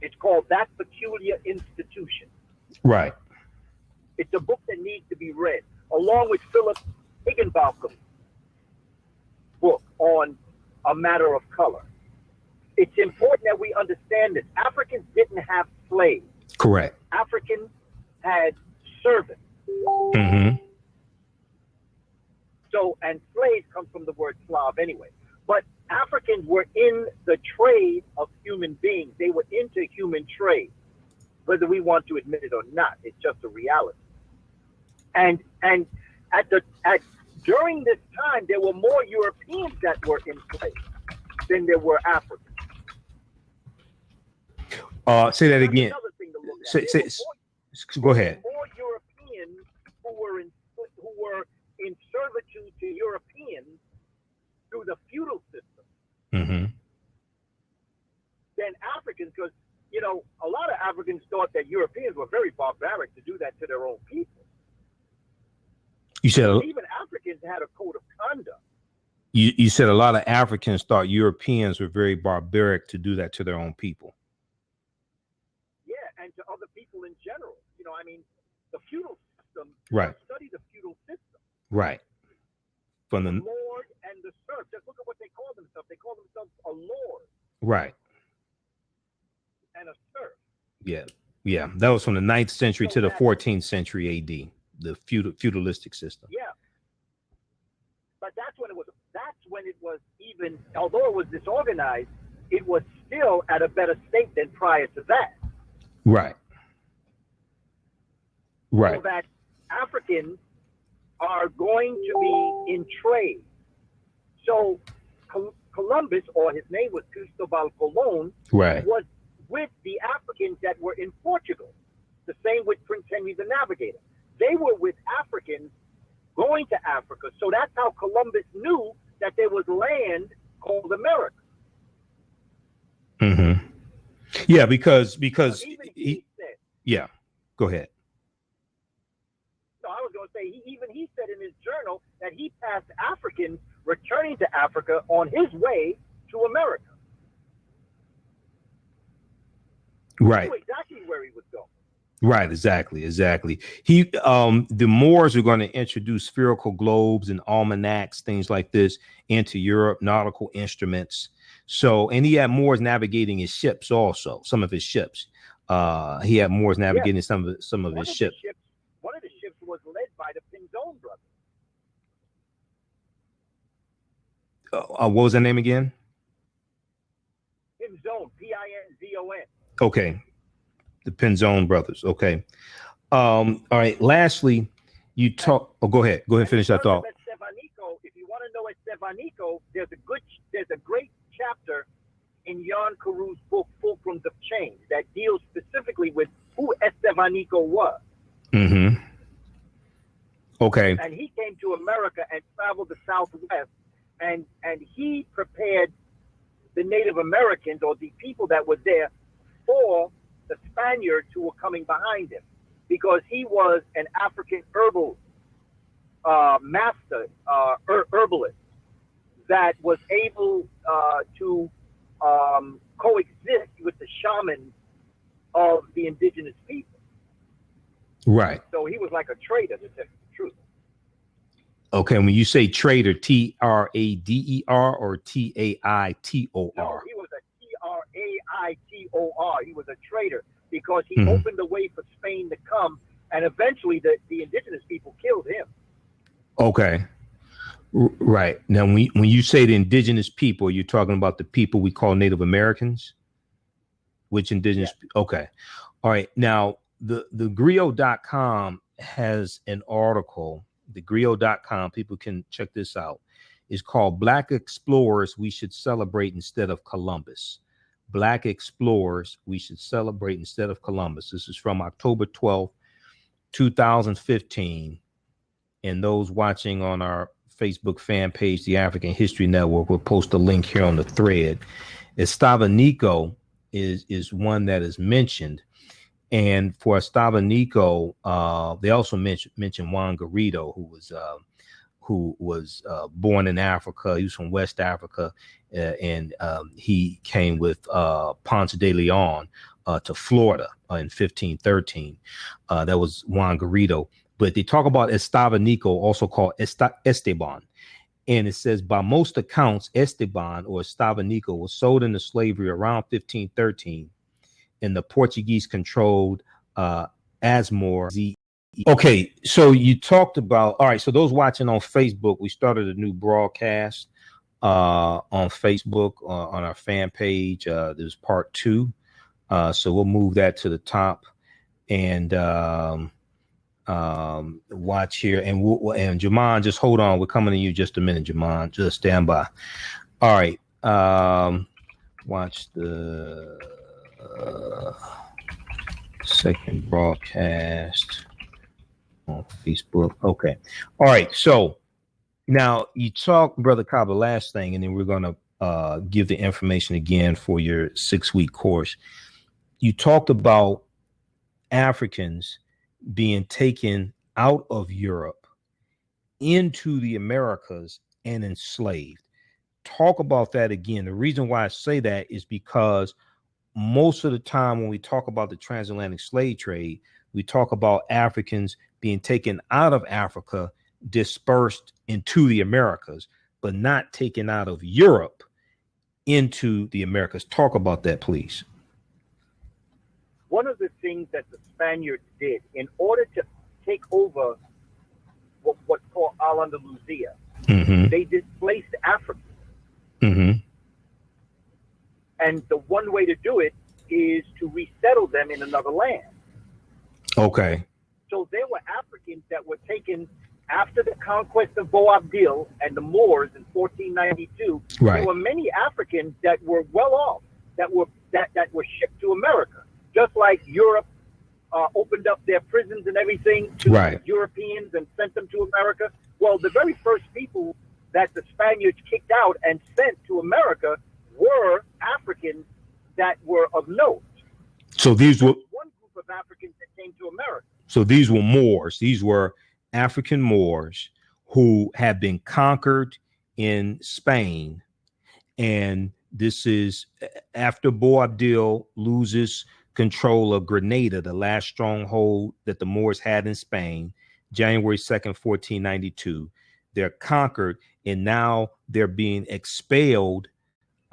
It's called That Peculiar Institution. Right. It's a book that needs to be read, along with Philip Higginbotham's book on A Matter of Color. It's important that we understand this. Africans didn't have slaves. Correct. Africans had servants. Mm-hmm. So, and slaves come from the word Slav anyway. But Africans were in the trade of human beings. They were into human trade, whether we want to admit it or not. It's just a reality. And during this time, there were more Europeans that were enslaved than there were Africans. Say that That's again. another thing to look at. Go ahead. More Europeans who were in servitude to Europeans through the feudal system Mm-hmm. than Africans, because a lot of Africans thought that Europeans were very barbaric to do that to their own people. You said Even Africans had a code of conduct. you said a lot of Africans thought Europeans were very barbaric to do that to their own people. Yeah, and to other people in general. The feudal system. Right. Study the feudal system. Right. From the lord and the serf. Just look at what they call themselves. They call themselves a lord. Right. And a serf. Yeah. Yeah. That was from the 9th century to the 14th century AD. The feudalistic system. Yeah. But that's when it was even, although it was disorganized, it was still at a better state than prior to that. Right. Right. So that Africans are going to be in trade. So Columbus, or his name was Cristobal Colon, Right. was with the Africans that were in Portugal. The same with Prince Henry the Navigator. They were with Africans going to Africa. So that's how Columbus knew that there was land called America. Mm-hmm. Yeah, because Even he said, yeah. Go ahead. No, I was going to say, he said in his journal that he passed Africans returning to Africa on his way to America. Right. He knew exactly where he was going. Right, exactly. He, the Moors are going to introduce spherical globes and almanacs, things like this, into Europe, nautical instruments. So, and he had Moors navigating his ships also, some of his ships. He had Moors navigating some of his ships. One of the ships was led by the Pinzon brothers. What was that name again? Pinzon, Pinzon. Okay. The Pinzon brothers. Okay. All right. Lastly, you talk. Oh, go ahead. Finish that thought. If you want to know Estevanico, there's a great chapter in Jan Caroux's book, Fulcrums of Change, that deals specifically with who Estevanico was. Mm-hmm. Okay. And he came to America and traveled the Southwest, and he prepared the Native Americans, or the people that were there, for the Spaniards who were coming behind him, because he was an African herbal master, herbalist, that was able to coexist with the shamans of the indigenous people. Right. So he was like a trader, to tell you the truth. Okay. When you say trader, Trader or Taitor? No, he was a Traitor. He was a trader because he Mm-hmm. opened the way for Spain to come, and eventually the indigenous people killed him. Okay. Right. Now, when you say the indigenous people, you're talking about the people we call Native Americans? Which indigenous? Yeah. Okay. All right. Now, the griot.com has an article. The griot.com, people can check this out. It's called Black Explorers We Should Celebrate Instead of Columbus, Black explorers we should celebrate instead of Columbus. This is from October 12th, 2015. And those watching on our Facebook fan page, the African History Network, will post a link here on the thread. Estabaniko is one that is mentioned. And for Estabaniko, they also mentioned Juan Garrido, who was born in Africa. He was from West Africa, and he came with Ponce de Leon to Florida in 1513. That was Juan Garrido. But they talk about Estabaniko, also called Esteban. And it says, by most accounts, Esteban or Estabaniko was sold into slavery around 1513 in the Portuguese-controlled Asmor. Okay, so you talked about, all right, so those watching on Facebook, we started a new broadcast on Facebook on our fan page. There's part 2. So we'll move that to the top and watch here. And Jamon, just hold on. We're coming to you just a minute, Jamon. Just stand by. All right. Watch the second broadcast on Facebook. Okay. All right. So now you talk, Brother Kaba, last thing, and then we're going to give the information again for your 6-week course. You talked about Africans being taken out of Europe into the Americas and enslaved. Talk about that again. The reason why I say that is because most of the time when we talk about the transatlantic slave trade, we talk about Africans being taken out of Africa, dispersed into the Americas, but not taken out of Europe into the Americas. Talk about that, please. One of the things that the Spaniards did in order to take over what's called Al-Andalusia, they displaced Africa. And the one way to do it is to resettle them in another land. Okay. So there were Africans that were taken after the conquest of Boabdil and the Moors in 1492. Right. There were many Africans that were well off, that were shipped to America, just like Europe opened up their prisons and everything to Europeans and sent them to America. Well, the very first people that the Spaniards kicked out and sent to America were Africans that were of note. So these were one group of Africans that came to America. So these were Moors. These were African Moors who had been conquered in Spain. And this is after Boabdil loses control of Grenada, the last stronghold that the Moors had in Spain, January 2nd, 1492. They're conquered, and now they're being expelled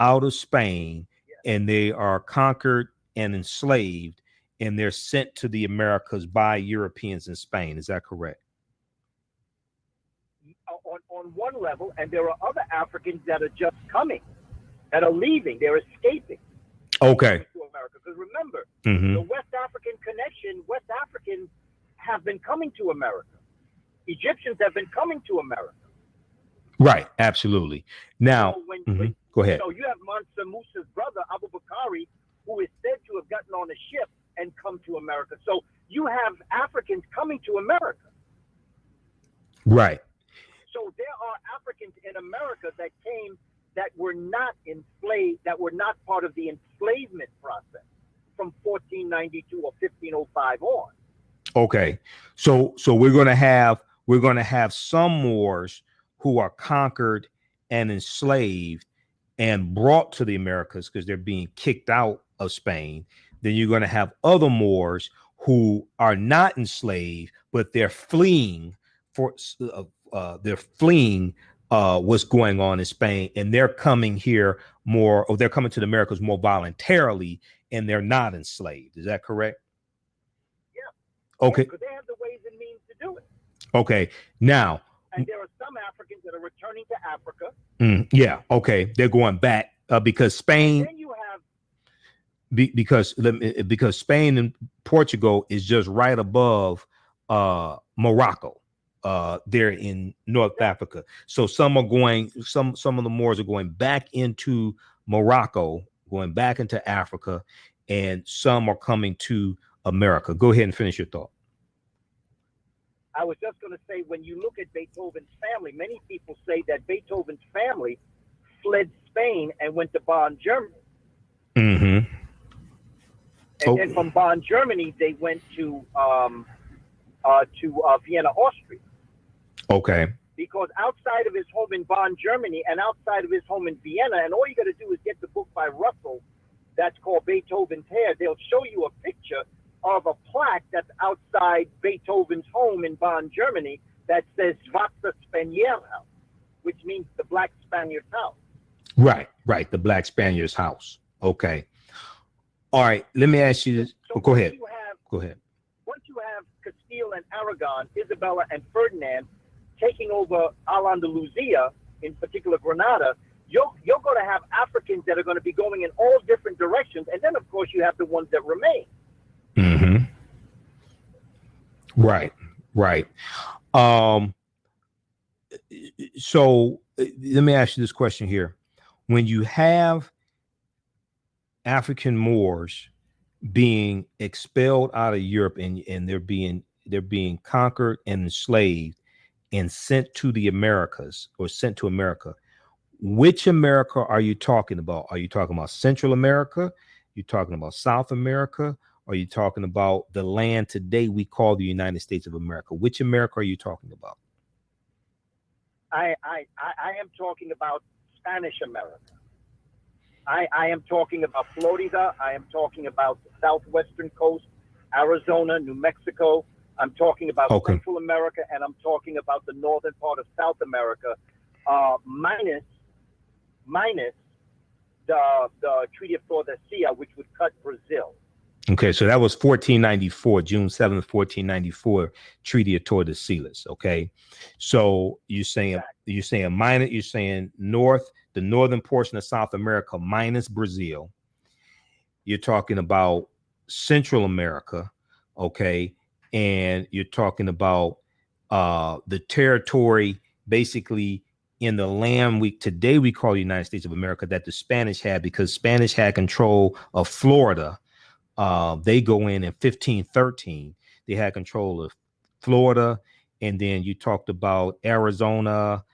out of Spain, and they are conquered and enslaved, and they're sent to the Americas by Europeans in Spain. Is that correct? On one level, and there are other Africans that are just coming, that are leaving, they're escaping. Okay. To America, because remember, Mm-hmm. the West African connection, West Africans have been coming to America. Egyptians have been coming to America. Right, absolutely. Now, So when go ahead. So you have Mansa Musa's brother, Abu Bakari, who is said to have gotten on a ship and come to America. So you have Africans coming to America. Right. So there are Africans in America that came that were not enslaved, that were not part of the enslavement process from 1492 or 1505 on. Okay. So we're going to have some Moors who are conquered and enslaved and brought to the Americas because they're being kicked out of Spain. Then you're going to have other Moors who are not enslaved, but they're fleeing what's going on in Spain, and they're coming here more, or they're coming to the Americas more voluntarily, and they're not enslaved. Is that correct? Yeah. Okay. Because they have the ways and means to do it. Okay. Now. And there are some Africans that are returning to Africa. Yeah. Okay. They're going back because Spain. And then you have. Because Spain and Portugal is just right above Morocco. They're in North Africa. So some of the Moors are going back into Morocco, going back into Africa, and some are coming to America. Go ahead and finish your thought. I was just going to say, when you look at Beethoven's family, many people say that Beethoven's family fled Spain and went to Bonn, Germany. Mm-hmm. And then from Bonn, Germany, they went to Vienna, Austria. Okay. Because outside of his home in Bonn, Germany, and outside of his home in Vienna, and all you got to do is get the book by Russell that's called Beethoven's Hair. They'll show you a picture of a plaque that's outside Beethoven's home in Bonn, Germany, that says Schwarzer Spanier House, which means the Black Spaniard's house. Right, the Black Spaniard's house. Okay. All right, let me ask you this. So go ahead. Go ahead. Once you have Castile and Aragon, Isabella and Ferdinand taking over Al-Andalusia, in particular Granada, you're going to have Africans that are going to be going in all different directions. And then, of course, you have the ones that remain. Mm-hmm. Right. So let me ask you this question here. When you have African Moors being expelled out of Europe and they're being conquered and enslaved and sent to the Americas, or sent to America, which America are you talking about? Are you talking about Central America? You're talking about South America? Are you talking about the land today we call the United States of America? Which America are you talking about? I am talking about Spanish America. I am talking about Florida. I am talking about the southwestern coast, Arizona, New Mexico. I'm talking about Central America, and I'm talking about the northern part of South America, minus the Treaty of Tordesillas, which would cut Brazil. Okay, so that was 1494, June 7th, 1494, Treaty of Tordesillas. Okay, so you're saying the northern portion of South America minus Brazil. You're talking about Central America, okay, and you're talking about the territory basically in the land today we call the United States of America that the Spanish had, because Spanish had control of Florida. They go in 1513. They had control of Florida, and then you talked about Arizona,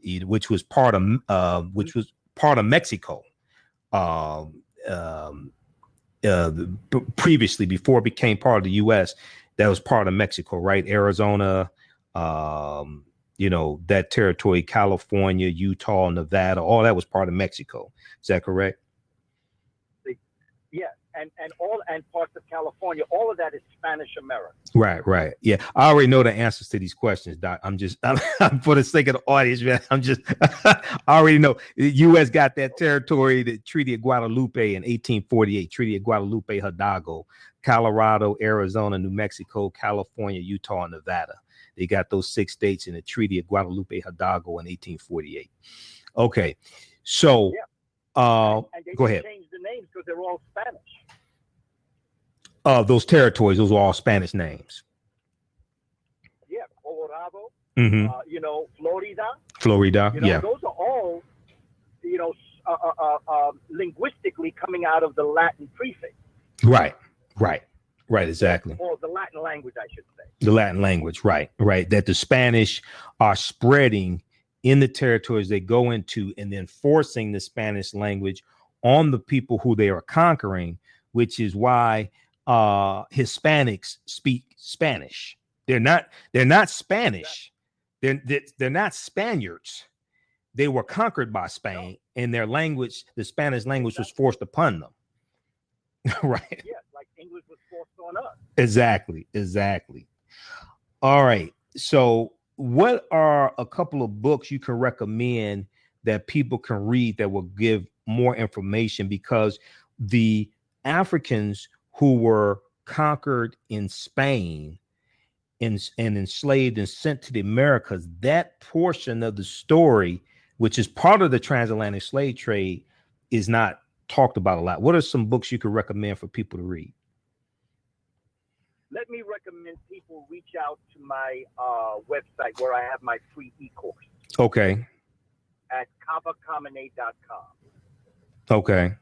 which was part of Mexico. Previously, before it became part of the U.S., that was part of Mexico, right? Arizona, that territory, California, Utah, Nevada, all that was part of Mexico. Is that correct? Yeah, and parts of California, all of that is Spanish America. Right. Yeah, I already know the answers to these questions, Doc. I'm for the sake of the audience, man. I already know the U.S. got that territory, the Treaty of Guadalupe in 1848, Treaty of Guadalupe, Hidalgo, Colorado, Arizona, New Mexico, California, Utah, and Nevada. They got those 6 states in the Treaty of Guadalupe, Hidalgo in 1848. Okay, so. Yeah. And they go ahead. Change the names because they're all Spanish. Those territories, those are all Spanish names. Yeah, Colorado. Mm-hmm. Florida. Yeah. Those are all, linguistically coming out of the Latin prefix. Right. Exactly. Or the Latin language, I should say. The Latin language, right. That the Spanish are spreading in the territories they go into, and then forcing the Spanish language on the people who they are conquering, which is why Hispanics speak Spanish. They're not Spanish. They're not Spaniards. They were conquered by Spain, and their language, the Spanish language, was forced upon them. Right. Yeah, like English was forced on us. Exactly. All right. So what are a couple of books you can recommend that people can read that will give more information? Because the Africans who were conquered in Spain and enslaved and sent to the Americas, that portion of the story, which is part of the transatlantic slave trade, is not talked about a lot. What are some books you could recommend for people to read? Let me recommend people reach out to my website where I have my free e-course. Okay. At KabaKamene.com. Okay.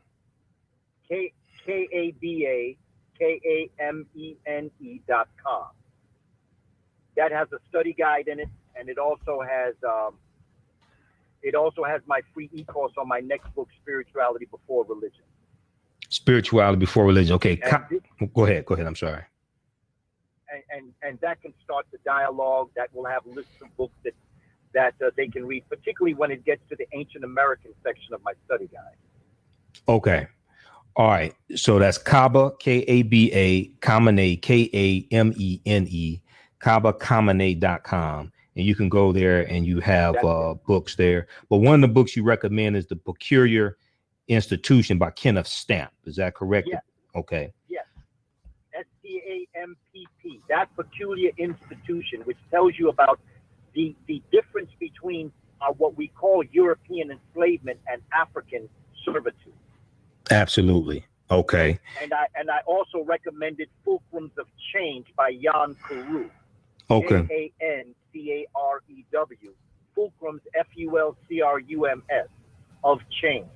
KabaKamene.com. That has a study guide in it, and it also has my free e-course on my next book, Spirituality Before Religion. Spirituality Before Religion. Okay. Go ahead. I'm sorry. And that can start the dialogue. That will have lists of books that they can read, particularly when it gets to the Ancient American section of my study guide. Okay. All right. So that's Kaba, Kaba Kamene, Kamene, KabaKamene.com. And you can go there and you have books there. But one of the books you recommend is The Peculiar Institution by Kenneth Stamp. Is that correct? Yes. Okay. Yes. STAMPP. That Peculiar Institution, which tells you about the difference between what we call European enslavement and African servitude. Absolutely. Okay. And I also recommended Fulcrums of Change by Jan Carew. Okay. JANCAREW. Fulcrums, FULCRUMS, of Change.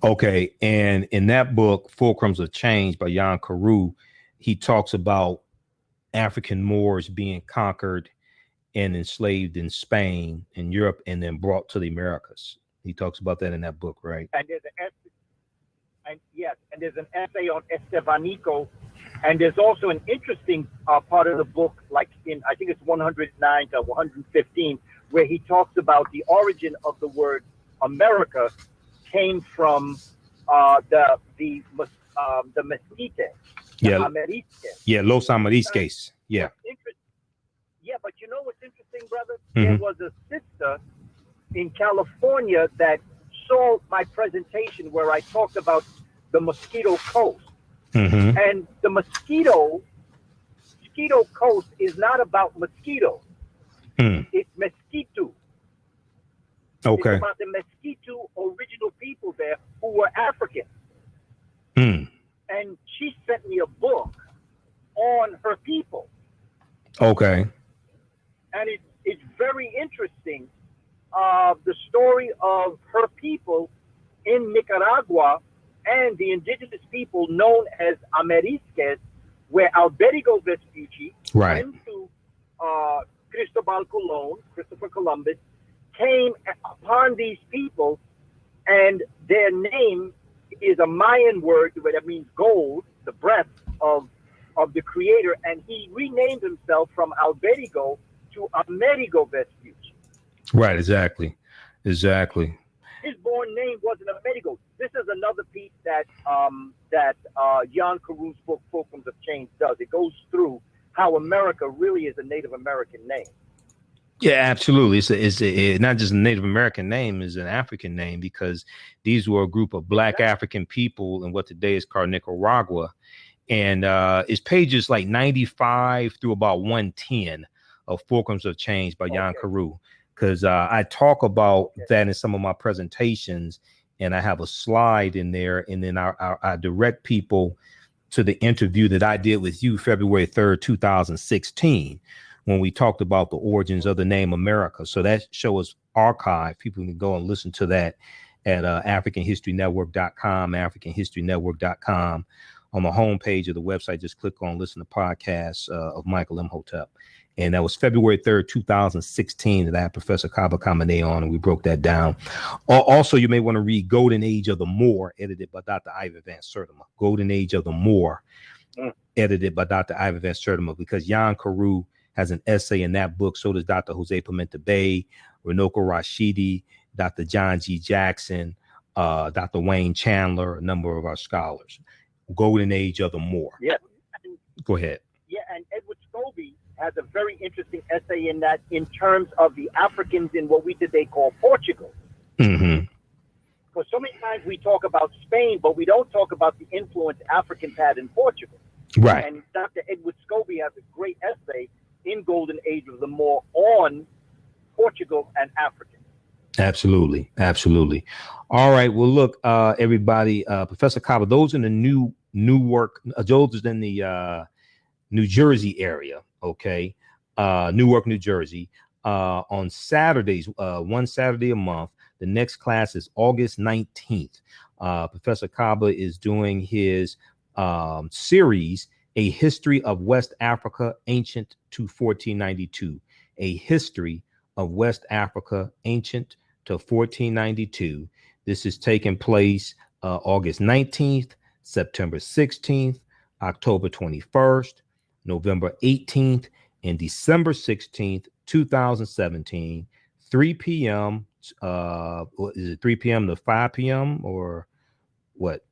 Okay. And in that book, Fulcrums of Change by Jan Carew, he talks about African Moors being conquered and enslaved in Spain and Europe and then brought to the Americas. He talks about that in that book, right? And there's an essay on Estevanico, and there's also an interesting part of the book, like I think it's 109 to 115, where he talks about the origin of the word America came from the Mestites. Yeah. Amerisques. Yeah, Los Amerisques. Yeah. Yeah, but you know what's interesting, brother? Mm-hmm. There was a sister in California that saw my presentation where I talked about the Mosquito Coast. Mm-hmm. And the Mosquito Coast is not about mosquitoes. It's Mesquito. Okay. It's about the Mesquito original people there who were African. And she sent me a book on her people. Okay. And it's very interesting, the story of her people in Nicaragua and the indigenous people known as Amerisques, where Alberigo Vespucci went to Christopher Columbus, came upon these people, and their name is a Mayan word that means gold, the breath of the creator, and he renamed himself from Alberigo to Amerigo Vespucci. Right, exactly. His born name wasn't Amerigo. This is another piece that Jan Carew's book, Fulcrums of Change, does. It goes through how America really is a Native American name. Yeah, absolutely. It's not just a Native American name, it's an African name, because these were a group of Black African people in what today is called Nicaragua. And it's pages like 95 through about 110 of Fulcrums of Change by Jan Carew, because I talk about that in some of my presentations, and I have a slide in there, and then I direct people to the interview that I did with you February 3rd, 2016, when we talked about the origins of the name America. So that show is archived. People can go and listen to that at AfricanHistoryNetwork.com, AfricanHistoryNetwork.com. On the homepage of the website, just click on listen to podcasts of Michael Imhotep. And that was February 3rd, 2016, that I had Professor Kaba Kamene on, and we broke that down. Also, you may want to read Golden Age of the Moor, edited by Dr. Ivor Van Sertima. Golden Age of the Moor, edited by Dr. Ivor Van Sertima, because Jan Carew has an essay in that book. So does Dr. Jose Pimenta Bay, Runoko Rashidi, Dr. John G. Jackson, Dr. Wayne Chandler, a number of our scholars. Golden Age of the Moor. Yeah. Go ahead. Yeah, and Edward Scobie has a very interesting essay in that, in terms of the Africans in what we today call Portugal. Mm-hmm. Because so many times we talk about Spain, but we don't talk about the influence Africans had in Portugal. Right. And Dr. Edward Scobie has a great essay in Golden Age of the Moor on Portugal and Africans. Absolutely. Absolutely. All right. Well, look, everybody, Professor Kaba, those in the Newark, those in the New Jersey area. Okay. Newark, New Jersey, on Saturdays, one Saturday a month. The next class is August 19th. Professor Kaba is doing his series, A History of West Africa, Ancient to 1492. A History of West Africa, Ancient to 1492. This is taking place August 19th, September 16th, October 21st, November 18th, and December 16th, 2017, 3 p.m. Is it 3 p.m. to 5 p.m. or what?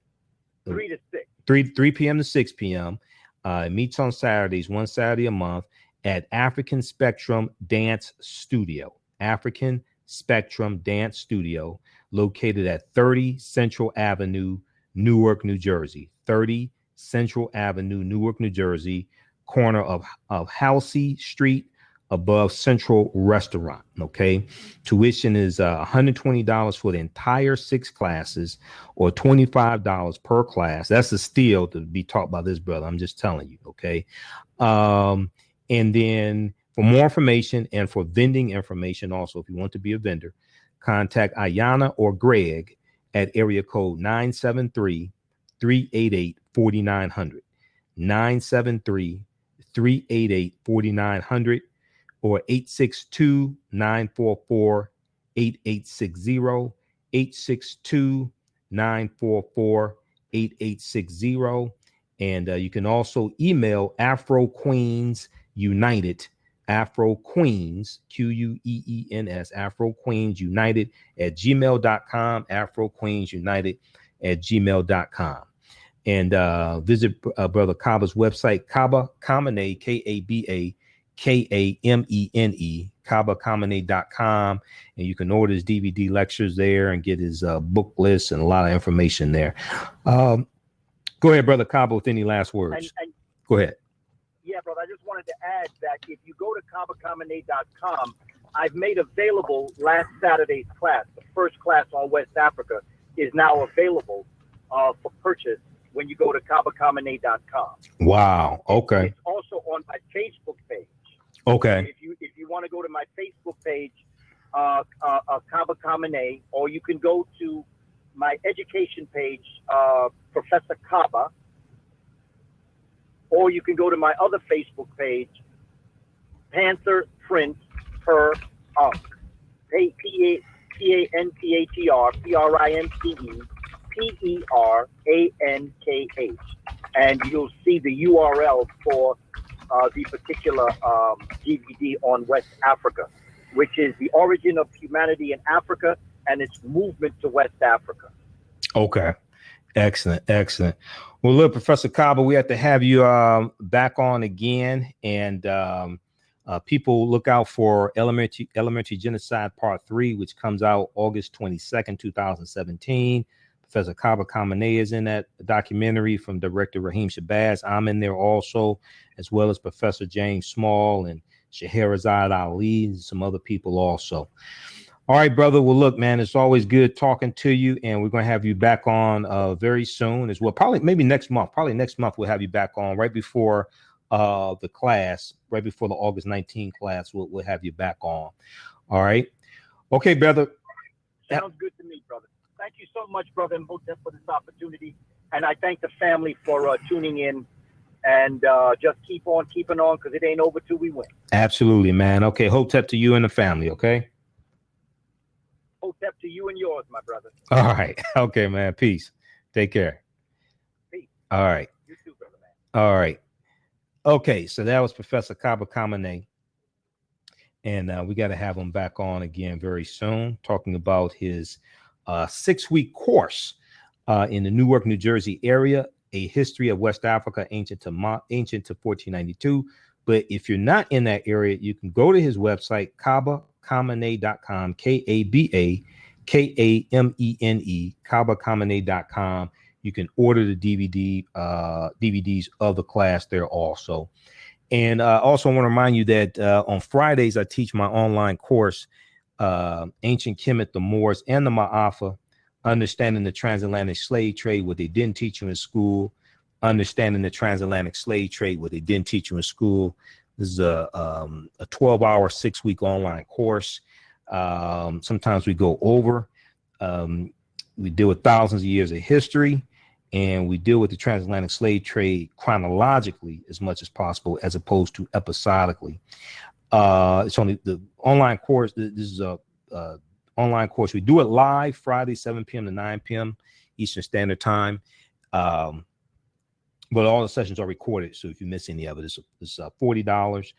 3 to 6. 3 p.m. to 6 p.m. It meets on Saturdays, one Saturday a month at African Spectrum Dance Studio. African Spectrum Dance Studio, located at 30 Central Avenue, Newark, New Jersey. 30 Central Avenue, Newark, New Jersey, corner of Halsey Street, above Central Restaurant. Okay. Tuition is $120 for the entire 6 classes, or $25 per class. That's a steal to be taught by this brother. I'm just telling you. Okay. And then for more information and for vending information, also, if you want to be a vendor, contact Ayana or Greg at area code 973-388-4900. 973-388-4900. or 862-944-8860, 862-944-8860. And you can also email Afro Queens United, Afro Queens, Queens, Afro Queens United at gmail.com, Afro Queens United at gmail.com. And visit Brother Kaba's website, Kaba Kamene, KABAKAMENE, KabaKamene.com, and you can order his DVD lectures there and get his book list and a lot of information there. Go ahead, Brother Kaba, with any last words. Go ahead. Yeah, brother, I just wanted to add that if you go to KabaKamene.com, I've made available last Saturday's class. The first class on West Africa is now available for purchase when you go to KabaKamene.com. Wow. Okay. It's also on my Facebook page. Okay. If you want to go to my Facebook page, Kaba Kamene, or you can go to my education page, Professor Kaba, or you can go to my other Facebook page, Panther Prince Per Unk, Panther PRINCE, and you'll see the URL for the particular DVD on West Africa, which is the origin of humanity in Africa and its movement to West Africa. Okay. Excellent. Excellent. Well, look, Professor Kaba, we have to have you back on again, and people look out for Elementary Genocide Part 3, which comes out August 22nd, 2017. Professor Kaba Kamene is in that documentary from director Raheem Shabazz. I'm in there also, as well as Professor James Small and Scheherazade Ali and some other people also. All right, brother. Well, look, man, it's always good talking to you, and we're going to have you back on very soon as well. Probably maybe next month. Probably next month we'll have you back on right before the class, right before the August 19th class. We'll have you back on. All right. Okay, brother. Sounds good to me, brother. Thank you so much, brother Imhotep, for this opportunity, and I thank the family for tuning in. And just keep on keeping on, because it ain't over till we win. Absolutely, man. Okay, Hotep to you and the family, okay? Hotep to you and yours, my brother. All right. Okay, man. Peace. Take care. Peace. All right. You too, brother, man. All right. Okay, so that was Professor Kaba Kamene. And we got to have him back on again very soon, talking about his 6-week course in the Newark, New Jersey area, A History of West Africa, Ancient to 1492. But if you're not in that area, you can go to his website, KabaKamene.com, KabaKamene, KabaKamene.com. You can order the DVDs of the class there also. And also I want to remind you that on Fridays, I teach my online course, Ancient Kemet, the Moors, and the Ma'afa, Understanding the Transatlantic Slave Trade, what they didn't teach you in school, Understanding the Transatlantic Slave Trade, what they didn't teach you in school. This is a 12-hour, 6-week online course. Sometimes we go over. we deal with thousands of years of history, and we deal with the transatlantic slave trade chronologically as much as possible, as opposed to episodically. It's only the online course. This is a online course. We do it live Friday, 7 p.m. to 9 p.m. Eastern Standard Time. But all the sessions are recorded, so if you miss any of it, it's $40.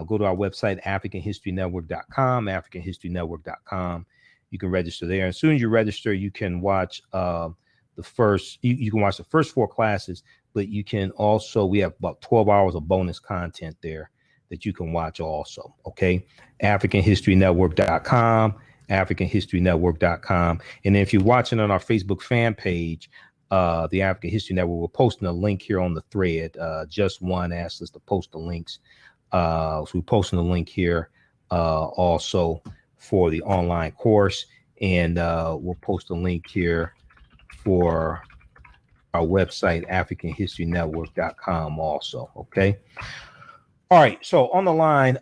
Go to our website, AfricanHistoryNetwork.com, AfricanHistoryNetwork.com. You can register there. As soon as you register, you can watch the first 4 classes, but you can also, we have about 12 hours of bonus content there that you can watch also. Okay. AfricanHistoryNetwork.com, AfricanHistoryNetwork.com. And then if you're watching on our Facebook fan page, the African History Network, we're posting a link here on the thread. Just one asked us to post the links. So we're posting the link here also for the online course. And we'll post a link here for our website, AfricanHistoryNetwork.com also. Okay. All right. So on the line,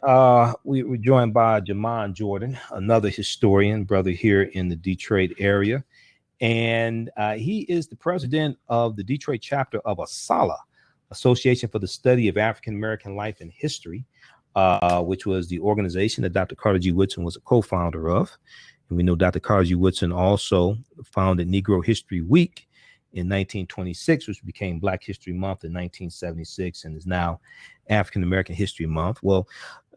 we're joined by Jamon Jordan, another historian, brother here in the Detroit area. And he is the president of the Detroit chapter of ASALH, Association for the Study of African American Life and History, which was the organization that Dr. Carter G. Woodson was a co-founder of. And we know Dr. Carter G. Woodson also founded Negro History Week in 1926, which became Black History Month in 1976 and is now African American History Month. Well,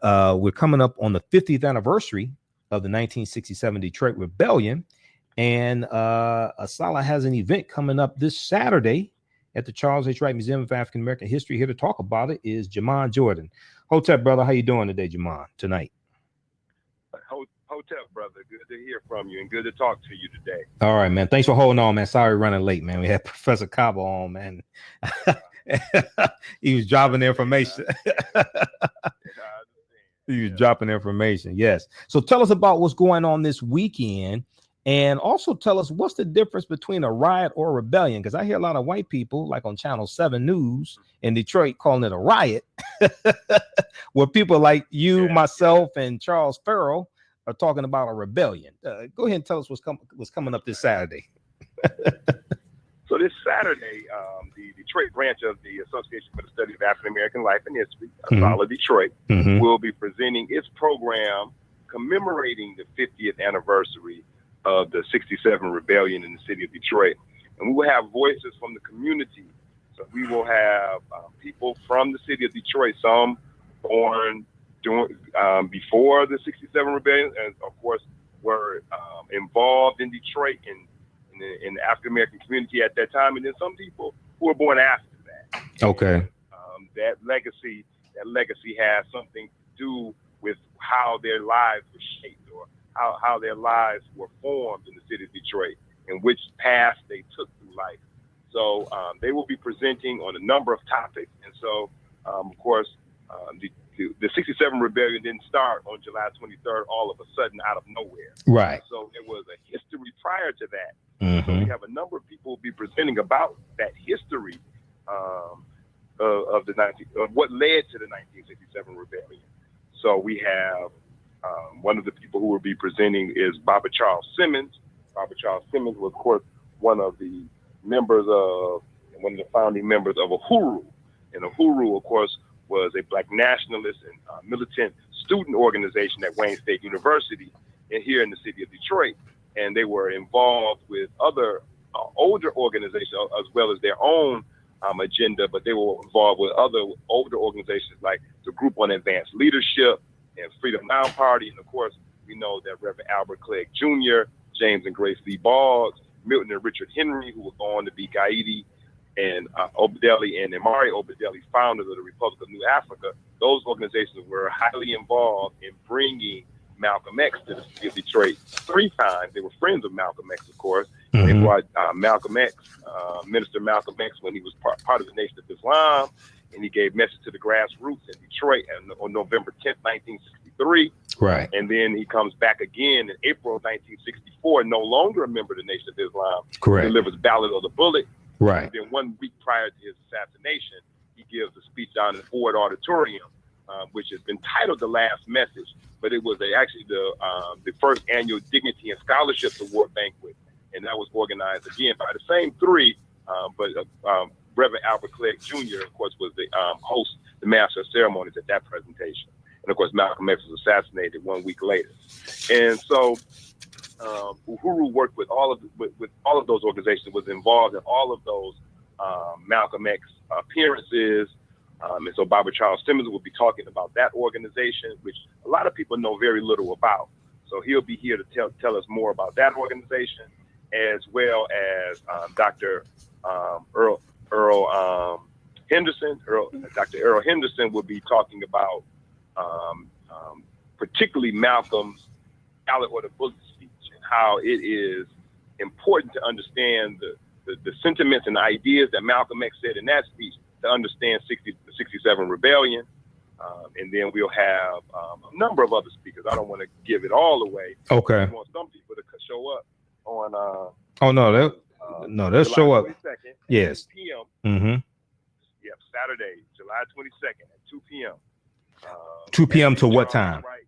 we're coming up on the 50th anniversary of the 1967 Detroit Rebellion. And ASALH has an event coming up this Saturday at the Charles H. Wright Museum of African American History. Here to talk about it is Jamon Jordan. Hotep, brother, how you doing today, Jamon, tonight? Hotep, brother, good to hear from you and good to talk to you today. All right, man. Thanks for holding on, man. Sorry running late, man. We had Professor Kaba on, man. He was dropping the information. He was dropping information, yes. So tell us about what's going on this weekend. And also tell us what's the difference between a riot or a rebellion, because I hear a lot of white people, like on Channel 7 News in Detroit, calling it a riot, where people like you, myself, and Charles Farrell are talking about a rebellion. Go ahead and tell us what's coming up this Saturday. So this Saturday, the Detroit branch of the Association for the Study of African American Life and History, ASALH Detroit, will be presenting its program commemorating the 50th anniversary of the 67 rebellion in the city of Detroit. And we will have voices from the community. So we will have people from the city of Detroit, some born before the 67 rebellion, and of course were involved in Detroit in the African American community at that time, and then some people who were born after that. Okay. And, that legacy has something to do with how their lives were shaped, or how their lives were formed in the city of Detroit, and which path they took through life. So they will be presenting on a number of topics. And so, of course, the 67 rebellion didn't start on July 23rd all of a sudden out of nowhere. Right. So there was a history prior to that. So we have a number of people will be presenting about that history of what led to the 1967 rebellion. So we have one of the people who will be presenting is Baba Charles Simmons. Baba Charles Simmons was, of course, one of the founding members of Uhuru. And Uhuru, of course, was a Black nationalist and militant student organization at Wayne State University and here in the city of Detroit. And they were involved with other older organizations as well as their own agenda, but they were involved with other older organizations like the Group on Advanced Leadership and Freedom Now Party. And of course, we know that Reverend Albert Clegg Jr., James and Grace Lee Boggs, Milton and Richard Henry, who were going to be Gaidi, and Obadeli and Amari Obadeli, founders of the Republic of New Africa. Those organizations were highly involved in bringing Malcolm X to the city of Detroit 3 times. They were friends of Malcolm X, of course. They brought Malcolm X, Minister Malcolm X, when he was part of the Nation of Islam, and he gave message to the grassroots in Detroit on November 10th, 1963. Right. And then he comes back again in April of 1964, no longer a member of the Nation of Islam. Correct. Delivers Ballad of the Bullet. Right. And then 1 week prior to his assassination, he gives a speech down in Ford Auditorium, which has been titled The Last Message, but it was actually the first annual Dignity and Scholarships Award banquet and that was organized again by the same three, but Reverend Albert Clegg Jr., of course, was the host, the master of ceremonies at that presentation. And of course, Malcolm X was assassinated 1 week later. And so Uhuru worked with all of those organizations, was involved in all of those Malcolm X appearances. And so Barbara Charles Simmons will be talking about that organization, which a lot of people know very little about. So he'll be here to tell us more about that organization, as well as Dr. Earl Henderson. Dr. Earl Henderson will be talking about particularly Malcolm's ballot or the bullet speech, and how it is important to understand the sentiments and ideas that Malcolm X said in that speech to understand the 67 rebellion. And then we'll have a number of other speakers. I don't want to give it all away. Okay. We want some people to show up on. They'll show up. 22nd Yes. 2 p.m. Mm-hmm. Yep, Saturday, July 22nd at 2 p.m. 2 p.m. to what time? Right.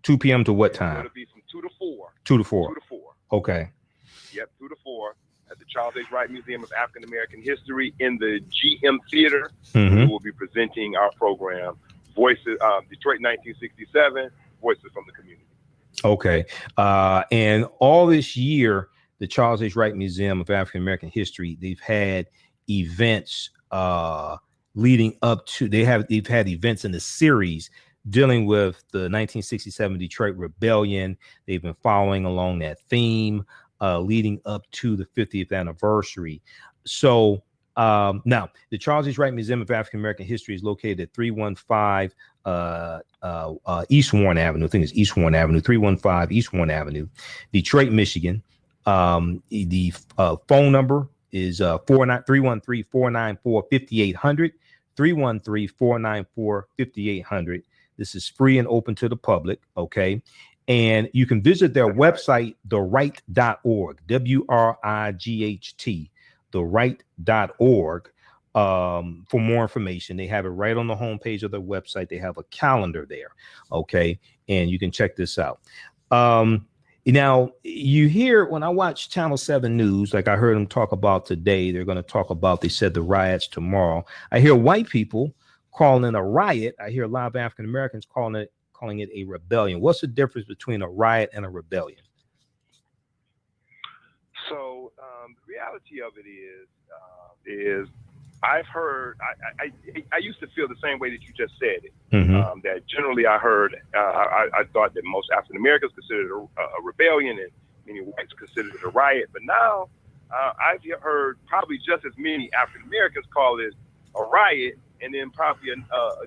2 p.m. to what time? It'll be from 2 to 4. 2 to 4. 2 to 4. Okay. Yep, 2 to 4 at the Charles H. Wright Museum of African American History in the GM Theater. Mm-hmm. We will be presenting our program, Voices, Detroit 1967, Voices from the Community. Okay. And all this year, the Charles H. Wright Museum of African American History, they've had events leading up to, they've had events in the series dealing with the 1967 Detroit Rebellion. They've been following along that theme leading up to the 50th anniversary. So now the Charles H. Wright Museum of African American History is located at 315 East Warren Avenue. I think it's East Warren Avenue, 315 East Warren Avenue, Detroit, Michigan. The phone number is 313-494-5800, 313-494-5800. This is free and open to the public. Okay. And you can visit their website, theright.org, WRIGHT, theright.org, for more information. They have it right on the homepage of their website. They have a calendar there. Okay. And you can check this out. Now, you hear when I watch Channel 7 News, like I heard them talk about today, they're going to talk about, they said the riots tomorrow. I hear white people calling it a riot. I hear a lot of African Americans calling it a rebellion. What's the difference between a riot and a rebellion? So the reality of it is I've heard, I used to feel the same way that you just said it. Mm-hmm. That generally I heard, I thought that most African Americans considered it a rebellion and many whites considered it a riot. But now I've heard probably just as many African Americans call it a riot, and then probably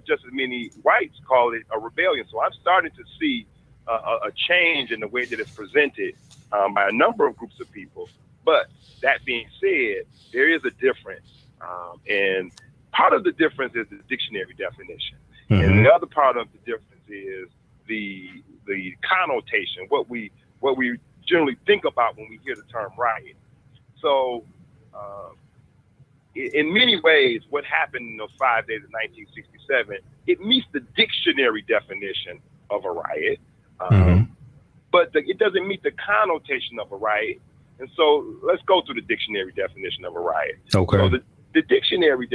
just as many whites call it a rebellion. So I'm starting to see a change in the way that it's presented by a number of groups of people. But that being said, there is a difference. And part of the difference is the dictionary definition. Mm-hmm. And the other part of the difference is the connotation, what we generally think about when we hear the term riot. So in many ways, what happened in those 5 days of 1967, it meets the dictionary definition of a riot, but it doesn't meet the connotation of a riot. And so let's go through the dictionary definition of a riot. Okay. So the dictionary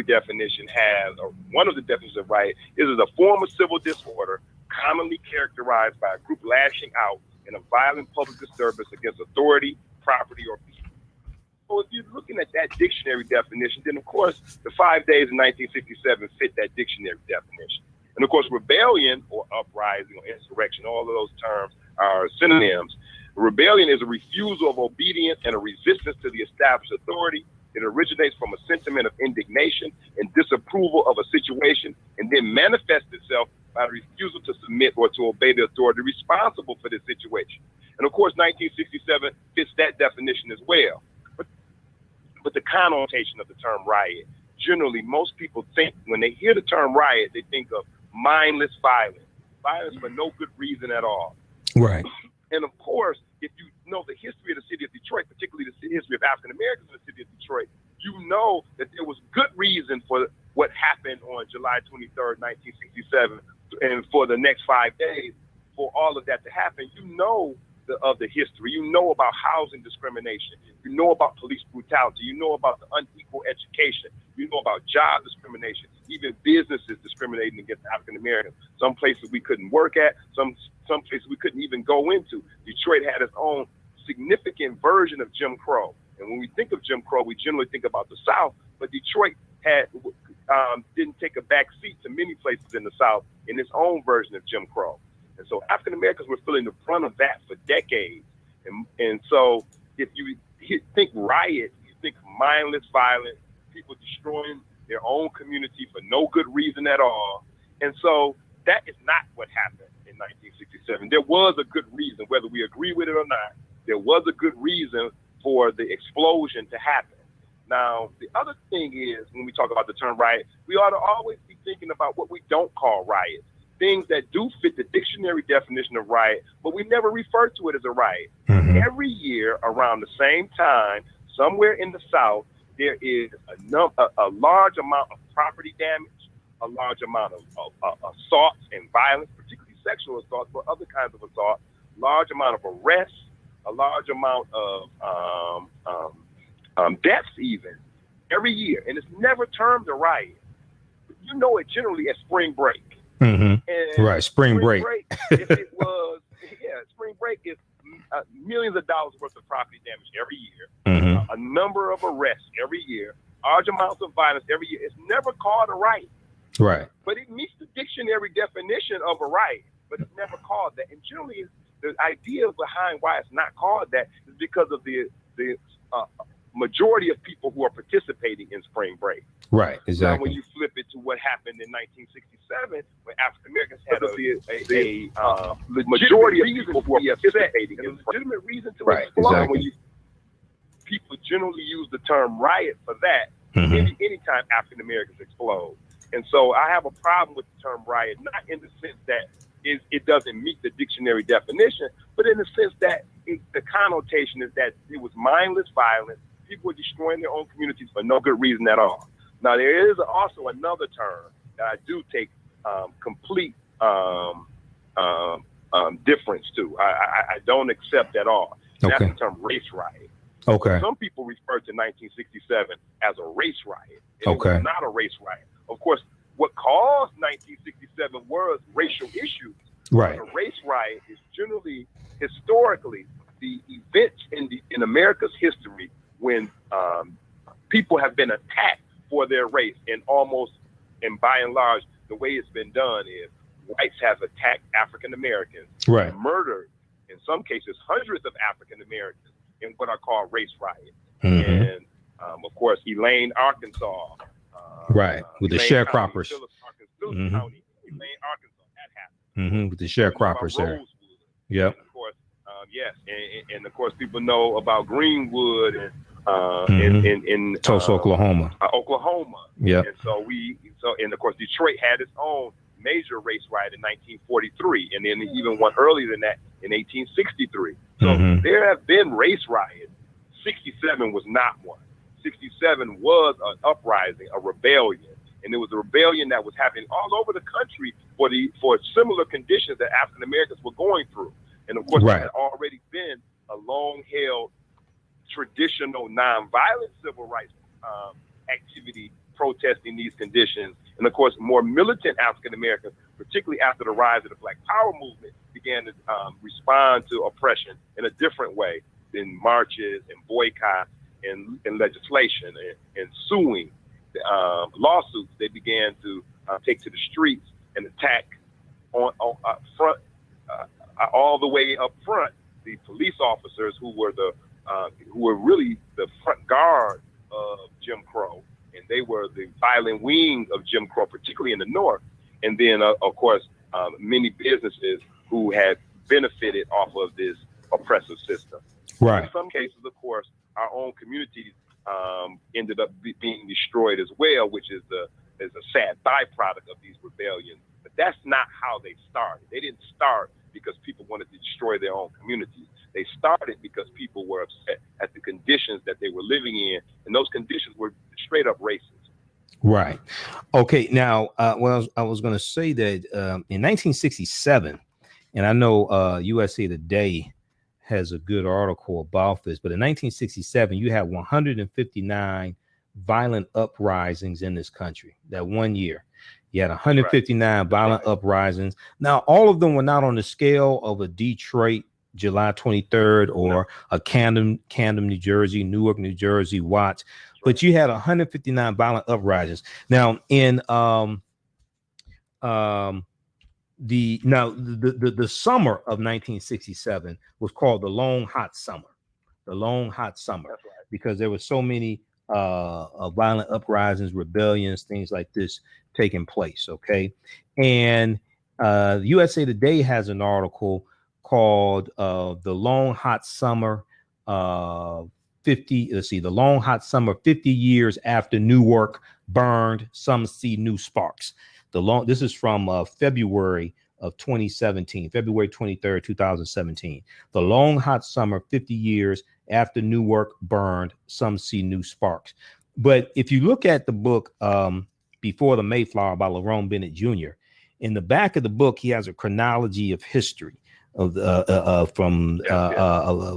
definition has, or one of the definitions of riot is a form of civil disorder commonly characterized by a group lashing out in a violent public disturbance against authority, property, or people. So if you're looking at that dictionary definition, then of course the 5 days in 1967 fit that dictionary definition. And of course, rebellion or uprising or insurrection, all of those terms are synonyms. Rebellion is a refusal of obedience and a resistance to the established authority. It originates from a sentiment of indignation and disapproval of a situation, and then manifests itself by the refusal to submit or to obey the authority responsible for this situation. And of course, 1967 fits that definition as well. But the connotation of the term riot, generally, most people think when they hear the term riot, they think of mindless violence for no good reason at all. Right. And of course, if you know the history of the city of Detroit, particularly the history of African Americans in the city of Detroit, you know that there was good reason for what happened on July 23rd, 1967, and for the next 5 days, for all of that to happen. You know the history. You know about housing discrimination. You know about police brutality. You know about the unequal education. You know about job discrimination. Even businesses discriminating against African Americans. Some places we couldn't work at. Some places we couldn't even go into. Detroit had its own significant version of Jim Crow. And when we think of Jim Crow, we generally think about the South. But Detroit didn't take a back seat to many places in the South in its own version of Jim Crow. And so African Americans were feeling the brunt of that for decades. And so if you think riot, you think mindless violence, people destroying their own community for no good reason at all. And so that is not what happened in 1967. There was a good reason, whether we agree with it or not. There was a good reason for the explosion to happen. Now, the other thing is, when we talk about the term riot, we ought to always be thinking about what we don't call riots. Things that do fit the dictionary definition of riot, but we never refer to it as a riot. Mm-hmm. Every year around the same time, somewhere in the South, there is a large amount of property damage, a large amount of assaults and violence, particularly sexual assaults, but other kinds of assaults, large amount of arrests, a large amount of deaths even, every year. And it's never termed a riot. You know it generally as spring break. Mm-hmm. Right, spring break. If it was, spring break is millions of dollars worth of property damage every year, a number of arrests every year, large amounts of violence every year. It's never called a riot. Right. But it meets the dictionary definition of a riot, but it's never called that. And generally, the idea behind why it's not called that is because of the majority of people who are participating in spring break. Right, exactly. Now, when you flip it to what happened in 1967, when African Americans had a majority of people who are participating in legitimate reason to explode. Exactly. When people generally use the term riot for that, anytime African Americans explode. And so I have a problem with the term riot, not in the sense that it doesn't meet the dictionary definition, but in the sense that the connotation is that it was mindless violence. People were destroying their own communities for no good reason at all. Now, there is also another term that I do take complete difference to. I don't accept at all. And that's the term race riot. Okay. Some people refer to 1967 as a race riot. It was not a race riot. Of course, what caused 1967 was racial issues. Right. A race riot is generally, historically, the events in America's history when people have been attacked for their race, and by and large, the way it's been done is whites have attacked African Americans, murdered, in some cases, hundreds of African Americans in what are called race riots. And of course, Elaine, Arkansas. With the sharecroppers. Phillips County, Elaine, Arkansas, that happened. With the sharecroppers there. Yep. Of course, yes, and of course, people know about Greenwood and in Tulsa, Oklahoma. Oklahoma. Yeah. And of course, Detroit had its own major race riot in 1943, and then even one earlier than that in 1863. So there have been race riots. 67 was not one. 67 was an uprising, a rebellion, and it was a rebellion that was happening all over the country for similar conditions that African Americans were going through. And of course, there had already been a long-held traditional nonviolent civil rights activity protesting these conditions. And of course, more militant African Americans, particularly after the rise of the Black Power movement, began to respond to oppression in a different way in marches and boycotts and legislation and suing, lawsuits. They began to take to the streets and attack all the way up front the police officers who were really the front guard of Jim Crow, and they were the violent wing of Jim Crow, particularly in the North. And then, of course, many businesses who had benefited off of this oppressive system. Right. In some cases, of course, our own communities ended up being destroyed as well, which is a sad byproduct of these rebellions. But that's not how they started. They didn't start because people wanted to destroy their own communities. They started because people were upset at the conditions that they were living in, and those conditions were straight up racist. Right. Okay. Now, I was going to say that in 1967, and I know USA Today has a good article about this, but in 1967, you had 159 violent uprisings in this country. That one year, you had 159 violent uprisings. Now, all of them were not on the scale of a Detroit July 23rd or a Camden, New Jersey, Newark, New Jersey, Watts, but you had 159 violent uprisings. Now, in the summer of 1967 was called the Long Hot Summer. The Long Hot Summer, because there were so many violent uprisings, rebellions, things like this taking place. Okay, and USA Today has an article called "The Long Hot Summer 50." Let's see, the Long Hot Summer 50 years after Newark burned, some see new sparks. This is from February of 2017, February 23rd, 2017. The Long Hot Summer, 50 years after Newark burned, some see new sparks. But if you look at the book Before the Mayflower by Lerone Bennett Jr., in the back of the book, he has a chronology of history of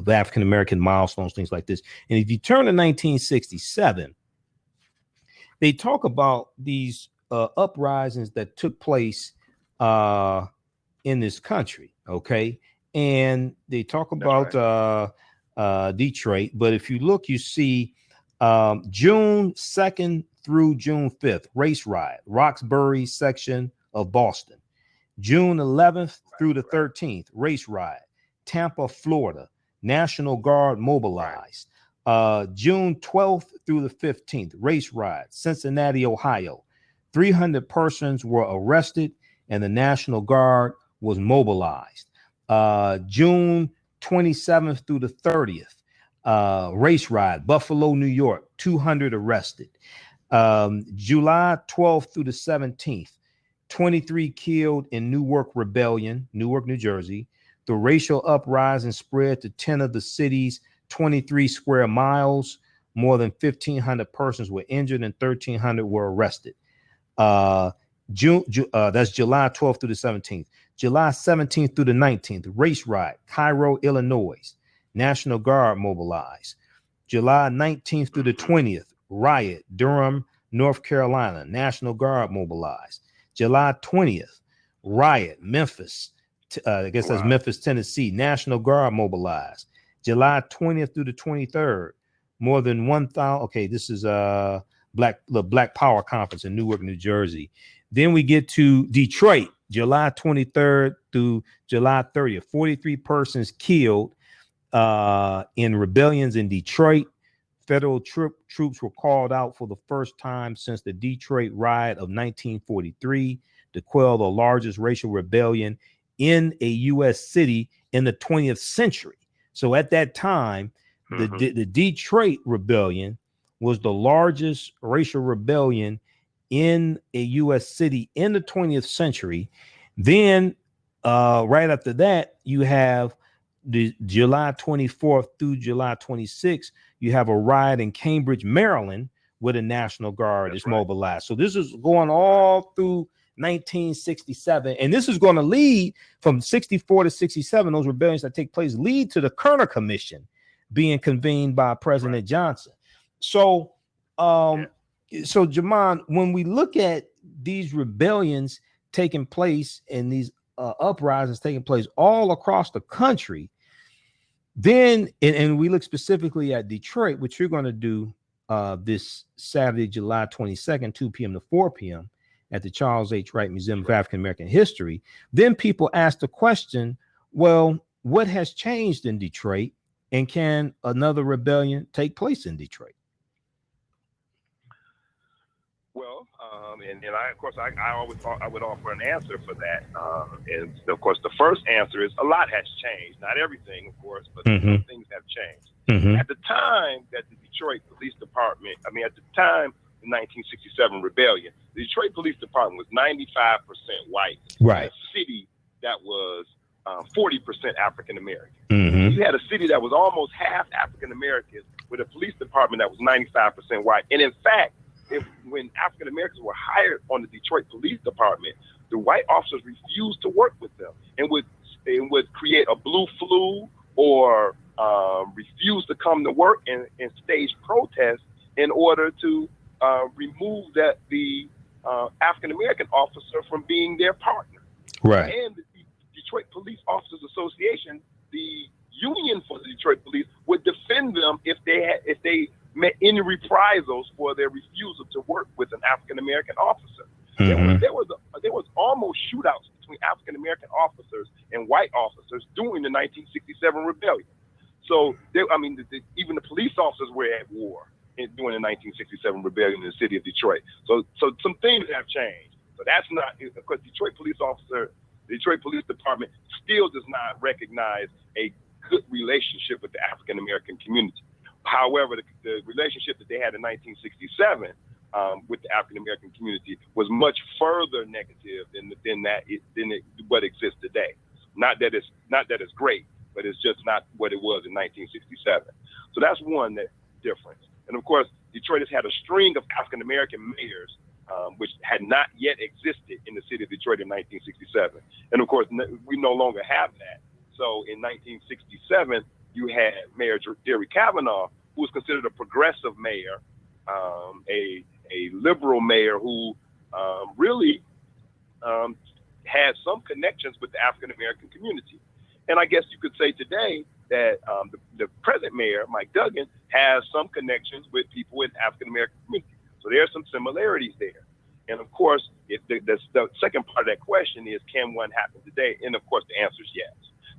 African American milestones, things like this. And if you turn to 1967, they talk about these uprisings that took place in this country. Okay. And they talk about Detroit. But if you look, you see June 2nd through June 5th, race riot, Roxbury section of Boston. June 11th through the 13th, race riot, Tampa, Florida, National Guard mobilized. June 12th through the 15th, race riot, Cincinnati, Ohio. 300 persons were arrested and the National Guard was mobilized. June 27th through the 30th, race riot, Buffalo, New York, 200 arrested. July 12th through the 17th, 23 killed in Newark Rebellion, Newark, New Jersey. The racial uprising spread to 10 of the city's 23 square miles. More than 1,500 persons were injured and 1,300 were arrested. That's July 12th through the 17th. July 17th through the 19th, race riot, Cairo, Illinois. National Guard mobilized. July 19th through the 20th, riot, Durham, North Carolina. National Guard mobilized. July 20th, riot, Memphis. I guess that's Memphis, Tennessee. National Guard mobilized. July 20th through the 23rd, more than 1,000. Okay, this is the Black Power Conference in Newark, New Jersey. Then we get to Detroit, July 23rd through July 30th. 43 persons killed in rebellions in Detroit. Federal troops were called out for the first time since the Detroit riot of 1943 to quell the largest racial rebellion in a U.S. city in the 20th century. So at that time, the Detroit rebellion was the largest racial rebellion in a U.S. city in the 20th century. Then right after that, you have the July 24th through July 26th, you have a riot in Cambridge, Maryland, where the National Guard is mobilized. So this is going all through 1967, and this is going to lead from 64 to 67. Those rebellions that take place lead to the Kerner Commission being convened by President Johnson. So, so Jamon, when we look at these rebellions taking place and these uprisings taking place all across the country, then and we look specifically at Detroit, which you're going to do this Saturday, July 22nd, 2 p.m. to 4 p.m. at the Charles H. Wright Museum of African American History. Then people ask the question, well, what has changed in Detroit, and can another rebellion take place in Detroit? Well, and I, of course, I always thought I would offer an answer for that. And of course, the first answer is a lot has changed. Not everything, of course, but some things have changed. At the time that the Detroit Police Department, at the time the 1967 rebellion, the Detroit Police Department was 95% white. Right. In a city that was 40% African American. You had a city that was almost half African American with a police department that was 95% white. And in fact, when African Americans were hired on the Detroit Police Department, the white officers refused to work with them and would create a blue flu or refused to come to work and stage protests in order to remove the African American officer from being their partner. Right. And the Detroit Police Officers Association, the union for the Detroit Police, would defend them if they met any reprisals for their refusal to work with an African American officer. Mm-hmm. There was almost shootouts between African American officers and white officers during the 1967 rebellion. So even the police officers were at war during the 1967 rebellion in the city of Detroit. So some things have changed. So that's not, because the Detroit Police Department still does not recognize a good relationship with the African American community. However, the relationship that they had in 1967 with the African American community was much further negative than what exists today. Not that it's great, but it's just not what it was in 1967. So that's one difference. And of course, Detroit has had a string of African American mayors, which had not yet existed in the city of Detroit in 1967. And of course, we no longer have that. So in 1967, you had Mayor Jerry Kavanaugh, who was considered a progressive mayor, a liberal mayor who really had some connections with the African American community. And I guess you could say today that the present mayor, Mike Duggan, has some connections with people in the African American community. So there are some similarities there. And of course, if the second part of that question is, can one happen today? And of course, the answer is yes.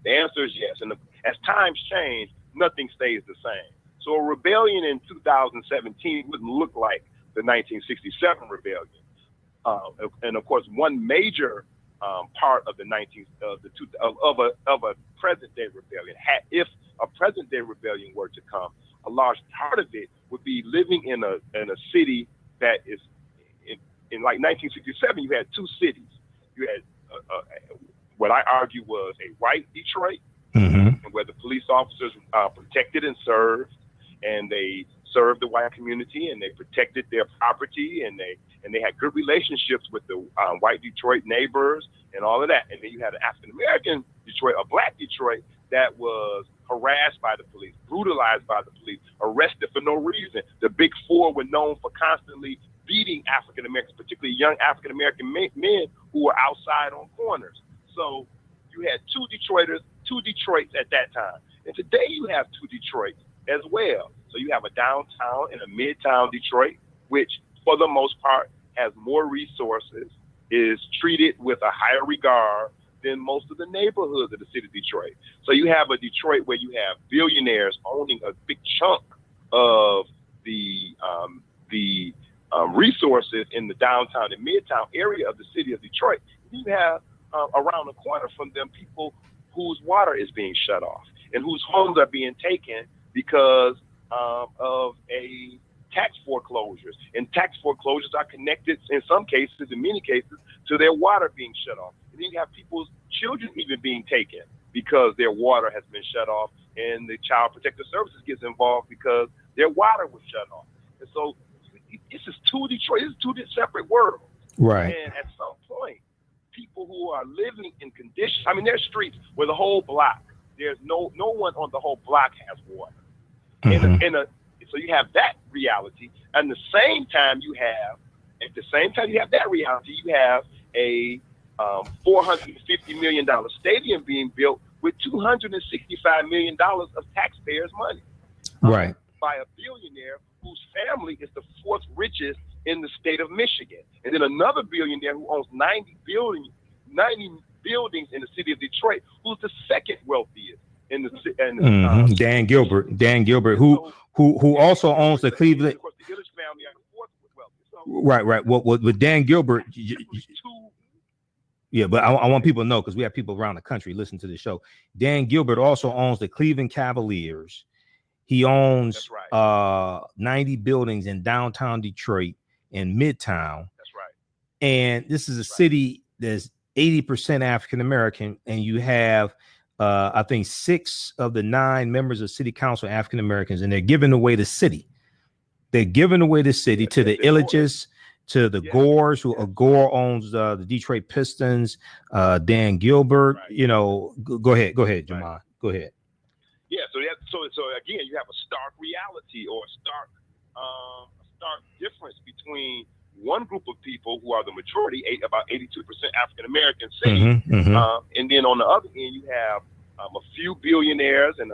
The answer is yes. And as times change, nothing stays the same. So a rebellion in 2017 wouldn't look like the 1967 rebellion. And of course, one major part of a present day rebellion, if a present day rebellion were to come, a large part of it would be living in a city that is in like 1967. You had two cities. You had what I argue was a white Detroit, mm-hmm. where the police officers protected and served, and they served the white community, and they protected their property, and they had good relationships with the white Detroit neighbors and all of that. And then you had an African American Detroit, a black Detroit, that was harassed by the police, brutalized by the police, arrested for no reason. The Big Four were known for constantly beating African Americans, particularly young African American men who were outside on corners. So you had two Detroits at that time. And today you have two Detroits as well. So you have a downtown and a midtown Detroit, which for the most part has more resources, is treated with a higher regard than most of the neighborhoods of the city of Detroit. So you have a Detroit where you have billionaires owning a big chunk of the resources in the downtown and midtown area of the city of Detroit. You have around the corner from them people whose water is being shut off and whose homes are being taken because of a tax foreclosures. And tax foreclosures are connected in some cases, in many cases, to their water being shut off. And then you have people's children even being taken because their water has been shut off, and the Child Protective Services gets involved because their water was shut off. And so this is two Detroit, this is two separate worlds. Right. And at some point, people who are living in conditions, I mean, there's streets where the whole block, there's no one on the whole block has water. Mm-hmm. So you have that reality. And at the same time you have that reality, you have a $450 million stadium being built with $265 million of taxpayers' money. Right. By a billionaire whose family is the fourth richest in the state of Michigan. And then another billionaire who owns 90 buildings in the city of Detroit, who's the second wealthiest in the city. Mm-hmm. Dan Gilbert, who also owns the Cleveland. Of course, the Illich family are the fourth wealthiest. So, right. Well, with Dan Gilbert, yeah, but I want people to know, because we have people around the country listen to the show. Dan Gilbert also owns the Cleveland Cavaliers. He owns 90 buildings in downtown Detroit and Midtown. That's right. And this is a city that's 80% African American, and you have I think 6 of the 9 members of city council are African Americans, and they're giving away the city. They're giving away the city to the Illiches, to the Gores, who Gore owns the Detroit Pistons. Dan Gilbert, go ahead, Jamon, go ahead. Yeah, so again, you have a stark reality or a stark difference between one group of people who are the majority, about 82% African American cities, and then on the other end you have a few billionaires and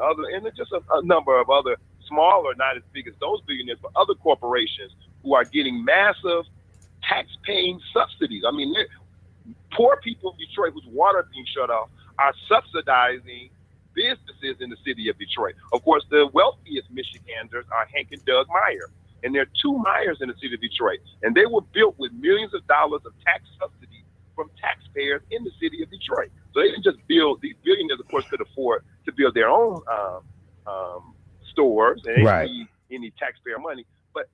just a number of other smaller, not as big as those billionaires, but other corporations who are getting massive tax-paying subsidies. I mean, poor people in Detroit whose water is being shut off are subsidizing businesses in the city of Detroit. Of course, the wealthiest Michiganders are Hank and Doug Meyer. And there are two Meyers in the city of Detroit. And they were built with millions of dollars of tax subsidy from taxpayers in the city of Detroit. So they didn't just build, these billionaires, of course, could afford to build their own stores, and they didn't need any taxpayer money. But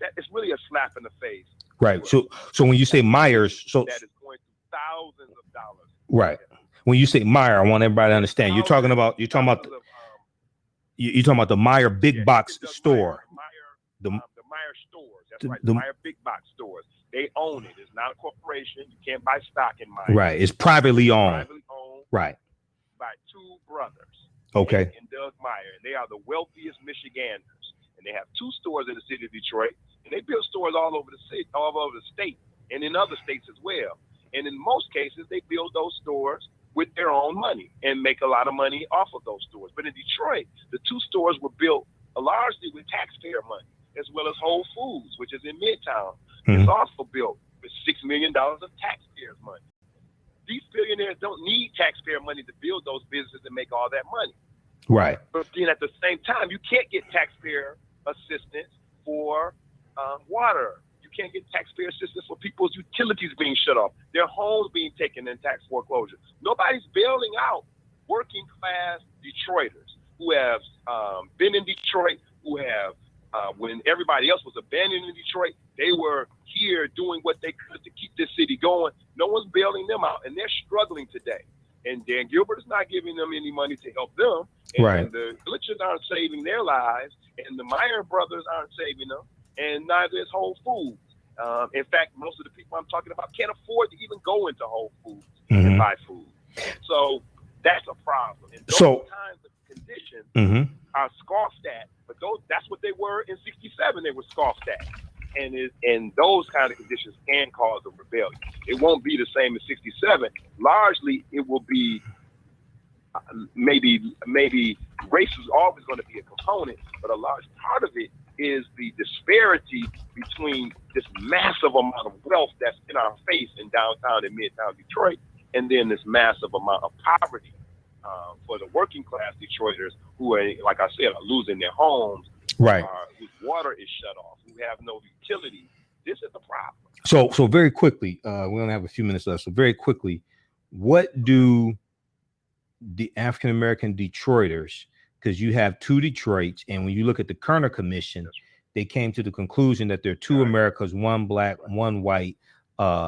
that is really a slap in the face. Right. So when you say Myers, that is going to thousands of dollars. Right. When you say Meyer, I want everybody to understand. You're talking about the Meyer big box store. The Meyer stores. That's right. The Meyer big box stores. They own it. It's not a corporation. You can't buy stock in Meyer. Right. It's privately owned. Right. By two brothers. Okay. And Doug Meyer. And they are the wealthiest Michiganders. And they have two stores in the city of Detroit. And they build stores all over the city, all over the state, and in other states as well. And in most cases, they build those stores with their own money and make a lot of money off of those stores. But in Detroit, the two stores were built largely with taxpayer money, as well as Whole Foods, which is in Midtown. It's also built with $6 million of taxpayers' money. These billionaires don't need taxpayer money to build those businesses and make all that money. Right. But then at the same time, you can't get taxpayer assistance for water. You can't get taxpayer assistance for people's utilities being shut off, their homes being taken in tax foreclosure. Nobody's bailing out working class Detroiters who have been in Detroit, who have, when everybody else was abandoning Detroit, they were here doing what they could to keep this city going. No one's bailing them out, and they're struggling today. And Dan Gilbert is not giving them any money to help them. And the Glitchers aren't saving their lives, and the Meyer brothers aren't saving them, and neither is Whole Foods. In fact, most of the people I'm talking about can't afford to even go into Whole Foods and buy food. So that's a problem. And those kinds of conditions are scoffed at, but that's what they were in 67. They were scoffed at. And those kind of conditions can cause a rebellion. It won't be the same as 67. Largely, it will be maybe race is always going to be a component, but a large part of it is the disparity between this massive amount of wealth that's in our face in downtown and midtown Detroit, and then this massive amount of poverty for the working class Detroiters who are, like I said, are losing their homes, whose water is shut off, who have no utility. This is a problem. So very quickly, we only have a few minutes left. So very quickly, what do the African American Detroiters, because you have two Detroits, and when you look at the Kerner Commission, they came to the conclusion that there are two Americas, one black, one white,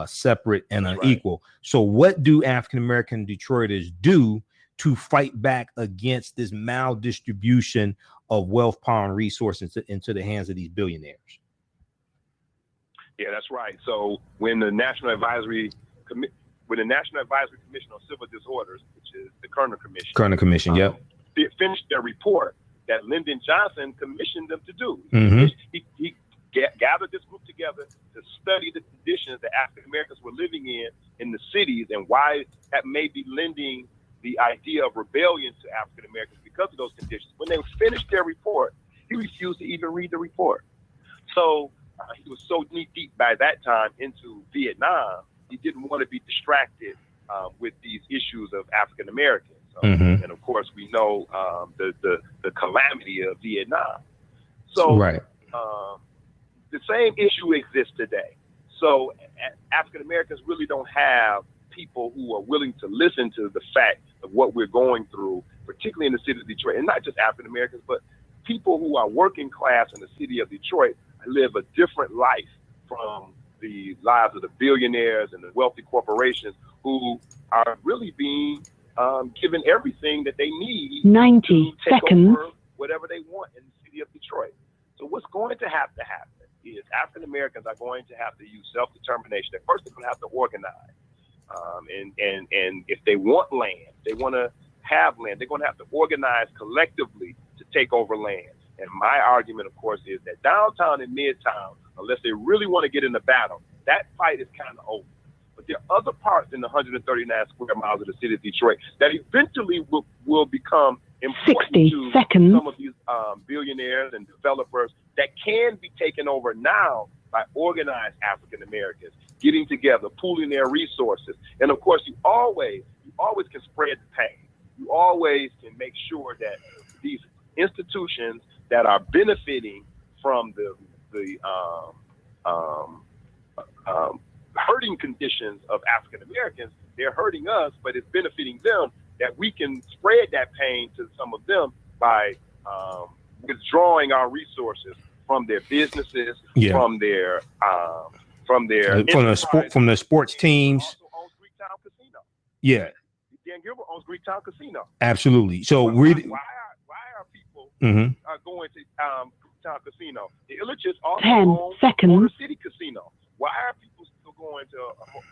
separate and unequal. So what do African American Detroiters do to fight back against this maldistribution of wealth, power, and resources into the hands of these billionaires? Yeah, that's right. So when the National Advisory Commission on Civil Disorders, which is the Kerner Commission, finished their report that Lyndon Johnson commissioned them to do. He gathered this group together to study the conditions that African Americans were living in the cities, and why that may be lending the idea of rebellion to African Americans because of those conditions. When they finished their report, he refused to even read the report. So he was so knee deep by that time into Vietnam, he didn't want to be distracted with these issues of African Americans. And of course, we know the calamity of Vietnam. So the same issue exists today. So African Americans really don't have people who are willing to listen to the fact of what we're going through, particularly in the city of Detroit, and not just African Americans, but people who are working class in the city of Detroit live a different life from the lives of the billionaires and the wealthy corporations who are really being given everything that they need 90 to take seconds. over whatever they want in the city of Detroit. So what's going to have to happen is African Americans are going to have to use self-determination. At first, they're going to have to organize. And if they want land, they want to have land. They're going to have to organize collectively to take over land. And my argument, of course, is that downtown and midtown, unless they really want to get in the battle, that fight is kind of over. But there are other parts in the 139 square miles of the city of Detroit that eventually will become important to some of these billionaires and developers that can be taken over now by organized African Americans getting together, pooling their resources. And of course, you always can spread the pain. You always can make sure that these institutions that are benefiting from the hurting conditions of African Americans, they're hurting us, but it's benefiting them, that we can spread that pain to some of them by withdrawing our resources from their businesses, from their sports teams. Also owns Greektown Casino. Yeah. Dan Gilbert owns Greektown Casino. Absolutely. So why are people going to Greektown Casino? The Illich's also own Motor City Casino. Why are people still going to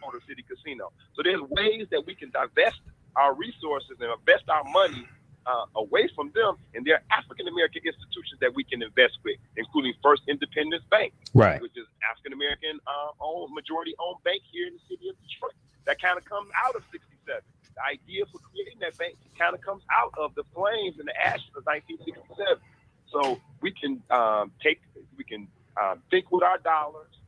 Motor City Casino? So there's ways that we can divest our resources and invest our money away from them, and there are African American institutions that we can invest with, including First Independence Bank, right, which is African American majority owned bank here in the city of Detroit. That kind of comes out of '67. The idea for creating that bank kind of comes out of the flames and the ashes of 1967. So we can think with our dollars,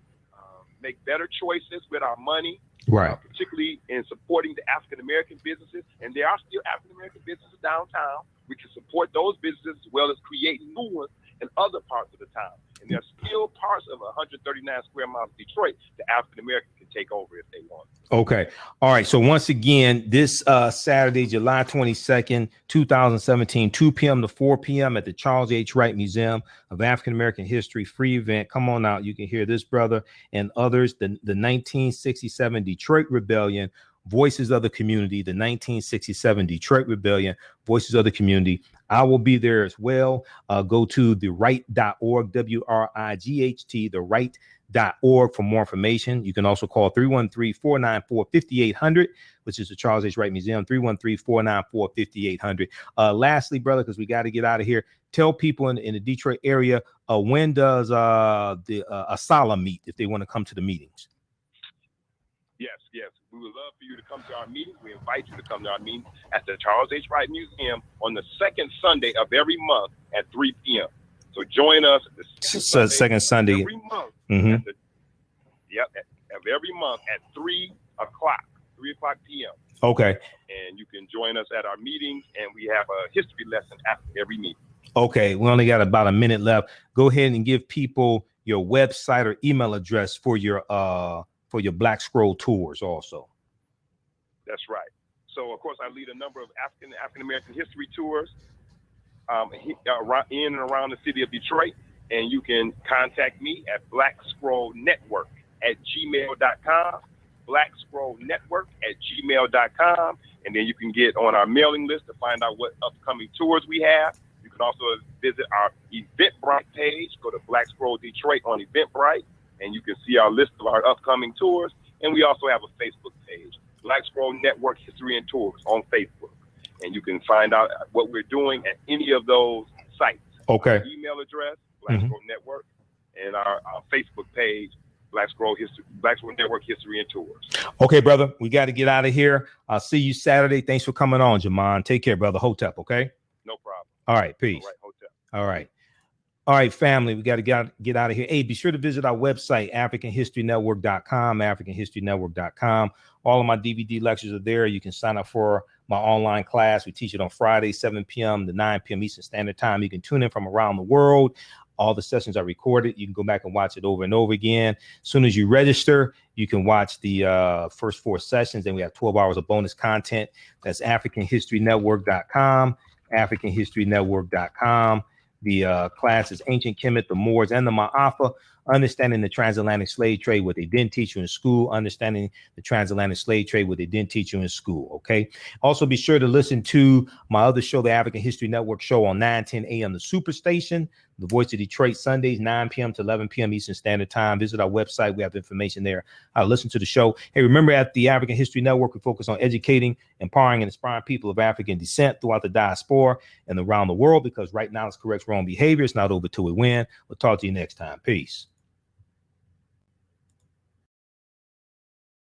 make better choices with our money. Right. Particularly in supporting the African American businesses, and there are still African American businesses downtown. We can support those businesses as well as create new ones in other parts of the town. And there are still parts of 139 square miles of Detroit that African Americans can take over if they want. Okay. All right. So once again, this Saturday, July 22nd, 2017, 2 p.m. to 4 p.m. at the Charles H. Wright Museum of African American History, free event. Come on out. You can hear this brother and others. The 1967 Detroit Rebellion, Voices of the Community, the 1967 Detroit Rebellion, Voices of the Community. I will be there as well. Go to theright.org, WRIGHT, theright.org for more information. You can also call 313-494-5800, which is the Charles H. Wright Museum, 313-494-5800. Lastly, brother, because we got to get out of here, tell people in the Detroit area, when does the Asala meet if they want to come to the meetings? Yes. We would love for you to come to our meetings. We invite you to come to our meetings at the Charles H. Wright Museum on the second Sunday of every month at 3 p.m. So join us at the second Sunday every month. Mm-hmm. Every month at 3 o'clock p.m. Okay. And you can join us at our meetings, and we have a history lesson after every meeting. Okay, we only got about a minute left. Go ahead and give people your website or email address for your Black Scroll tours also. That's right. So, of course, I lead a number of African American history tours in and around the city of Detroit, and you can contact me at blackscrollnetwork@gmail.com, blackscrollnetwork@gmail.com, and then you can get on our mailing list to find out what upcoming tours we have. You can also visit our Eventbrite page. Go to Black Scroll Detroit on Eventbrite, and you can see our list of our upcoming tours. And we also have a Facebook page, Black Scroll Network History and Tours on Facebook. And you can find out what we're doing at any of those sites. Okay. Our email address, Black Scroll Network, and our Facebook page, Black Scroll Network History and Tours. Okay, brother, we got to get out of here. I'll see you Saturday. Thanks for coming on, Jamon. Take care, brother. Hotep, okay? No problem. All right, peace. All right, Hotep. All right, family, we got to get out of here. Hey, be sure to visit our website, AfricanHistoryNetwork.com, AfricanHistoryNetwork.com. All of my DVD lectures are there. You can sign up for my online class. We teach it on Friday, 7 p.m. to 9 p.m. Eastern Standard Time. You can tune in from around the world. All the sessions are recorded. You can go back and watch it over and over again. As soon as you register, you can watch the first 4 sessions. Then we have 12 hours of bonus content. That's AfricanHistoryNetwork.com, AfricanHistoryNetwork.com. The class is Ancient Kemet, the Moors, and the Ma'afa. understanding the transatlantic slave trade, what they didn't teach you in school, understanding the transatlantic slave trade, what they didn't teach you in school. Okay. Also be sure to listen to my other show, the African History Network show on 9:10 a.m. the Superstation, the Voice of Detroit, Sundays, 9 p.m. to 11 p.m. Eastern Standard Time. Visit our website. We have information there. Listen to the show. Hey, remember at the African History Network, we focus on educating, empowering, and inspiring people of African descent throughout the diaspora and around the world, because right now it's correct wrong behavior. It's not over till we win. We'll talk to you next time. Peace.